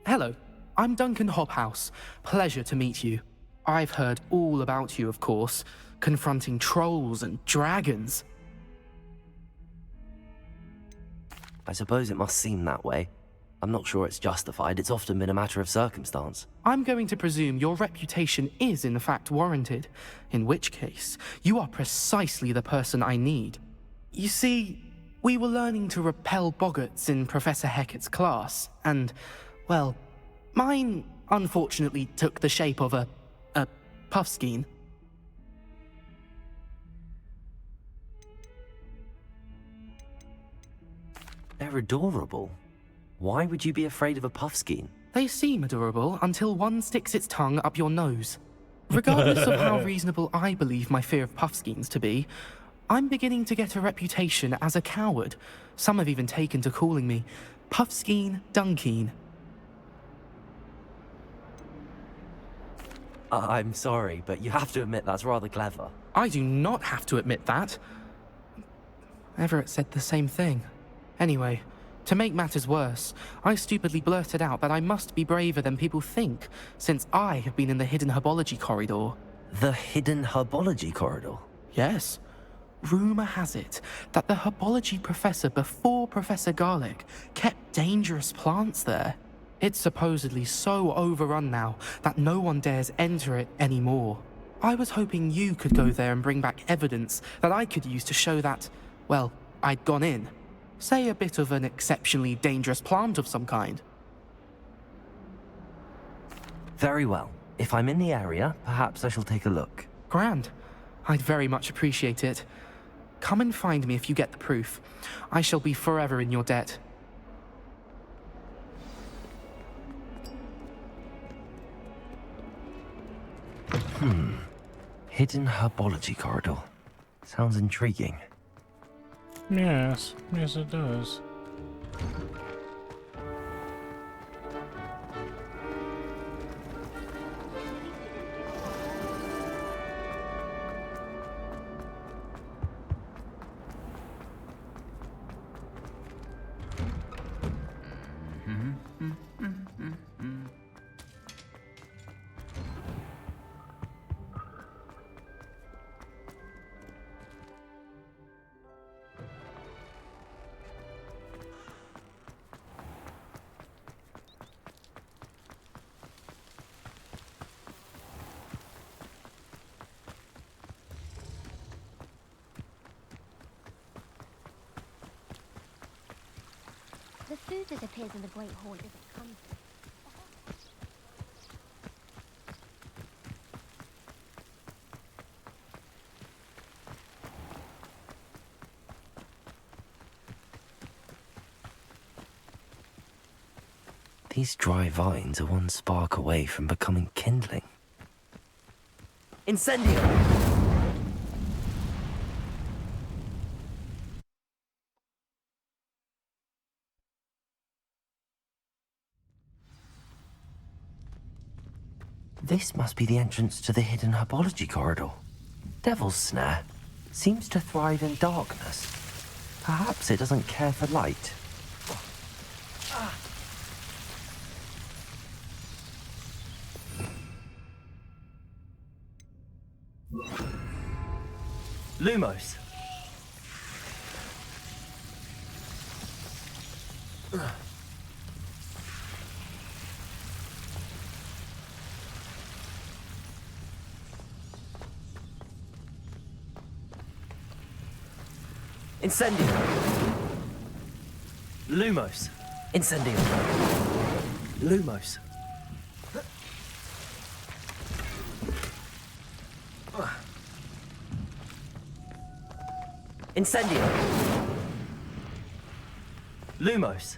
Hello, I'm Duncan Hobhouse. Pleasure to meet you. I've heard all about you, of course, confronting trolls and dragons. I suppose it must seem that way. I'm not sure it's justified. It's often been a matter of circumstance. I'm going to presume your reputation is in fact warranted, in which case, you are precisely the person I need. You see, we were learning to repel boggarts in Professor Hecat's class, and, well, mine unfortunately took the shape of a puffskein. They're adorable. Why would you be afraid of a puffskein? They seem adorable until one sticks its tongue up your nose. Regardless of how reasonable I believe my fear of puffskeins to be, I'm beginning to get a reputation as a coward. Some have even taken to calling me Puffskein Dunkeen. I'm sorry, but you have to admit that's rather clever. I do not have to admit that. Everett said the same thing. Anyway, to make matters worse, I stupidly blurted out that I must be braver than people think, since I have been in the hidden herbology corridor. The hidden herbology corridor? Yes. Rumour has it that the herbology professor before Professor Garlic kept dangerous plants there. It's supposedly so overrun now that no one dares enter it anymore. I was hoping you could go there and bring back evidence that I could use to show that, well, I'd gone in. Say a bit of an exceptionally dangerous plant of some kind. Very well. If I'm in the area, perhaps I shall take a look. Grand. I'd very much appreciate it. Come and find me if you get the proof. I shall be forever in your debt. Hidden herbology corridor. Sounds intriguing. Yes, yes it does. The food that appears in the Great Hall isn't comfort. These dry vines are one spark away from becoming kindling. Incendio! This must be the entrance to the hidden herbology corridor. Devil's Snare seems to thrive in darkness. Perhaps it doesn't care for light. Lumos. Incendio. Lumos. Incendio. Lumos. Incendio. Lumos.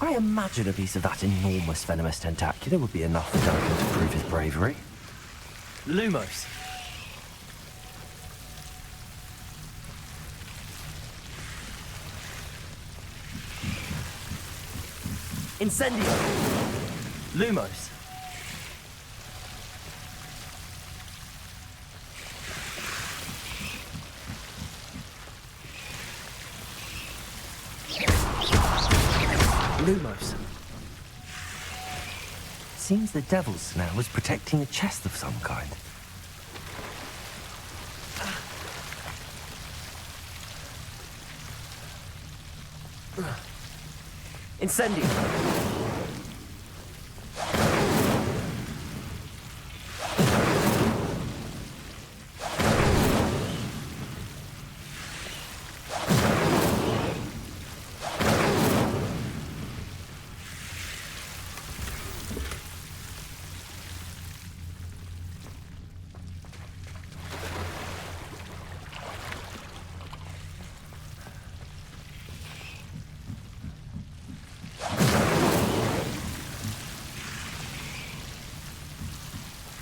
I imagine a piece of that enormous venomous tentacular would be enough for Duncan to prove his bravery. Lumos. Incendio. Lumos. Lumos. Seems the devil's snare was protecting a chest of some kind. Incendio.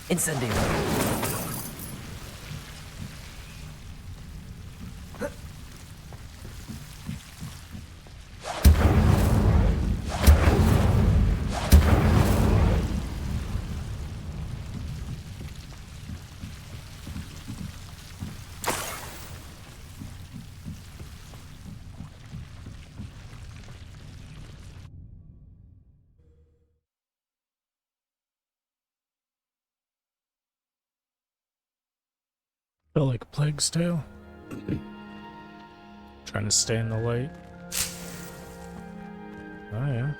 Incendio. Feel like a plague's tale. Trying to stay in the light. Oh yeah.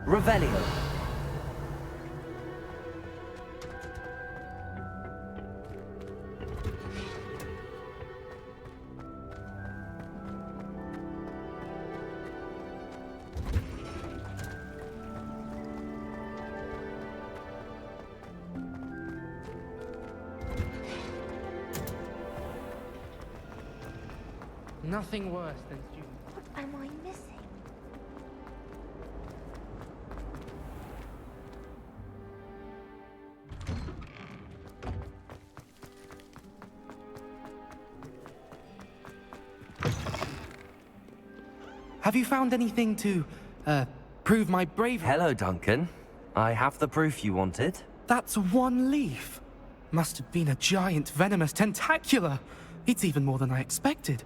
Revelio. Nothing worse than students. What am I missing? Have you found anything to, prove my bravery? Hello, Duncan. I have the proof you wanted. That's one leaf. Must have been a giant venomous tentacular. It's even more than I expected.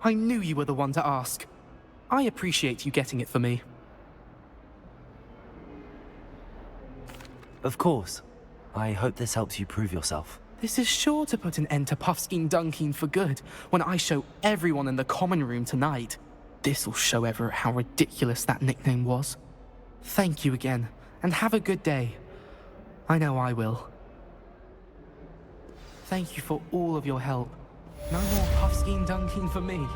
I knew you were the one to ask. I appreciate you getting it for me. Of course. I hope this helps you prove yourself. This is sure to put an end to Puffskein Dunkeen for good when I show everyone in the common room tonight. This'll show Everett how ridiculous that nickname was. Thank you again, and have a good day. I know I will. Thank you for all of your help. No more Puffskein Dunkeen for me.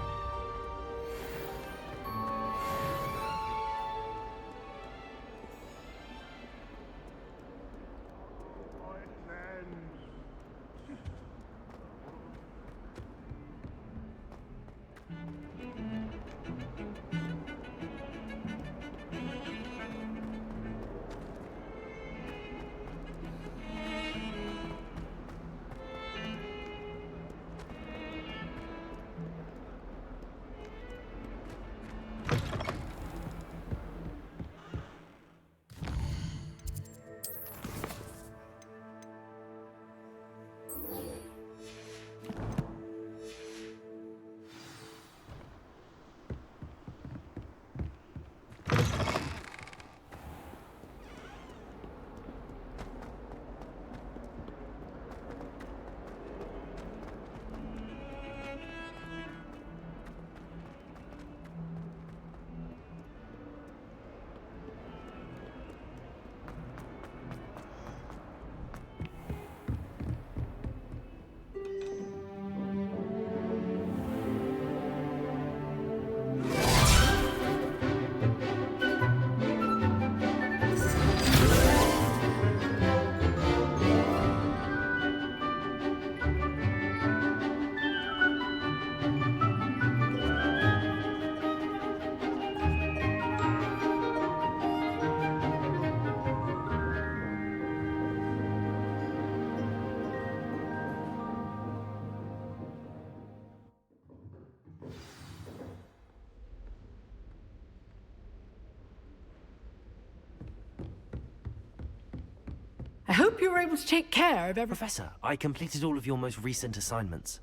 I hope you were able to take care of every... Professor, I completed all of your most recent assignments.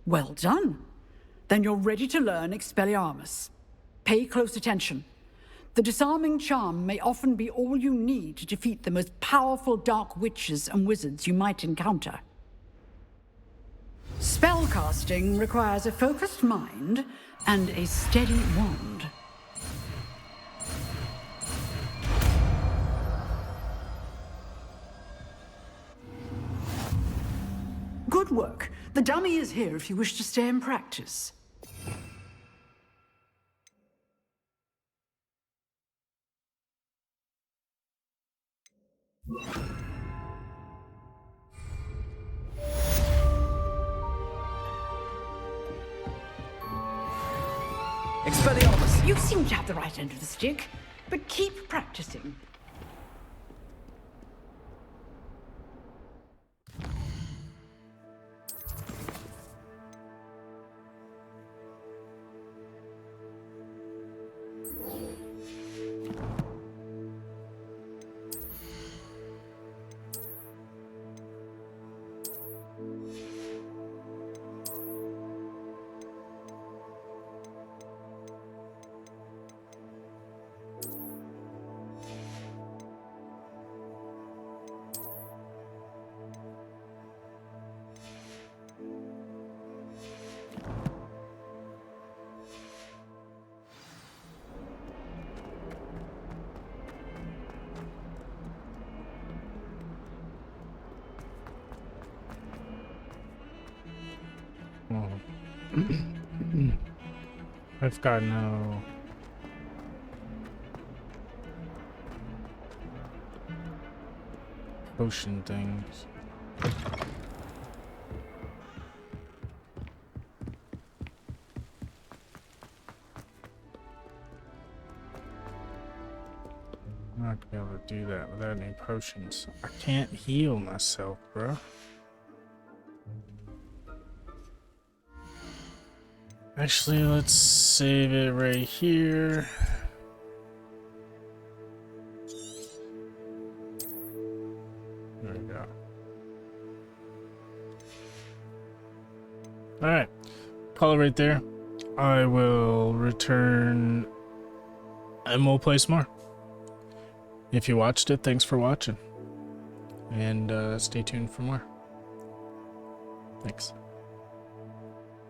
Well done. Then you're ready to learn Expelliarmus. Pay close attention. The disarming charm may often be all you need to defeat the most powerful dark witches and wizards you might encounter. Spellcasting requires a focused mind and a steady wand. Good work. The dummy is here if you wish to stay and practice. Expelliarmus! You seem to have the right end of the stick, but keep practicing. I've got no... potion things. I'm not gonna be able to do that without any potions. I can't heal myself, bro. Actually, let's save it right here. There we go. Alright. Call it right there. I will return and we'll play some more. If you watched it, thanks for watching. And stay tuned for more. Thanks.